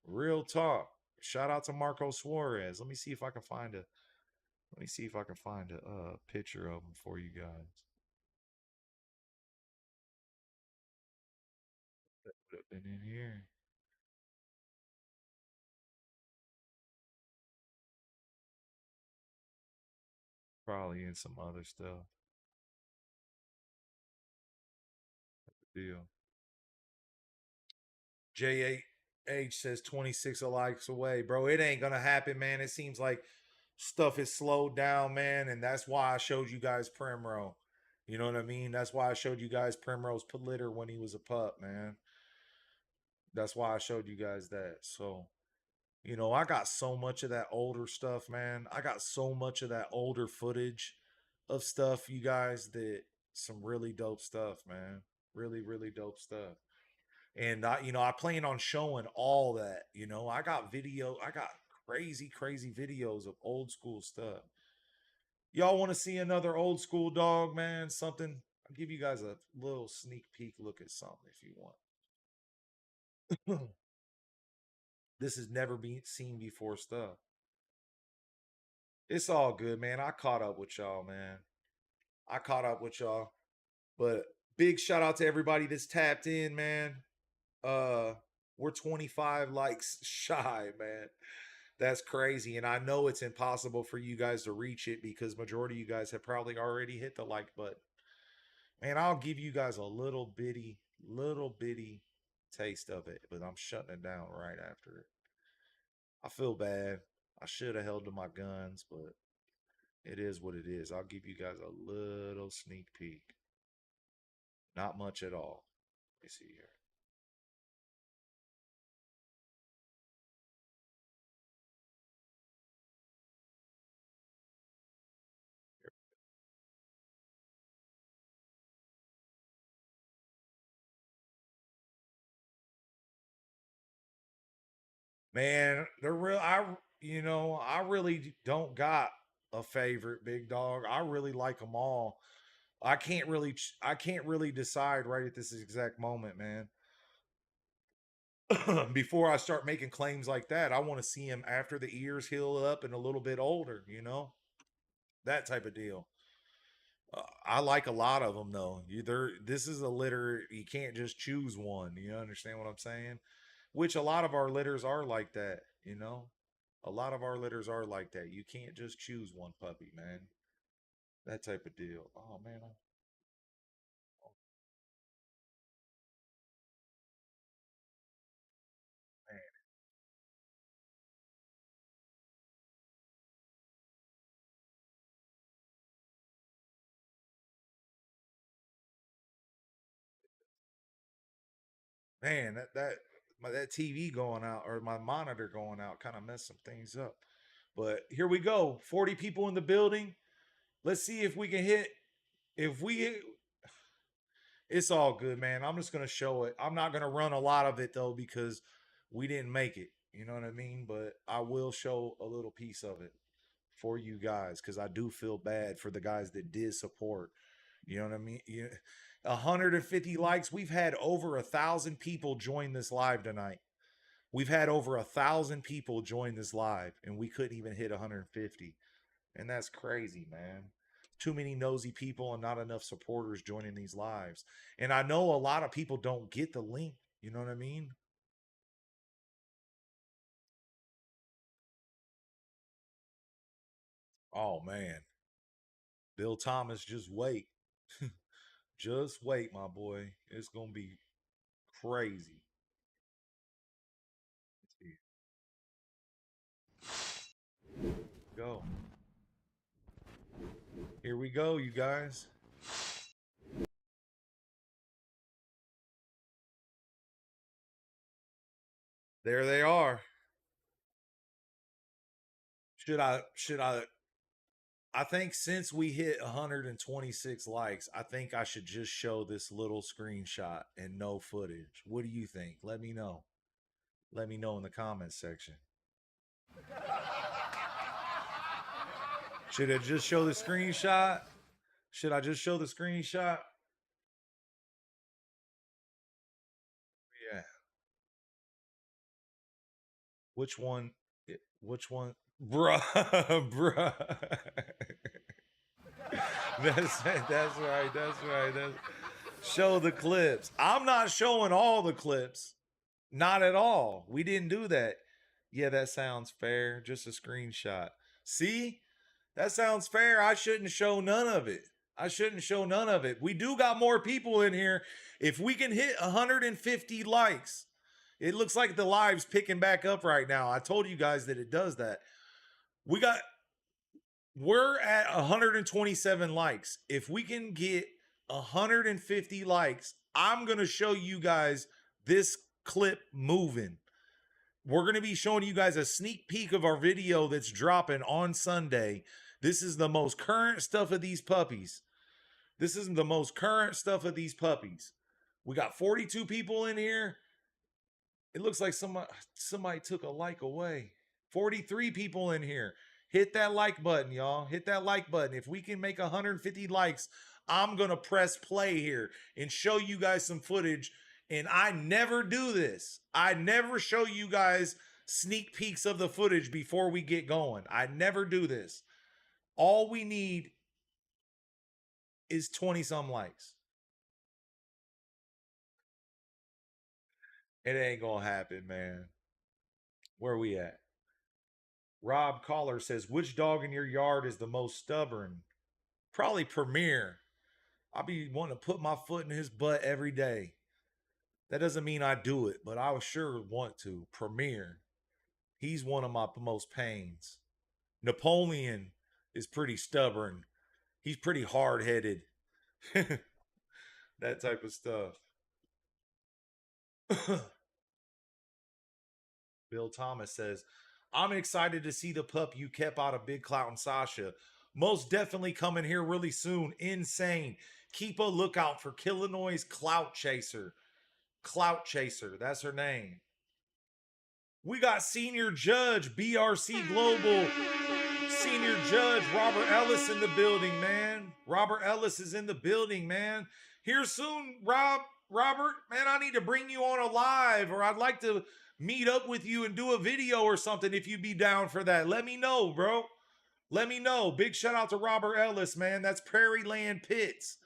A: Real talk. Shout out to Marco Suarez. Let me see if I can find a picture of him for you guys. That would have been in here. Probably in some other stuff. That's the deal. J8H says 26 likes away. Bro, it ain't gonna happen, man. It seems like stuff is slowed down, man. And that's why I showed you guys Primrose. You know what I mean? That's why I showed you guys Primrose litter when he was a pup, man. That's why I showed you guys that. So, you know, I got so much of that older stuff, man. I got so much of that older footage of stuff, you guys, that some really dope stuff, man. Really, really dope stuff. And I plan on showing all that. You know, I got crazy, crazy videos of old school stuff. Y'all want to see another old school dog, man? Something? I'll give you guys a little sneak peek look at something if you want. This has never been seen before stuff. It's all good, man. I caught up with y'all, man. I caught up with y'all. But big shout out to everybody that's tapped in, man. We're 25 likes shy, man. That's crazy. And I know it's impossible for you guys to reach it because majority of you guys have probably already hit the like button. Man, I'll give you guys a little bitty taste of it, but I'm shutting it down right after it. I feel bad. I should have held to my guns, but it is what it is. I'll give you guys a little sneak peek. Not much at all. Let me see here. Man, they're real. I really don't got a favorite, big dog. I really like them all. I can't really decide right at this exact moment, man. Before I start making claims like that, I want to see him after the ears heal up and a little bit older, that type of deal. I like a lot of them though. This is a litter. You can't just choose one. You understand what I'm saying? Which a lot of our litters are like that, A lot of our litters are like that. You can't just choose one puppy, man. That type of deal. Oh, man. Man, that TV going out or my monitor going out kind of messed some things up. But here we go. 40 people in the building. Let's see if we can hit. It's all good, man. I'm just going to show it. I'm not going to run a lot of it, though, because we didn't make it. You know what I mean? But I will show a little piece of it for you guys because I do feel bad for the guys that did support. You know what I mean? 150 likes. We've had over 1,000 people join this live tonight. We've had over 1,000 people join this live, and we couldn't even hit 150. And that's crazy, man. Too many nosy people and not enough supporters joining these lives. And I know a lot of people don't get the link. You know what I mean? Oh, man. Bill Thomas, just wait. Just wait, my boy. It's going to be crazy. Go. Here we go, you guys. There they are. I think since we hit 126 likes, I think I should just show this little screenshot and no footage. What do you think? Let me know. Let me know in the comments section. Should I just show the screenshot? Should I just show the screenshot? Yeah. Which one? Bruh. That's right. Show the clips. I'm not showing all the clips. Not at all. We didn't do that. Yeah, that sounds fair. Just a screenshot. See? That sounds fair. I shouldn't show none of it. We do got more people in here. If we can hit 150 likes, it looks like the live's picking back up right now. I told you guys that it does that. We're at 127 likes. If we can get 150 likes, I'm going to show you guys this clip moving. We're going to be showing you guys a sneak peek of our video that's dropping on Sunday. This is the most current stuff of these puppies. We got 42 people in here. It looks like somebody took a like away. 43 people in here. Hit that like button, y'all. Hit that like button. If we can make 150 likes, I'm going to press play here and show you guys some footage. And I never do this. I never show you guys sneak peeks of the footage before we get going. I never do this. All we need is 20-some likes. It ain't gonna happen, man. Where we at? Rob Collar says, which dog in your yard is the most stubborn? Probably Premier. I'll be wanting to put my foot in his butt every day. That doesn't mean I do it, but I would sure want to. Premier. He's one of my most pains. Napoleon is pretty stubborn. He's pretty hard-headed. That type of stuff. Bill Thomas says, I'm excited to see the pup you kept out of Big Clout and Sasha. Most definitely coming here really soon. Insane. Keep a lookout for Killinois Clout Chaser. Clout Chaser. That's her name. We got Senior Judge, BRC Global. Senior Judge Robert Ellis in the building, man. Robert Ellis is in the building, man. Here soon, Robert, man, I need to bring you on a live, or I'd like to meet up with you and do a video or something if you'd be down for that. Let me know, bro. Let me know. Big shout out to Robert Ellis, man. That's Prairie Land Pits.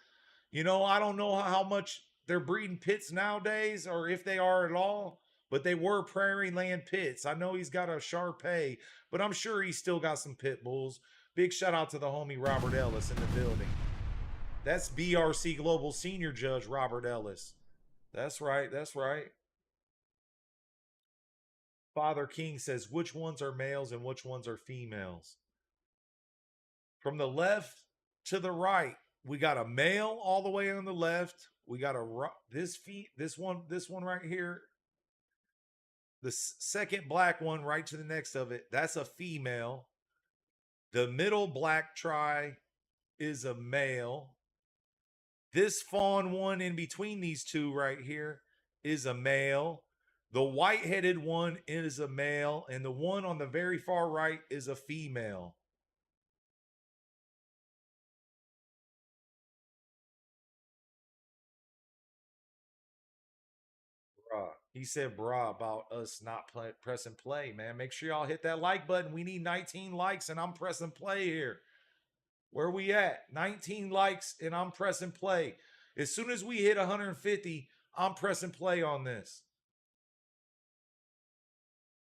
A: You know, I don't know how much they're breeding pits nowadays, or if they are at all, but they were Prairie Land Pits. I know he's got a Shar-Pei, but I'm sure he's still got some pit bulls. Big shout out to the homie Robert Ellis in the building. That's BRC Global Senior Judge Robert Ellis. That's right. That's right. Father King says, which ones are males and which ones are females? From the left to the right, we got a male all the way on the left. We got this one right here. The second black one right to the next of it, that's a female. The middle black tri is a male. This fawn one in between these two right here is a male. The white-headed one is a male, and the one on the very far right is a female. He said, brah, about us not pressing play, man. Make sure y'all hit that like button. We need 19 likes, and I'm pressing play here. Where we at? 19 likes, and I'm pressing play. As soon as we hit 150, I'm pressing play on this.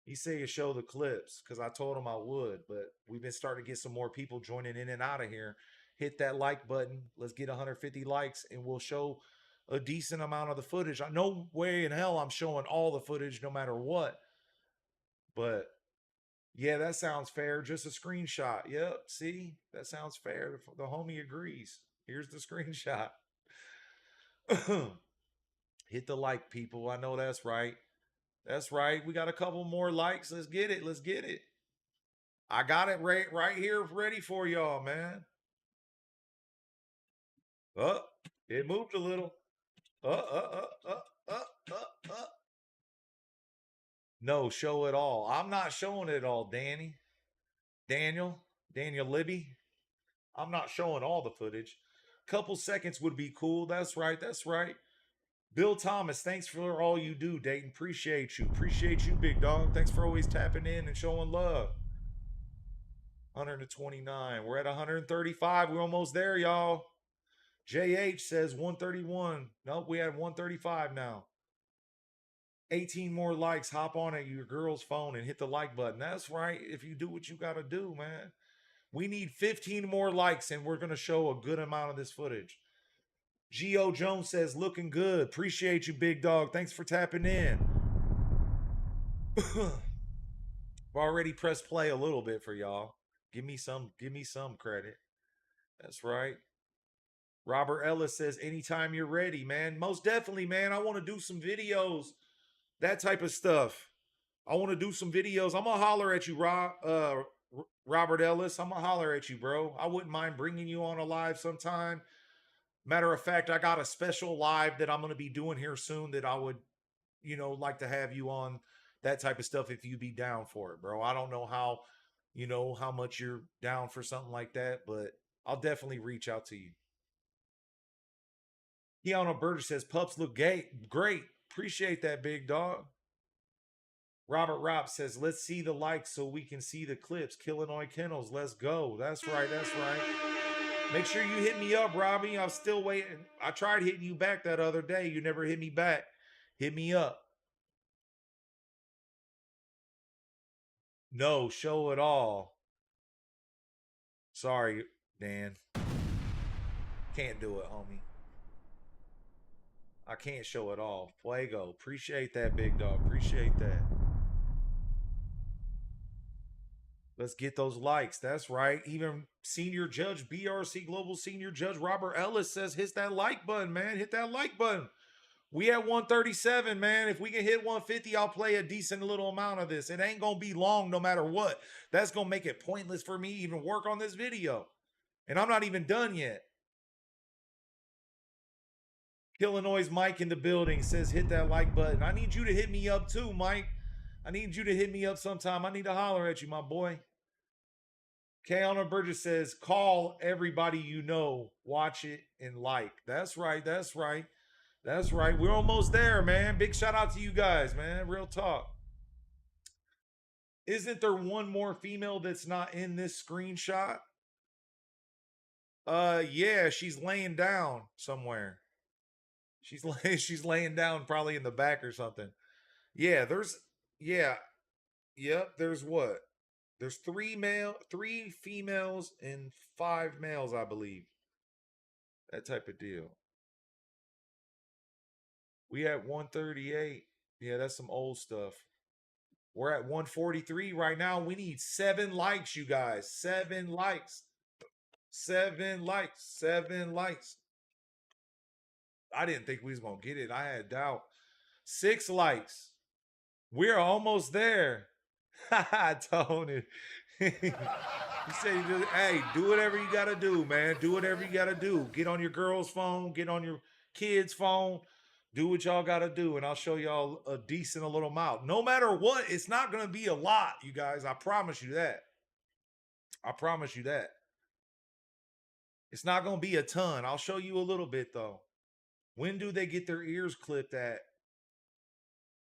A: He said he'd show the clips, because I told him I would, but we've been starting to get some more people joining in and out of here. Hit that like button. Let's get 150 likes, and we'll show a decent amount of the footage. No way in hell I'm showing all the footage no matter what. But yeah, that sounds fair. Just a screenshot. Yep, see? That sounds fair. The homie agrees. Here's the screenshot. Hit the like, people. I know that's right. That's right. We got a couple more likes. Let's get it. Let's get it. I got it right here ready for y'all, man. It moved a little. No, show it all. I'm not showing it all, Daniel Libby. I'm not showing all the footage. Couple seconds would be cool. That's right. That's right. Bill Thomas, thanks for all you do, Dayton. Appreciate you. Appreciate you, big dog. Thanks for always tapping in and showing love. 129. We're at 135. We're almost there, y'all. JH says 131. Nope, we have 135 now. 18 more likes. Hop on at your girl's phone and hit the like button. That's right. If you do what you got to do, man. We need 15 more likes, and we're going to show a good amount of this footage. G.O. Jones says, looking good. Appreciate you, big dog. Thanks for tapping in. I've already pressed play a little bit for y'all. Give me some credit. That's right. Robert Ellis says, anytime you're ready, man. Most definitely, man. I want to do some videos. That type of stuff. I want to do some videos. I'm going to holler at you, Robert Ellis. I'm going to holler at you, bro. I wouldn't mind bringing you on a live sometime. Matter of fact, I got a special live that I'm going to be doing here soon that I would, like to have you on, that type of stuff if you'd be down for it, bro. I don't know how much you're down for something like that, but I'll definitely reach out to you. Keanu Burger says, pups look great. Appreciate that, big dog. Robert Robb says, let's see the likes so we can see the clips. Killinois Kennels, let's go. That's right, that's right. Make sure you hit me up, Robbie. I'm still waiting. I tried hitting you back that other day. You never hit me back. Hit me up. No, show it all. Sorry, Dan. Can't do it, homie. I can't show it all. Fuego. Appreciate that, big dog. Appreciate that. Let's get those likes. That's right. Even senior judge, BRC Global Senior Judge Robert Ellis says, hit that like button, man. Hit that like button. We at 137, man. If we can hit 150, I'll play a decent little amount of this. It ain't going to be long no matter what. That's going to make it pointless for me to even work on this video. And I'm not even done yet. Killinois Mike in the building says, hit that like button. I need you to hit me up too, Mike. I need you to hit me up sometime. I need to holler at you, my boy. Keanu Burgess says, call everybody you know, watch it, and like. That's right, that's right. That's right. We're almost there, man. Big shout out to you guys, man. Real talk. Isn't there one more female that's not in this screenshot? Yeah, she's laying down somewhere. She's laying down probably in the back or something. Yeah, yep, there's what? There's 3 females and 5 males, I believe. That type of deal. We at 138. Yeah, that's some old stuff. We're at 143 right now. We need 7 likes, you guys. 7 likes. 7 likes. 7 likes. I didn't think we was going to get it. I had doubt. 6 likes. We're almost there. Tony. He said, hey, do whatever you got to do, man. Do whatever you got to do. Get on your girl's phone. Get on your kid's phone. Do what y'all got to do, and I'll show y'all a decent little amount. No matter what, it's not going to be a lot, you guys. I promise you that. I promise you that. It's not going to be a ton. I'll show you a little bit, though. When do they get their ears clipped at?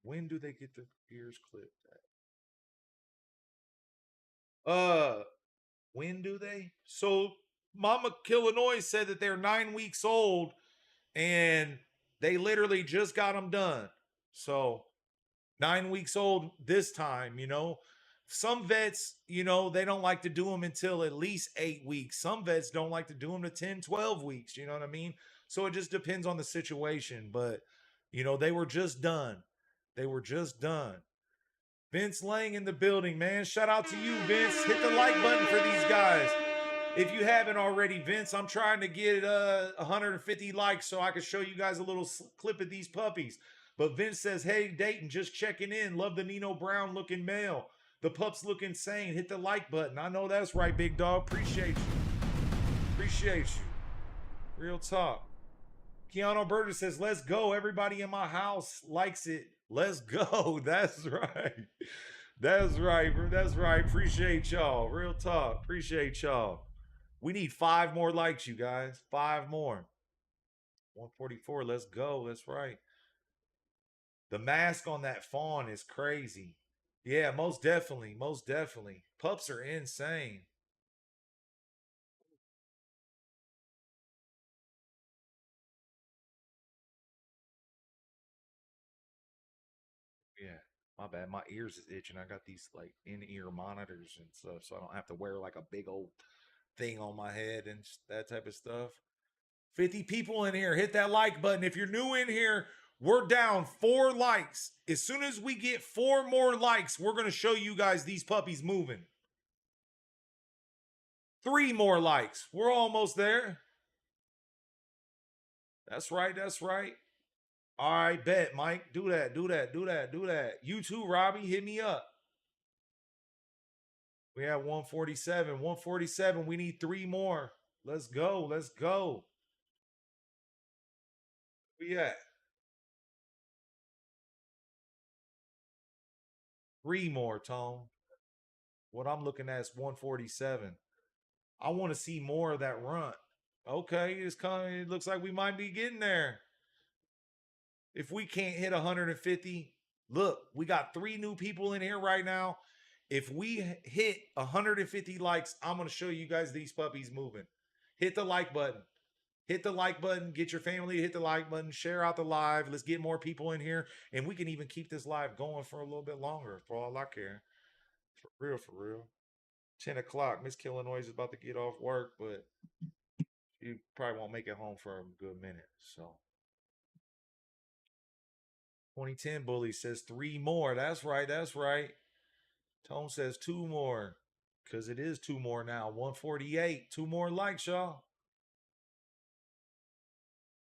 A: When do they get their ears clipped at? When do they? So Mama Killinois said that they're 9 weeks old and they literally just got them done. So 9 weeks old this time, you know. Some vets, you know, they don't like to do them until at least 8 weeks. Some vets don't like to do them to 10, 12 weeks. You know what I mean? So it just depends on the situation. But, you know, they were just done. They were just done. Vince Lang in the building, man. Shout out to you, Vince. Hit the like button for these guys. If you haven't already, Vince, I'm trying to get 150 likes so I can show you guys a little clip of these puppies. But Vince says, hey, Dayton, just checking in. Love the Nino Brown looking male. The pups look insane. Hit the like button. I know that's right, big dog. Appreciate you. Appreciate you. Real talk. Keanu Burgess says, let's go. Everybody in my house likes it. Let's go. That's right. That's right. That's right. Appreciate y'all. Real talk. Appreciate y'all. We need 5 more likes, you guys. 5 more. 144. Let's go. That's right. The mask on that fawn is crazy. Yeah, most definitely. Most definitely. Pups are insane. Yeah, my bad. My ears is itching. I got these like in-ear monitors and stuff, so I don't have to wear like a big old thing on my head and that type of stuff. 50 people in here. Hit that like button. If you're new in here, we're down 4 likes. As soon as we get 4 more likes, we're going to show you guys these puppies moving. 3 more likes. We're almost there. That's right. That's right. All right, bet, Mike. Do that, do that, do that, do that. You too, Robbie. Hit me up. We have 147. 147. We need 3 more. Let's go. Let's go. Where we at? 3 more, Tone. What I'm looking at is 147. I want to see more of that runt. Okay, it's coming. It looks like we might be getting there. If we can't hit 150, Look, we got 3 new people in here right now. If we hit 150 likes, I'm going to show you guys these puppies moving. Hit the like button. Hit the like button. Get your family to hit the like button. Share out the live. Let's get more people in here. And we can even keep this live going for a little bit longer, for all I care. For real, for real. 10 o'clock. Miss Killinois is about to get off work, but you probably won't make it home for a good minute. So 2010 Bully says 3 more. That's right. That's right. Tone says 2 more. Because it is 2 more now. 148. 2 more likes, y'all.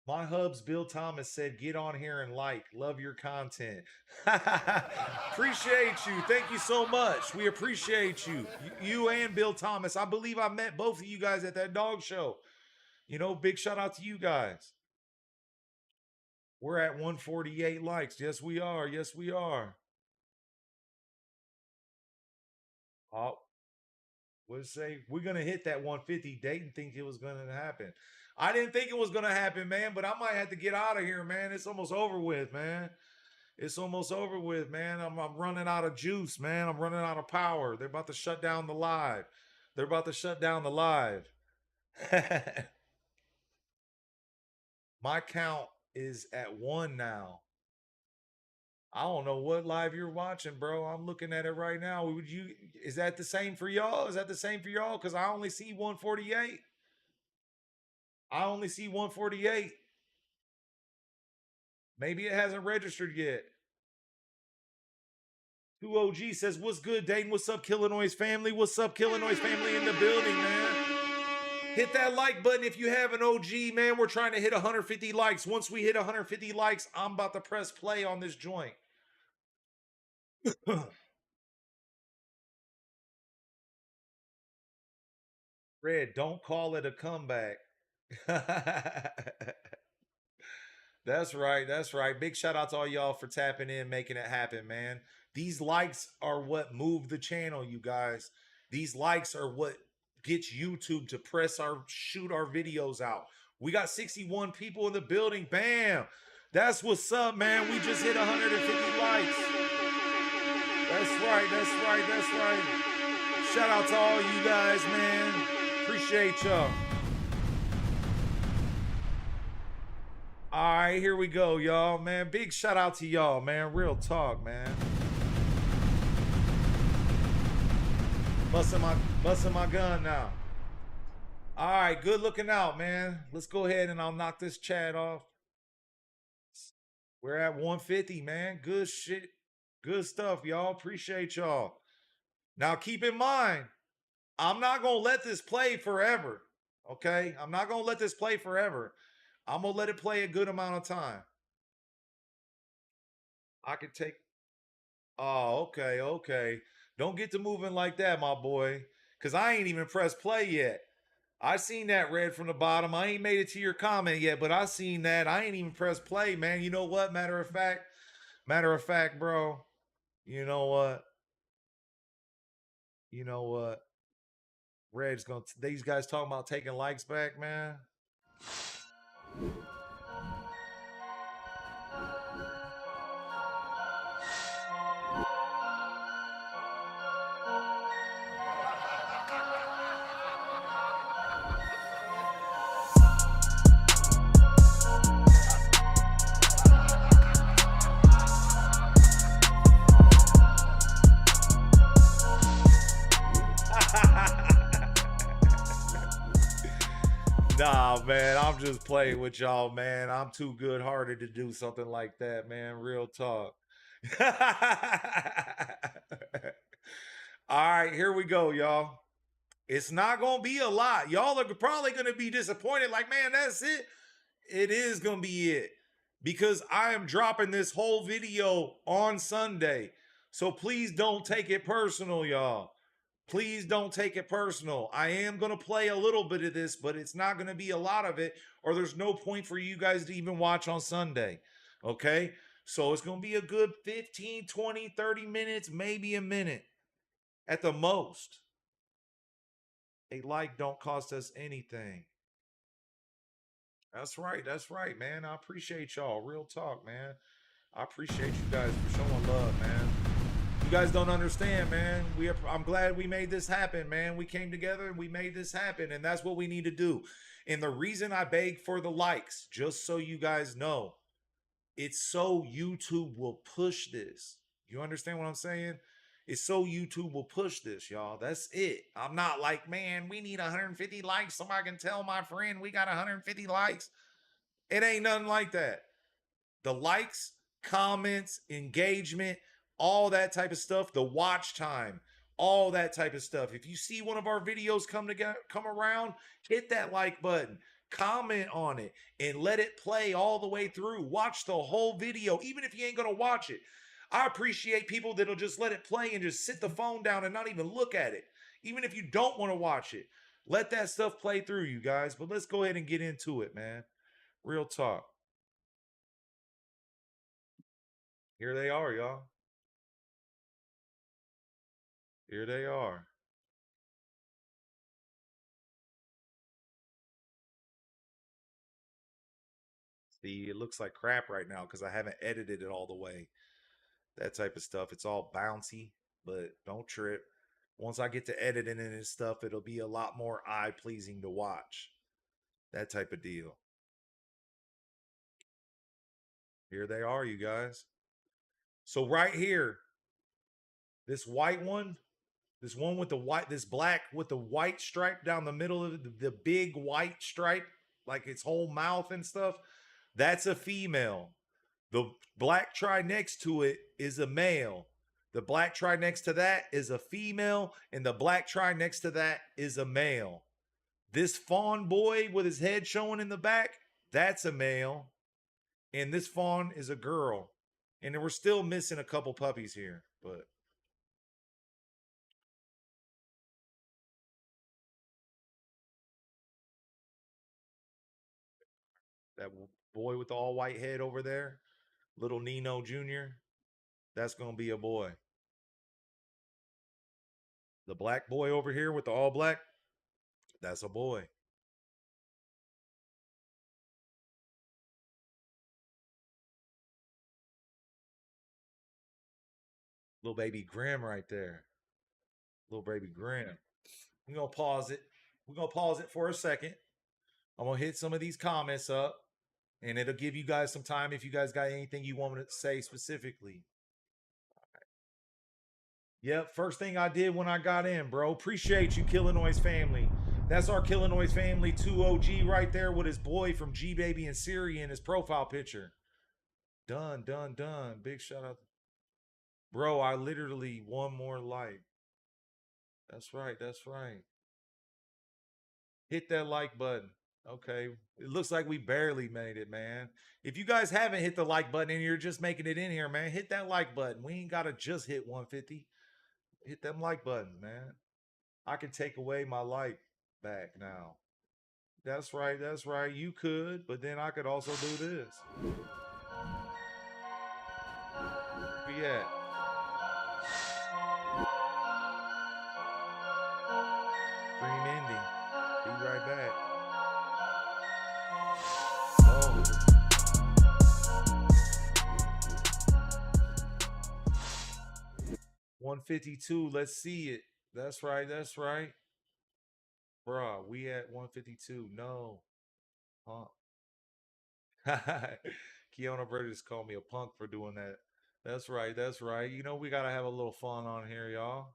A: My hubs, Bill Thomas, said, get on here and like. Love your content. Appreciate you. Thank you so much. We appreciate you. You and Bill Thomas. I believe I met both of you guys at that dog show. You know, big shout out to you guys. We're at 148 likes. Yes, we are. Yes, we are. Oh, let's say we're going to hit that 150. Dayton think it was going to happen. I didn't think it was going to happen, man, but I might have to get out of here, man. It's almost over with, man. It's almost over with, man. I'm running out of juice, man. I'm running out of power. They're about to shut down the live. They're about to shut down the live. My count is at 1 now. I don't know what live you're watching, bro. I'm looking at it right now. Is that the same for y'all? Is that the same for y'all? Because I only see 148. I only see 148. Maybe it hasn't registered yet. 2OG says, what's good, Dayton? What's up, Killinois family? What's up, Killinois family in the building, man? Hit that like button if you have an OG, man. We're trying to hit 150 likes. Once we hit 150 likes, I'm about to press play on this joint. Red, don't call it a comeback. That's right. That's right. Big shout out to all y'all for tapping in, making it happen, man. These likes are what move the channel, you guys. These likes are what gets YouTube to shoot our videos out. We got 61 people in the building. Bam. That's what's up, man. We just hit 150 likes. That's right. That's right. That's right. Shout out to all you guys, man. Appreciate y'all. All right, here we go, y'all, man. Big shout out to y'all, man. Real talk, man. Busting my gun now. All right, good looking out, man. Let's go ahead and I'll knock this chat off. We're at 150, man. Good shit. Good stuff, y'all. Appreciate y'all. Now, keep in mind, I'm not going to let this play forever, okay? I'm not going to let this play forever. I'm going to let it play a good amount of time. I can take... Oh, okay, okay. Don't get to moving like that, my boy, because I ain't even pressed play yet. I seen that, Red, from the bottom. I ain't made it to your comment yet, but I seen that. I ain't even pressed play, man. You know what? Matter of fact, bro. You know what? You know what? Red's gonna... These guys talking about taking likes back, man. Nah, man, I'm just playing with y'all, man. I'm too good-hearted to do something like that, man. Real talk. All right, here we go, y'all. It's not going to be a lot. Y'all are probably going to be disappointed. Like, man, that's it. It is going to be it. Because I am dropping this whole video on Sunday. So please don't take it personal, y'all. Please don't take it personal. I am going to play a little bit of this, but it's not going to be a lot of it, or there's no point for you guys to even watch on Sunday. Okay? So it's going to be a good 15, 20, 30 minutes, maybe a minute at the most. A like don't cost us anything. That's right. That's right, man. I appreciate y'all. Real talk, man. I appreciate you guys for showing love, man. You guys don't understand, man. I'm glad we made this happen, man. We came together and we made this happen, and that's what we need to do. And the reason I beg for the likes, just so you guys know, it's so YouTube will push this. You understand what I'm saying? It's so YouTube will push this, y'all. That's it. I'm not like, man, we need 150 likes so I can tell my friend we got 150 likes. It ain't nothing like that. The likes, comments, engagement, all that type of stuff, the watch time, all that type of stuff. If you see one of our videos come around, hit that like button, comment on it, and let it play all the way through. Watch the whole video, even if you ain't gonna watch it. I appreciate people that'll just let it play and just sit the phone down and not even look at it. Even if you don't want to watch it, let that stuff play through, you guys. But let's go ahead and get into it, man. Real talk. Here they are, y'all. Here they are. See, it looks like crap right now because I haven't edited it all the way. That type of stuff. It's all bouncy, but don't trip. Once I get to editing and stuff, it'll be a lot more eye-pleasing to watch. That type of deal. Here they are, you guys. So right here, this white one, this one with the white, this black with the white stripe down the middle of the big white stripe, like its whole mouth and stuff, that's a female. The black tri next to it is a male. The black tri next to that is a female, and the black tri next to that is a male. This fawn boy with his head showing in the back, that's a male. And this fawn is a girl. And we're still missing a couple puppies here, but that boy with the all white head over there, little Nino Jr., that's going to be a boy. The black boy over here with the all black, that's a boy. Little baby Grim right there. Little baby Grim. We're going to pause it. We're going to pause it for a second. I'm going to hit some of these comments up, and it'll give you guys some time if you guys got anything you want me to say specifically. Yep, first thing I did when I got in, bro. Appreciate you, Killinois family. That's our Killinois family 2 OG right there with his boy from G-Baby and Siri in his profile picture. Done. Big shout out. Bro, I literally one more like. That's right. Hit that like button. Okay. It looks like we barely made it, man. If you guys haven't hit the like button and you're just making it in here, man, hit that like button. We ain't got to just hit 150. Hit them like buttons, man. I can take away my like back now. That's right. You could, but then I could also do this. Where we at? Stream ending. Be right back. Oh. $152. Let's see it. That's right. Bruh, we at 152. No. Punk. Kiana Bird just called me a punk for doing that. That's right. You know, we got to have a little fun on here, y'all.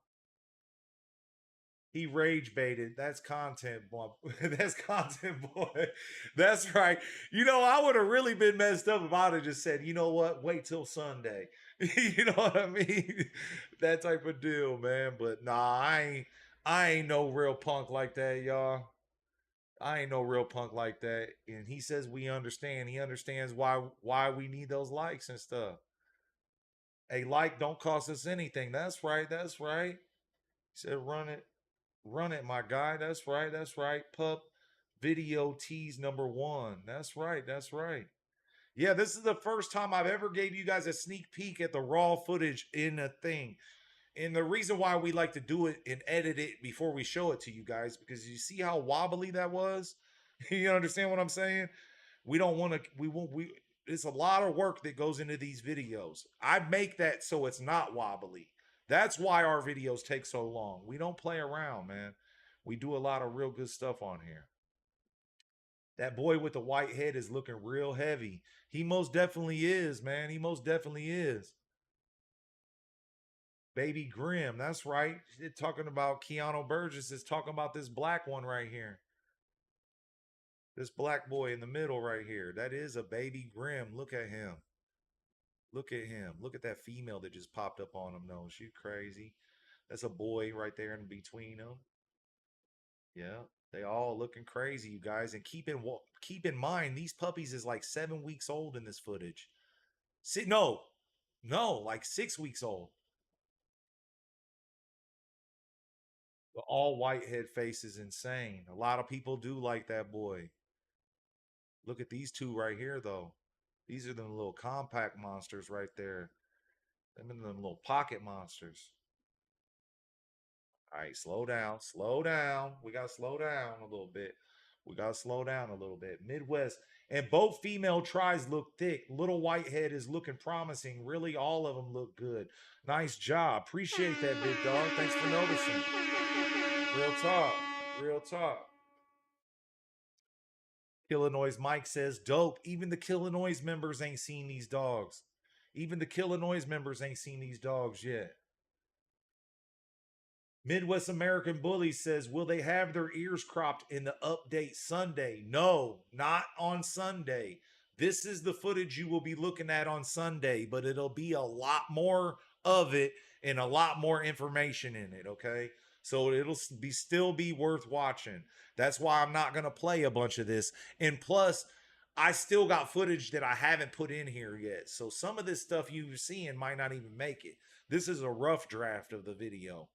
A: He rage baited. That's content, boy. That's content, boy. That's right. You know, I would have really been messed up if I would have just said, you know what? Wait till Sunday. You know what I mean? That type of deal, man. But nah, I ain't no real punk like that, y'all. I ain't no real punk like that. And he says we understand. He understands why we need those likes and stuff. A like don't cost us anything. That's right. He said run it, my guy. That's right. Pup video tease #1. That's right. Yeah, this is the first time I've ever gave you guys a sneak peek at the raw footage in a thing. And the reason why we like to do it and edit it before we show it to you guys, because you see how wobbly that was? You understand what I'm saying? We don't want to, it's a lot of work that goes into these videos. I make that so it's not wobbly. That's why our videos take so long. We don't play around, man. We do a lot of real good stuff on here. That boy with the white head is looking real heavy. He most definitely is, man. He most definitely is. Baby Grim, that's right. They're talking about Keanu Burgess is talking about this black one right here. This black boy in the middle right here. That is a Baby Grim. Look at him. Look at him. Look at that female that just popped up on him, though. She's crazy. That's a boy right there in between them. Yeah, they all looking crazy, you guys. And keep in mind, these puppies is like 7 weeks old in this footage. No, like 6 weeks old. The all white head face is insane. A lot of people do like that boy. Look at these two right here, though. These are them little compact monsters right there. Them and them little pocket monsters. All right, slow down. Slow down. We got to slow down a little bit. We got to slow down a little bit. Midwest. And both female tries look thick. Little Whitehead is looking promising. Really, all of them look good. Nice job. Appreciate that, big dog. Thanks for noticing. Real talk. Real talk. Killinois Mike says, dope. Even the Killinois members ain't seen these dogs. Even the Killinois members ain't seen these dogs yet. Midwest American Bully says, will they have their ears cropped in the update Sunday? No, not on Sunday. This is the footage you will be looking at on Sunday, but it'll be a lot more of it and a lot more information in it, okay? So it'll still be worth watching. That's why I'm not going to play a bunch of this. And plus, I still got footage that I haven't put in here yet. So some of this stuff you're seeing might not even make it. This is a rough draft of the video.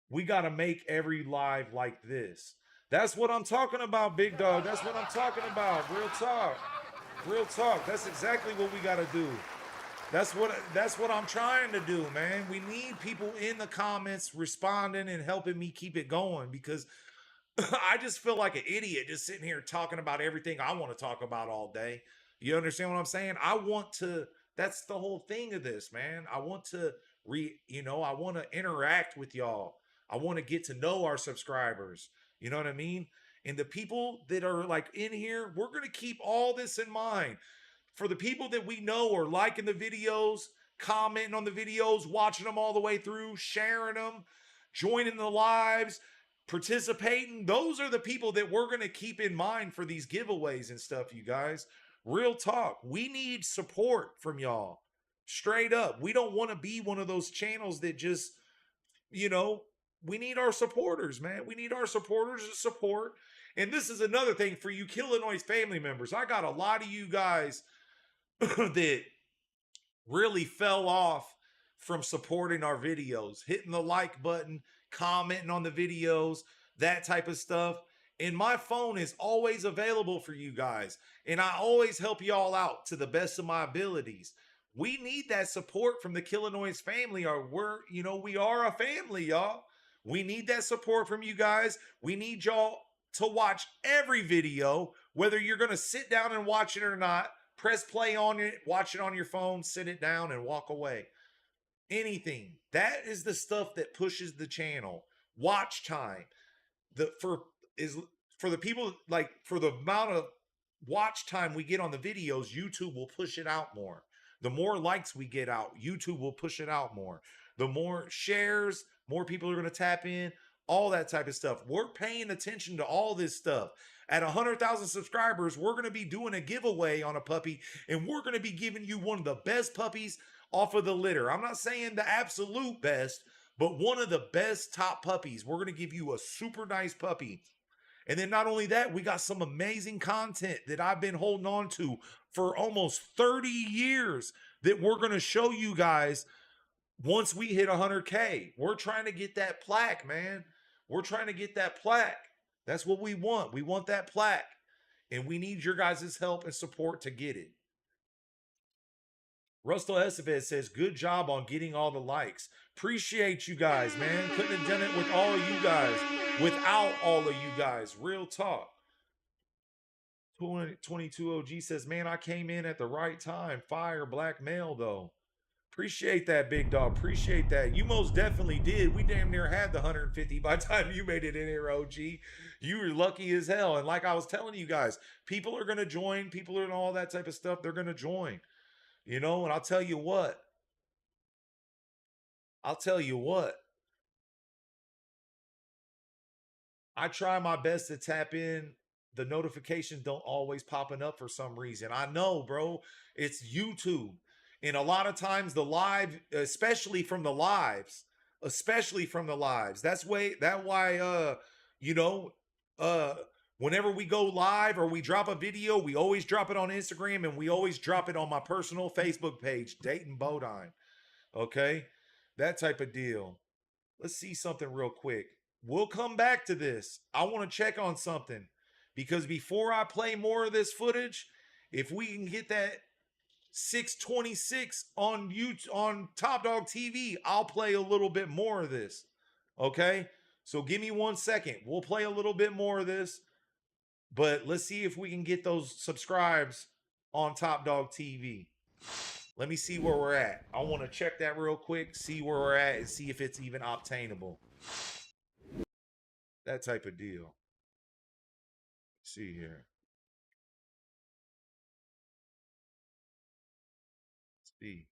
A: We got to make every live like this. That's what I'm talking about, big dog. That's what I'm talking about. Real talk. Real talk. That's exactly what we got to do. That's what I'm trying to do, man. We need people in the comments responding and helping me keep it going, because I just feel like an idiot just sitting here talking about everything I want to talk about all day. You understand what I'm saying? I want to, that's the whole thing of this, man. I want to I want to interact with y'all. I want to get to know our subscribers. You know what I mean? And the people that are like in here, we're going to keep all this in mind. For the people that we know are liking the videos, commenting on the videos, watching them all the way through, sharing them, joining the lives, participating, those are the people that we're going to keep in mind for these giveaways and stuff, you guys. Real talk. We need support from y'all. Straight up. We don't want to be one of those channels that just, we need our supporters, man. We need our supporters to support. And this is another thing for you Killinois family members. I got a lot of you guys that really fell off from supporting our videos, hitting the like button, commenting on the videos, that type of stuff. And my phone is always available for you guys. And I always help y'all out to the best of my abilities. We need that support from the Killinois family, or we are a family, y'all. We need that support from you guys. We need y'all to watch every video, whether you're going to sit down and watch it or not. Press play on it, watch it on your phone, sit it down, and walk away. Anything. That is the stuff that pushes the channel. Watch time. For the people, like, for the amount of watch time we get on the videos, YouTube will push it out more. The more likes we get out, YouTube will push it out more. The more shares, more people are going to tap in, all that type of stuff. We're paying attention to all this stuff. At 100,000 subscribers, we're going to be doing a giveaway on a puppy, and we're going to be giving you one of the best puppies off of the litter. I'm not saying the absolute best, but one of the best top puppies. We're going to give you a super nice puppy. And then not only that, we got some amazing content that I've been holding on to for almost 30 years that we're going to show you guys once we hit 100K. We're trying to get that plaque, man. We're trying to get that plaque. That's what we want. We want that plaque. And we need your guys' help and support to get it. Russell Estevez says, good job on getting all the likes. Appreciate you guys, man. Couldn't have done it with all of you guys. Without all of you guys. Real talk. 22 OG says, man, I came in at the right time. Fire, black male, though. Appreciate that, big dog. Appreciate that. You most definitely did. We damn near had the 150 by the time you made it in here, OG. You were lucky as hell. And like I was telling you guys, people are going to join. People are and all that type of stuff. They're going to join. You know, and I'll tell you what. I try my best to tap in. The notifications don't always popping up for some reason. I know, bro. It's YouTube. And a lot of times the live, especially from the lives, that's why, you know, whenever we go live or we drop a video, we always drop it on Instagram and we always drop it on my personal Facebook page, Dayton Bodine. Okay? That type of deal. Let's see something real quick. We'll come back to this. I want to check on something because before I play more of this footage, if we can get that 626 on YouTube, on Top Dog TV, I'll play a little bit more of this. Okay? So give me 1 second. We'll play a little bit more of this. But let's see if we can get those subscribes on Top Dog TV. Let me see where we're at. I want to check that real quick, see where we're at, and see if it's even obtainable. That type of deal. Let's see here. Let's see.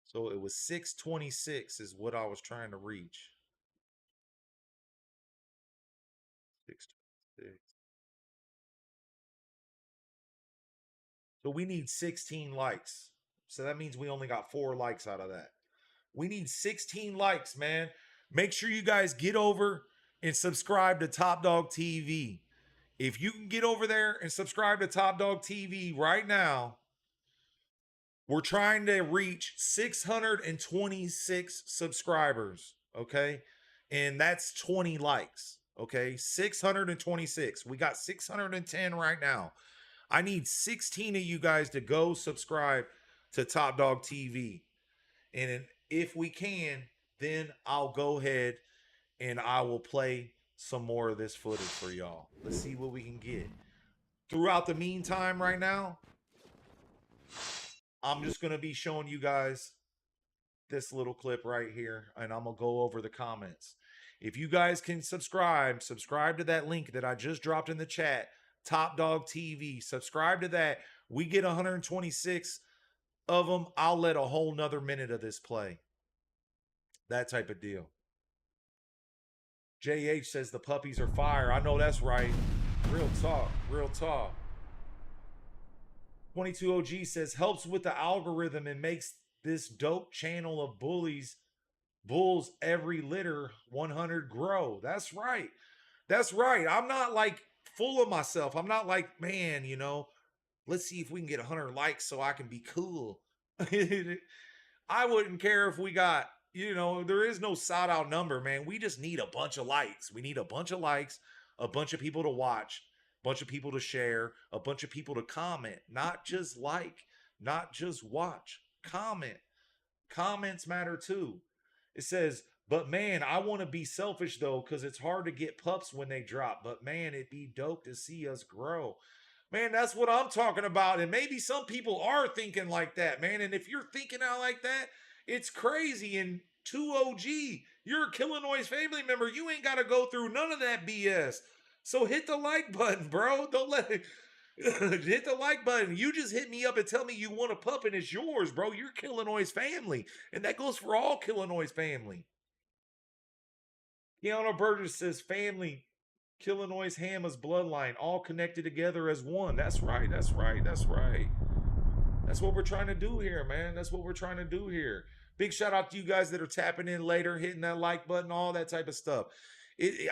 A: So it was 626 is what I was trying to reach. 626. So we need 16 likes. So that means we only got 4 likes out of that. We need 16 likes, man. Make sure you guys get over and subscribe to Top Dog TV. If you can get over there and subscribe to Top Dog TV right now, we're trying to reach 626 subscribers, okay? And that's 20 likes, okay? 626. We got 610 right now. I need 16 of you guys to go subscribe to Top Dog TV. And if we can, then I'll go ahead and I will play some more of this footage for y'all. Let's see what we can get. Throughout the meantime right now, I'm just going to be showing you guys this little clip right here, and I'm going to go over the comments. If you guys can subscribe to that link that I just dropped in the chat, Top Dog TV. Subscribe to that. We get 126 of them. I'll let a whole nother minute of this play. That type of deal. JH says the puppies are fire. I know that's right. Real talk. Real talk. 22 OG says helps with the algorithm and makes this dope channel of bullies, bulls every litter 100 grow. That's right. That's right. I'm not like full of myself. I'm not like, man, you know, let's see if we can get 100 likes so I can be cool. I wouldn't care if we got, you know, there is no sought out number, man. We just need a bunch of likes. We need a bunch of likes, a bunch of people to watch, a bunch of people to share, a bunch of people to comment, not just like, not just watch, comment. Comments matter too. It says, but man, I want to be selfish though, because it's hard to get pups when they drop. But man, it'd be dope to see us grow. Man, that's what I'm talking about. And maybe some people are thinking like that, man. And if you're thinking out like that, it's crazy. And 2OG, you're a Killinois family member. You ain't got to go through none of that BS. So hit the like button, bro. Don't let it. Hit the like button. You just hit me up and tell me you want a pup and it's yours, bro. You're Killinois family. And that goes for all Killinois family. Keanu Burgess says family, Killinois Hammer's bloodline, all connected together as one. That's right. That's right. That's right. That's what we're trying to do here, man. That's what we're trying to do here. Big shout out to you guys that are tapping in later, hitting that like button, all that type of stuff.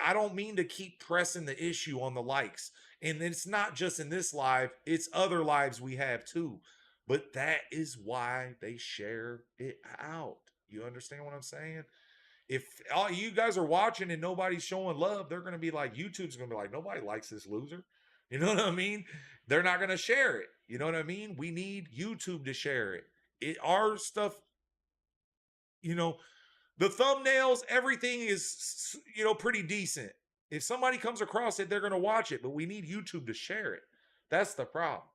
A: I don't mean to keep pressing the issue on the likes. And it's not just in this live, it's other lives we have too. But that is why they share it out. You understand what I'm saying? If all you guys are watching and nobody's showing love, they're going to be like, YouTube's going to be like, nobody likes this loser. You know what I mean? They're not going to share it. You know what I mean? We need YouTube to share it. Our stuff, you know, the thumbnails, everything is, you know, pretty decent. If somebody comes across it, they're going to watch it, but we need YouTube to share it. That's the problem.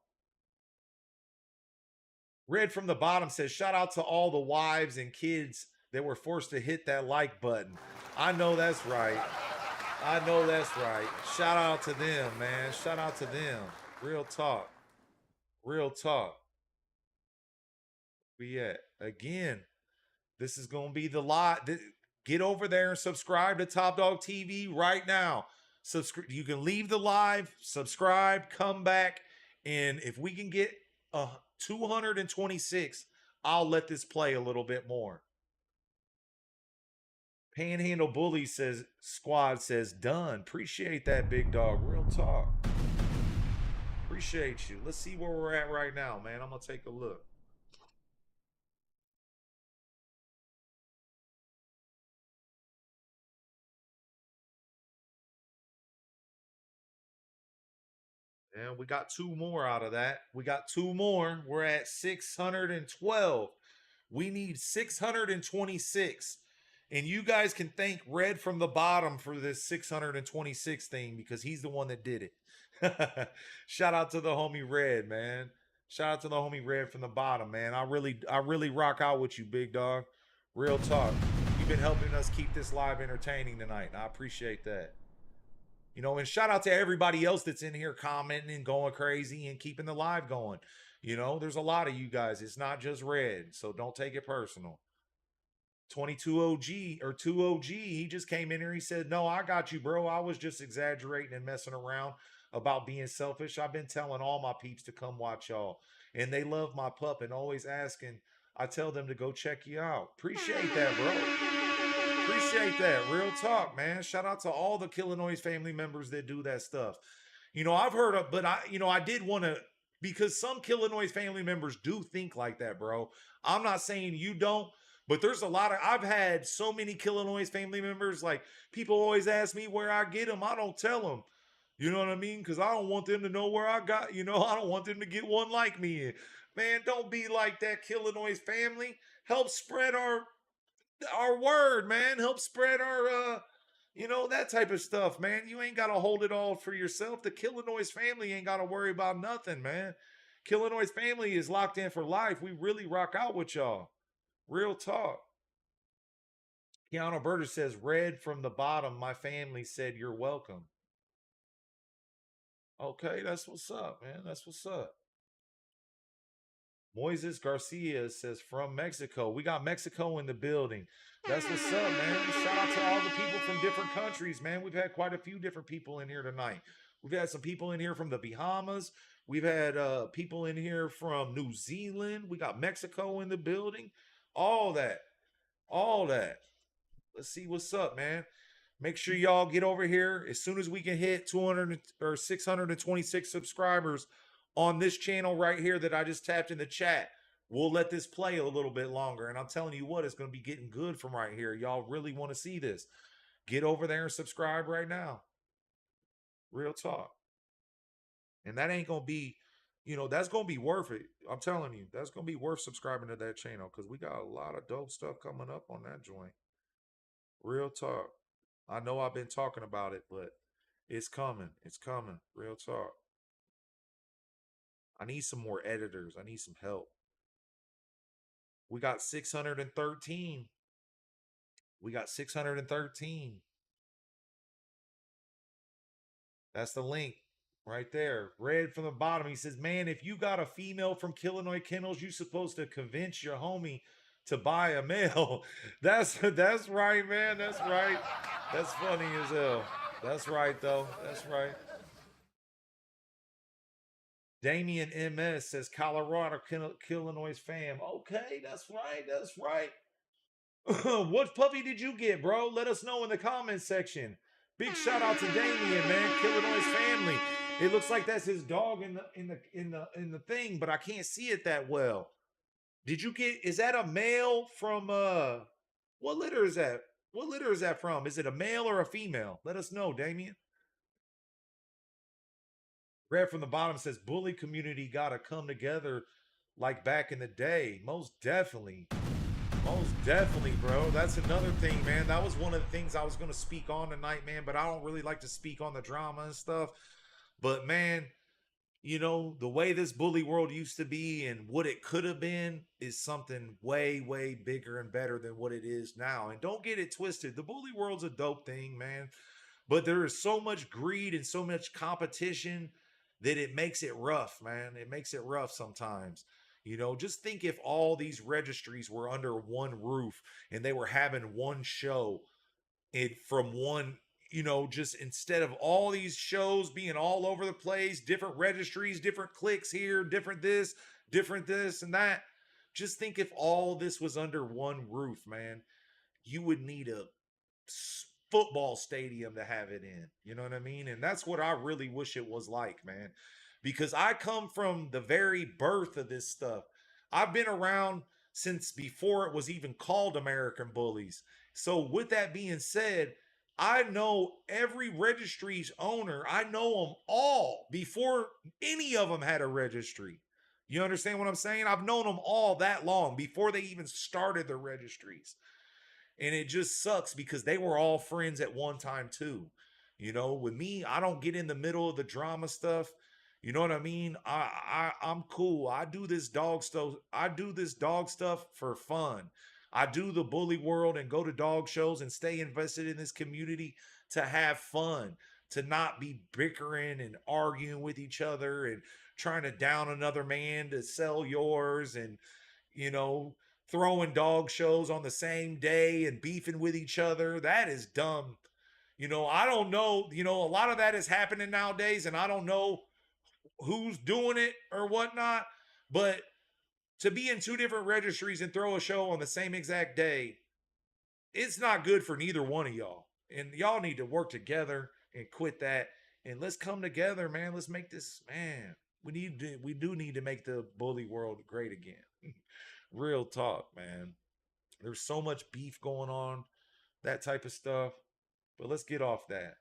A: Red from the bottom says, shout out to all the wives and kids that were forced to hit that like button. I know that's right. I know that's right. Shout out to them, man. Shout out to them. Real talk. Real talk. We at? Again, this is going to be the lot. Get over there and subscribe to Top Dog TV right now. You can leave the live, subscribe, come back, and if we can get 226, I'll let this play a little bit more. Panhandle Bully says, squad says, done. Appreciate that, big dog. Real talk. Appreciate you. Let's see where we're at right now, man. I'm going to take a look. And we got 2 more out of that. We got 2 more. We're at 612. We need 626. And you guys can thank Red from the bottom for this 626 thing because he's the one that did it. Shout out to the homie Red, man. Shout out to the homie Red from the bottom, man. I really rock out with you, big dog. Real talk. You've been helping us keep this live entertaining tonight. And I appreciate that. You know, and shout out to everybody else that's in here commenting and going crazy and keeping the live going. You know, there's a lot of you guys. It's not just Red, so don't take it personal. 22 OG or 2 OG, he just came in here. He said, no, I got you, bro. I was just exaggerating and messing around about being selfish. I've been telling all my peeps to come watch y'all. And they love my pup and always asking. I tell them to go check you out. Appreciate that, bro. Appreciate that. Real talk, man. Shout out to all the Killinois family members that do that stuff. You know, I've heard of, but I did want to, because some Killinois family members do think like that, bro. I'm not saying you don't, but there's a lot of, I've had so many Killinois family members, like people always ask me where I get them. I don't tell them. You know what I mean? Because I don't want them to know where I got, you know, I don't want them to get one like me. Man, don't be like that, Killinois family. Help spread our word, man. Help spread our, you know, that type of stuff, man. You ain't got to hold it all for yourself. The Killinois family ain't got to worry about nothing, man. Killinois family is locked in for life. We really rock out with y'all. Real talk. Keanu Berger says, Red from the bottom, my family said you're welcome. Okay, that's what's up, man. That's what's up. Moises Garcia says, from Mexico. We got Mexico in the building. That's what's up, man. Shout out to all the people from different countries, man. We've had quite a few different people in here tonight. We've had some people in here from the Bahamas. We've had people in here from New Zealand. We got Mexico in the building. All that. All that. Let's see what's up, man. Make sure y'all get over here as soon as we can hit 200 or 626 subscribers on this channel right here that I just tapped in the chat. We'll let this play a little bit longer. And I'm telling you what, it's going to be getting good from right here. Y'all really want to see this. Get over there and subscribe right now. Real talk. And that ain't going to be, you know, that's going to be worth it. I'm telling you, that's going to be worth subscribing to that channel because we got a lot of dope stuff coming up on that joint. Real talk. I know I've been talking about it, but it's coming. It's coming. Real talk. I need some more editors. I need some help. We got 613. We got 613. That's the link right there. Red from the bottom. He says, man, if you got a female from Killinois Kennels, you're supposed to convince your homie to buy a male. That's right, man. That's right. That's funny as hell. That's right, though. That's right. Damian MS says, Colorado Killinois fam. Okay, that's right. That's right. What puppy did you get, bro? Let us know in the comments section. Big shout out to Damian, man. Killinois family. It looks like that's his dog in the thing, but I can't see it that well. Did you get, is that a male from what litter is that? What litter is that from? Is it a male or a female? Let us know, Damien. Red from the bottom says, bully community got to come together like back in the day. Most definitely. Most definitely, bro. That's another thing, man. That was one of the things I was going to speak on tonight, man, but I don't really like to speak on the drama and stuff. But, man, you know, the way this bully world used to be and what it could have been is something way, way bigger and better than what it is now. And don't get it twisted. The bully world's a dope thing, man. But there is so much greed and so much competition that it makes it rough, man. It makes it rough sometimes. You know, just think if all these registries were under one roof and they were having one show from one, you know, just instead of all these shows being all over the place, different registries, different cliques here, different this and that. Just think if all this was under one roof, man, you would need a football stadium to have it in. You know what I mean? And that's what I really wish it was like, man. Because I come from the very birth of this stuff. I've been around since before it was even called American Bullies. So with that being said, I know every registry's owner. I know them all before any of them had a registry. You understand what I'm saying? I've known them all that long before they even started their registries. And it just sucks because they were all friends at one time too. You know, with me, I don't get in the middle of the drama stuff. You know what I mean? I'm cool. I do this dog stuff. I do this dog stuff for fun. I do the bully world and go to dog shows and stay invested in this community to have fun, to not be bickering and arguing with each other and trying to down another man to sell yours and, you know, throwing dog shows on the same day and beefing with each other. That is dumb. You know, I don't know. You know, a lot of that is happening nowadays and I don't know who's doing it or whatnot, but to be in two different registries and throw a show on the same exact day, it's not good for neither one of y'all. And y'all need to work together and quit that. And let's come together, man. Let's make this, man. We do need to make the bully world great again. Real talk, man. There's so much beef going on, that type of stuff. But let's get off that.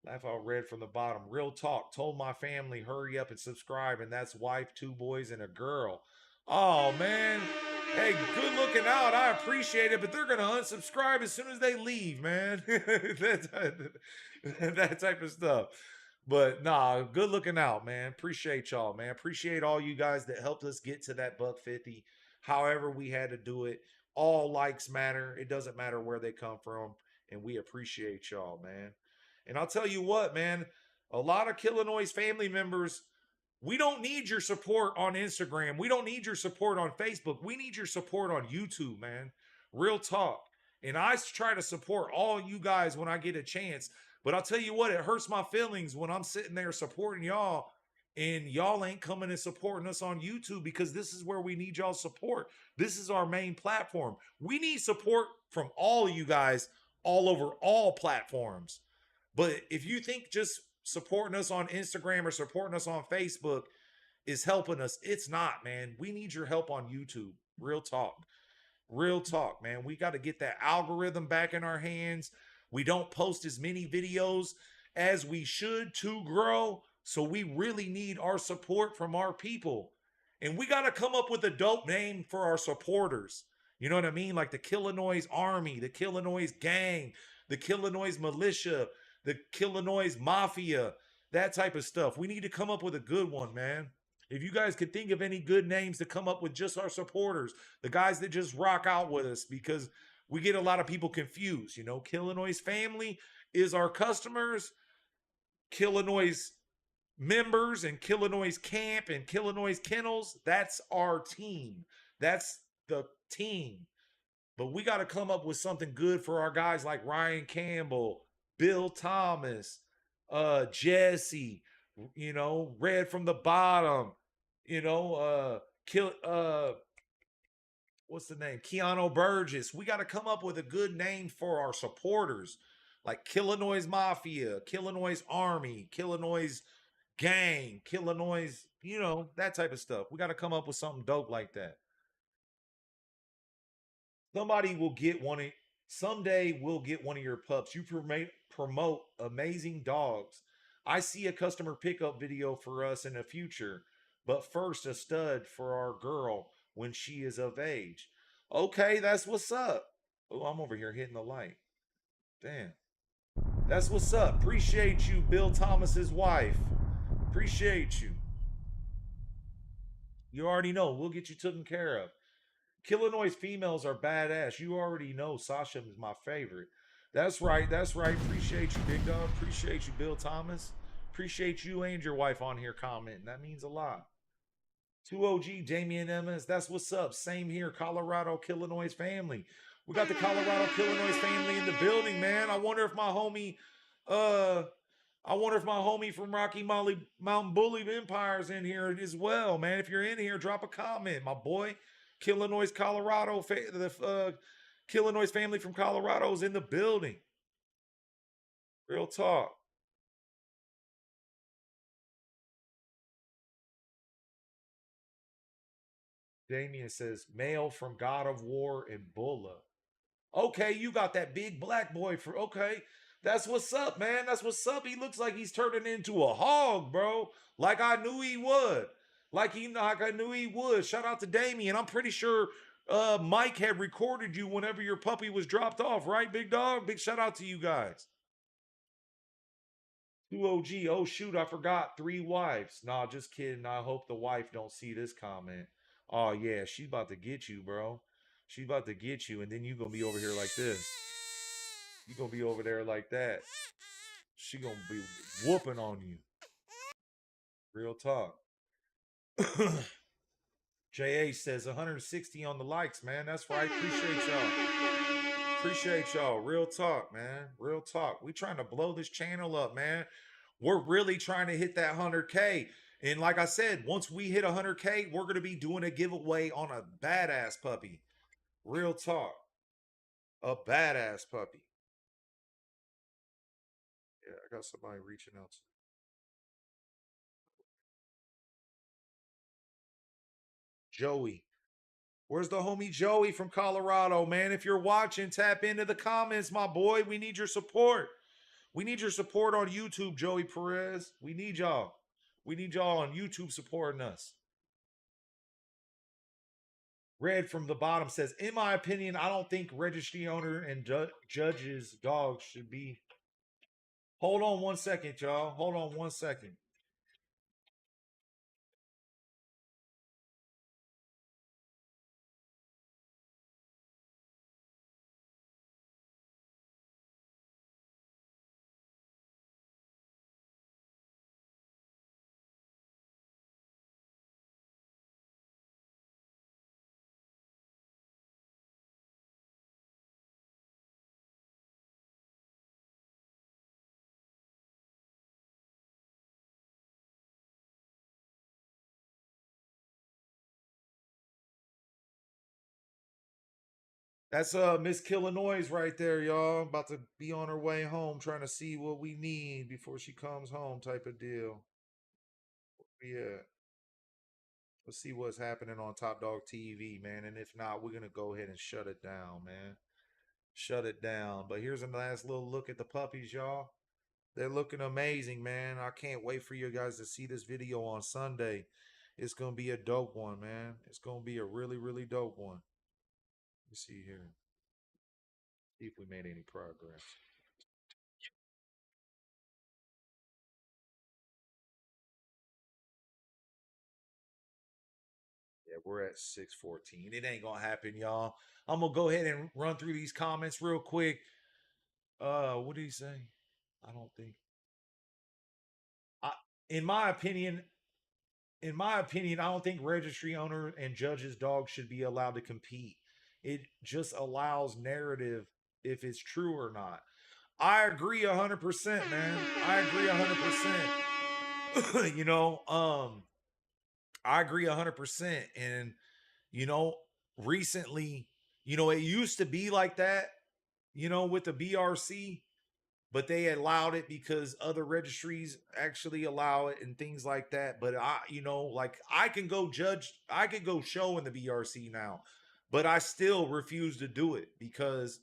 A: Laugh out red from the bottom. Real talk. Told my family, hurry up and subscribe. And that's wife, 2 boys, and a girl. Oh, man. Hey, good looking out. I appreciate it. But they're going to unsubscribe as soon as they leave, man. that type of stuff. But, nah, good looking out, man. Appreciate y'all, man. Appreciate all you guys that helped us get to that $150. However we had to do it. All likes matter. It doesn't matter where they come from. And we appreciate y'all, man. And I'll tell you what, man, a lot of Killinois family members, we don't need your support on Instagram. We don't need your support on Facebook. We need your support on YouTube, man. Real talk. And I try to support all you guys when I get a chance. But I'll tell you what, it hurts my feelings when I'm sitting there supporting y'all and y'all ain't coming and supporting us on YouTube because this is where we need y'all's support. This is our main platform. We need support from all of you guys all over all platforms. But if you think just supporting us on Instagram or supporting us on Facebook is helping us, it's not, man. We need your help on YouTube. Real talk. Real talk, man. We got to get that algorithm back in our hands. We don't post as many videos as we should to grow. So we really need our support from our people. And we got to come up with a dope name for our supporters. You know what I mean? Like the Killinois Army, the Killinois Gang, the Killinois Militia, the Killinois Mafia, that type of stuff. We need to come up with a good one, man. If you guys could think of any good names to come up with just our supporters, the guys that just rock out with us, because we get a lot of people confused. You know, Killinois family is our customers, Killinois members and Killinois camp and Killinois kennels, that's our team. That's the team. But we got to come up with something good for our guys like Ryan Campbell, Bill Thomas, Jesse, you know, Red from the Bottom, you know, what's the name? Keanu Burgess. We got to come up with a good name for our supporters, like Killinois Mafia, Killinois Army, Killinois Gang, Killinois, you know, that type of stuff. We got to come up with something dope like that. Somebody will get one. Someday we'll get one of your pups. You promote amazing dogs. I see a customer pickup video for us in the future, but first a stud for our girl when she is of age. Okay, that's what's up. Oh, I'm over here hitting the light. Damn. That's what's up. Appreciate you, Bill Thomas's wife. Appreciate you. You already know. We'll get you taken care of. Killinois females are badass. You already know Sasha is my favorite. That's right. That's right. Appreciate you, big dog. Appreciate you, Bill Thomas. Appreciate you and your wife on here commenting. That means a lot. 2OG, Damian Emmas. That's what's up. Same here. Colorado Killinois family. We got the Colorado Killinois family in the building, man. I wonder if my homie from Rocky Mountain Bully Empire's in here as well, man. If you're in here, drop a comment, my boy. Killinois, Colorado, the Killinois family from Colorado is in the building. Real talk. Damien says, male from God of War and Bulla. Okay, you got that big black boy for, okay. That's what's up, man. That's what's up. He looks like he's turning into a hog, bro. Like I knew he would. Like I knew he would. Shout out to Damien. I'm pretty sure Mike had recorded you whenever your puppy was dropped off, right, big dog? Big shout out to you guys. 2OG, oh shoot, I forgot 3 wives. Nah, just kidding. I hope the wife don't see this comment. Oh yeah, she about to get you, bro. She about to get you, and then you gonna be over here like this. You gonna be over there like that. She gonna be whooping on you. Real talk. JA says 160 on the likes, man. That's right. Appreciate y'all. Appreciate y'all. Real talk, man. Real talk. We trying to blow this channel up, man. We're really trying to hit that 100K. And like I said, once we hit 100K, we're going to be doing a giveaway on a badass puppy. Real talk. A badass puppy. Yeah, I got somebody reaching out to me. Joey. Where's the homie Joey from Colorado, man? If you're watching, tap into the comments, my boy. We need your support. We need your support on YouTube, Joey Perez. We need y'all. We need y'all on YouTube supporting us. Red from the bottom says, in my opinion, I don't think registry owner and judges dogs should be. Hold on 1 second, y'all. Hold on 1 second. That's Miss Killinois right there, y'all. About to be on her way home, trying to see what we need before she comes home, type of deal. Yeah. Let's see what's happening on Top Dog TV, man. And if not, we're gonna go ahead and shut it down, man. Shut it down. But here's a nice little look at the puppies, y'all. They're looking amazing, man. I can't wait for you guys to see this video on Sunday. It's gonna be a dope one, man. It's gonna be a really, really dope one. Let's see here. See if we made any progress. Yeah, we're at 6:14. It ain't gonna happen, y'all. I'm gonna go ahead and run through these comments real quick. What did he say? I don't think. In my opinion, I don't think registry owner and judges dogs should be allowed to compete. It just allows narrative if it's true or not. I agree 100%, man. I agree 100%. You know, I agree 100%. And, you know, recently, you know, it used to be like that, you know, with the BRC, but they allowed it because other registries actually allow it and things like that. But I, you know, like I can go judge, I could go show in the BRC now, but I still refuse to do it because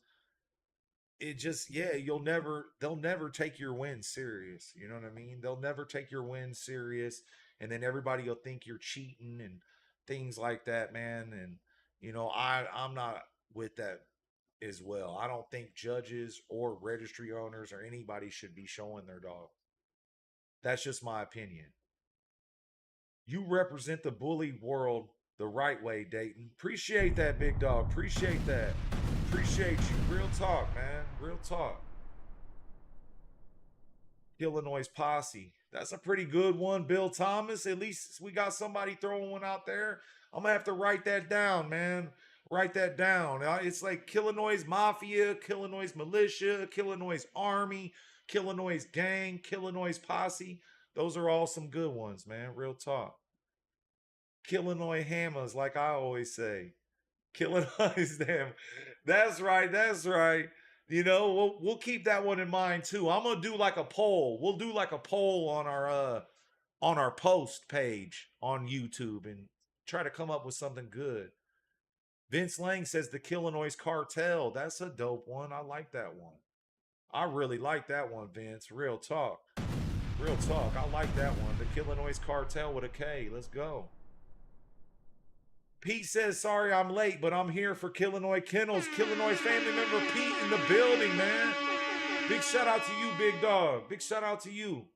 A: it just, yeah, they'll never take your win serious. You know what I mean? They'll never take your win serious. And then everybody will think you're cheating and things like that, man. And, You know, I'm not with that as well. I don't think judges or registry owners or anybody should be showing their dog. That's just my opinion. You represent the bully world the right way, Dayton. Appreciate that, big dog. Appreciate that. Appreciate you. Real talk, man. Real talk. Killinois Posse. That's a pretty good one, Bill Thomas. At least we got somebody throwing one out there. I'm going to have to write that down, man. Write that down. It's like Killinois Mafia, Killinois Militia, Killinois Army, Killinois Gang, Killinois Posse. Those are all some good ones, man. Real talk. Killinois Hammers, like I always say. Killinois them. That's right. That's right. You know, we'll keep that one in mind too. I'm gonna do like a poll. We'll do like a poll on our post page on YouTube and try to come up with something good. Vince Lang says the Killinois Cartel. That's a dope one. I like that one. I really like that one, Vince. Real talk. Real talk. I like that one. The Killinois Cartel with a K. Let's go. Pete says, sorry I'm late, but I'm here for Killinois Kennels. Killinois family member Pete in the building, man. Big shout out to you, big dog. Big shout out to you.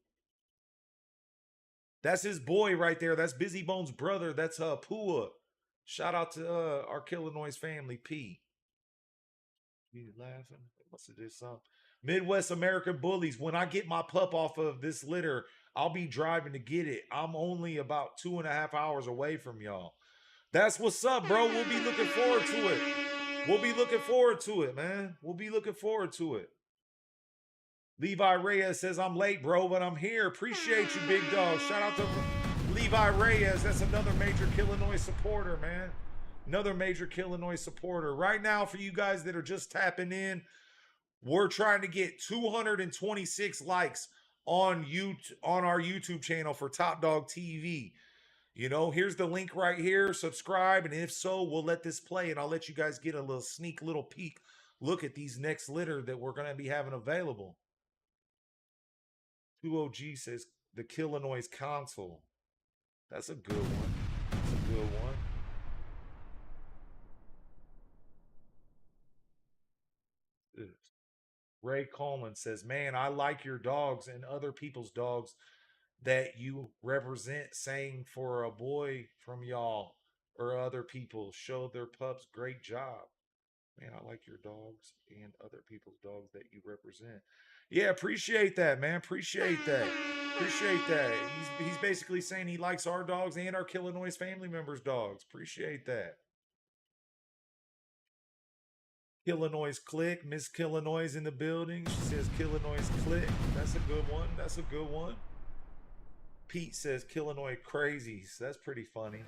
A: That's his boy right there. That's Busy Bones' brother. That's Pua. Shout out to our Killinois family, Pete. You laughing? What's this? Midwest American Bullies. When I get my pup off of this litter, I'll be driving to get it. I'm only about 2.5 hours away from y'all. That's what's up, bro. We'll be looking forward to it. We'll be looking forward to it, man. We'll be looking forward to it. Levi Reyes says, I'm late, bro, but I'm here. Appreciate you, big dog. Shout out to Levi Reyes. That's another major Killinois supporter, man. Another major Killinois supporter. Right now, for you guys that are just tapping in, we're trying to get 226 likes on our YouTube channel for Top Dog TV. You know, here's the link right here. Subscribe, and if so, we'll let this play, and I'll let you guys get a little sneak little peek look at these next litter that we're going to be having available. 2OG says the Killinois console. That's a good one. That's a good one. Ray Coleman says, man, I like your dogs and other people's dogs that you represent, saying for a boy from y'all or other people, show their pups, great job. Man, I like your dogs and other people's dogs that you represent. Yeah, appreciate that, man. Appreciate that. Appreciate that. He's basically saying he likes our dogs and our Killinois family members' dogs. Appreciate that. Killinois Click. Miss Killinois in the building. She says Killinois Click. That's a good one. That's a good one. Pete says Killinois Crazies. That's pretty funny.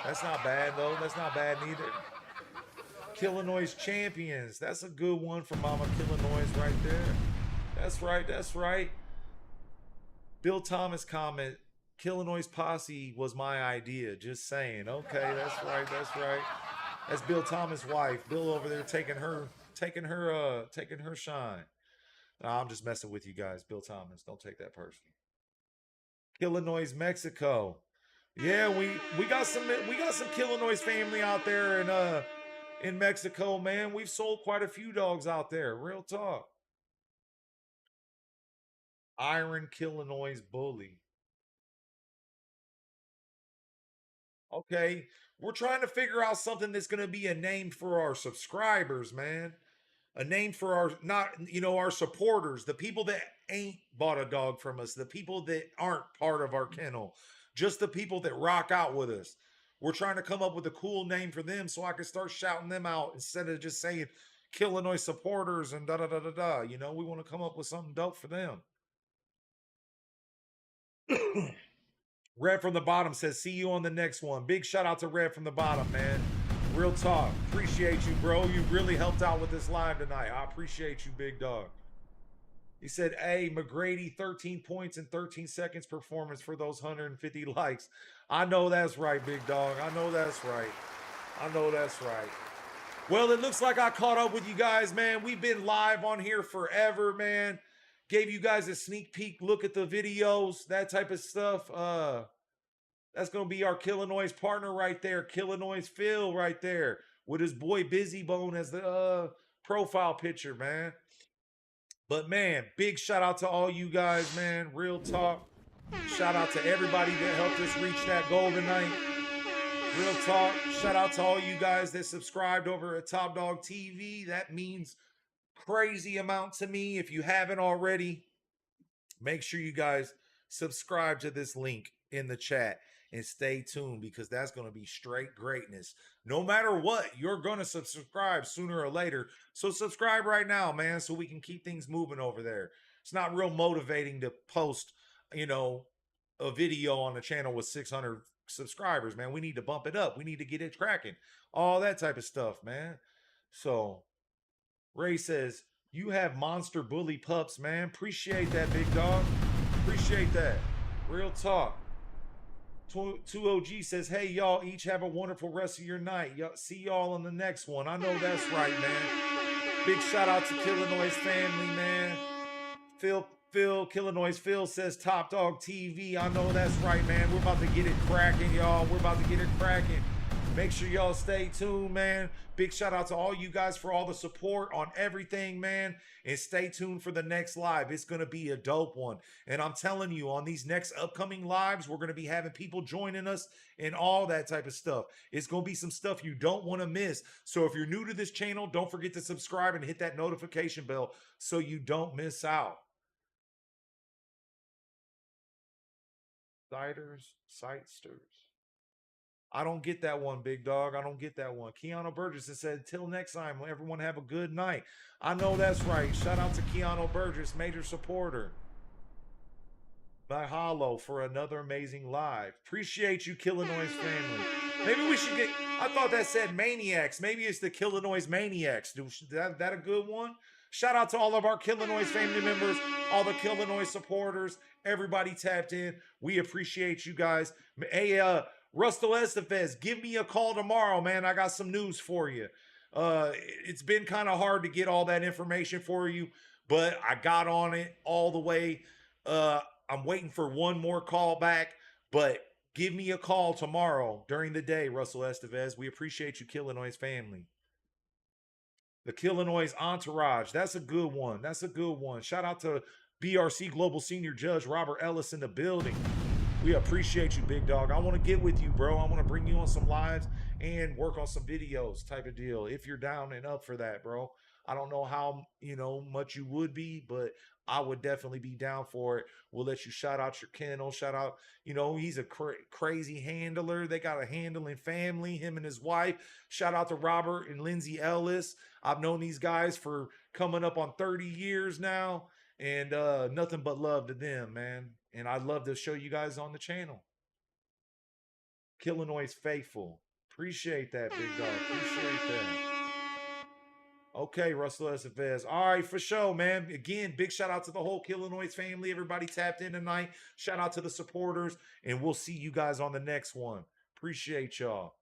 A: That's not bad, though. That's not bad neither. Killinois Champions. That's a good one for Mama Killinois right there. That's right. That's right. Bill Thomas comment, Killinois Posse was my idea. Just saying. Okay, that's right. That's right. That's Bill Thomas' wife. Bill over there taking her shine. Nah, I'm just messing with you guys. Bill Thomas. Don't take that personally. Killinois Mexico. Yeah, we got some Killinois family out there in Mexico, man. We've sold quite a few dogs out there. Real talk. Iron Killinois Bully. Okay, we're trying to figure out something that's going to be a name for our subscribers, man. A name for our supporters, the people that ain't bought a dog from us, the people that aren't part of our kennel, just the people that rock out with us. We're trying to come up with a cool name for them so I can start shouting them out instead of just saying Killinois supporters and da-da-da-da-da. You know, we want to come up with something dope for them. Red from the bottom says, see you on the next one. Big shout out to Red from the bottom, man. Real talk. Appreciate you, bro. You really helped out with this live tonight. I appreciate you, big dog. He said, hey, McGrady, 13 points in 13 seconds performance for those 150 likes. I know that's right, big dog. I know that's right. I know that's right. Well, it looks like I caught up with you guys, man. We've been live on here forever, man. Gave you guys a sneak peek look at the videos, that type of stuff. That's going to be our Killinois partner right there. Killinois Phil right there. with his boy Busy Bone as the profile picture, man. But man, big shout out to all you guys, man. Real talk. Shout out to everybody that helped us reach that goal tonight. Real talk. Shout out to all you guys that subscribed over at Top Dog TV. That means crazy amount to me. If you haven't already, make sure you guys subscribe to this link in the chat and stay tuned, because that's going to be straight greatness. No matter what, you're going to subscribe sooner or later. So subscribe right now, man, so we can keep things moving over there. It's not real motivating to post, you know, a video on the channel with 600 subscribers, man. We need to bump it up. We need to get it cracking. All that type of stuff, man. So Ray says, you have monster bully pups, man. Appreciate that, big dog. Appreciate that. Real talk. 2OG says, hey, y'all each have a wonderful rest of your night. See y'all on the next one. I know that's right, man. Big shout out to Killinois family, man. Phil, Killinois Phil says Top Dog TV. I know that's right, man. We're about to get it cracking, y'all. We're about to get it cracking. Make sure y'all stay tuned, man. Big shout out to all you guys for all the support on everything, man. And stay tuned for the next live. It's going to be a dope one. And I'm telling you, on these next upcoming lives, we're going to be having people joining us and all that type of stuff. It's going to be some stuff you don't want to miss. So if you're new to this channel, don't forget to subscribe and hit that notification bell so you don't miss out. Sightsters. I don't get that one, big dog. I don't get that one. Keanu Burgess has said, till next time, everyone have a good night. I know that's right. Shout out to Keanu Burgess, major supporter. Mahalo for another amazing live. Appreciate you, Killinois family. Maybe we should get, I thought that said Maniacs. Maybe it's the Killinois Maniacs. That a good one? Shout out to all of our Killinois family members, all the Killinois supporters, everybody tapped in. We appreciate you guys. Hey, Russell Estevez, give me a call tomorrow, man. I got some news for you. It's been kind of hard to get all that information for you, but I got on it all the way. I'm waiting for one more call back, but give me a call tomorrow during the day, Russell Estevez. We appreciate you, Killinois family. The Killinois Entourage, that's a good one. That's a good one. Shout out to BRC Global Senior Judge Robert Ellis in the building. We appreciate you, big dog. I want to get with you, bro. I want to bring you on some lives and work on some videos type of deal. If you're down and up for that, bro. I don't know how, much you would be, but I would definitely be down for it. We'll let you shout out your kennel. Shout out, he's a crazy handler. They got a handling family, him and his wife. Shout out to Robert and Lindsay Ellis. I've known these guys for coming up on 30 years now. And nothing but love to them, man. And I'd love to show you guys on the channel. Killinois faithful. Appreciate that, big dog. Appreciate that. Okay, Russell Estevez. All right, for sure, man. Again, big shout out to the whole Killinois family. Everybody tapped in tonight. Shout out to the supporters. And we'll see you guys on the next one. Appreciate y'all.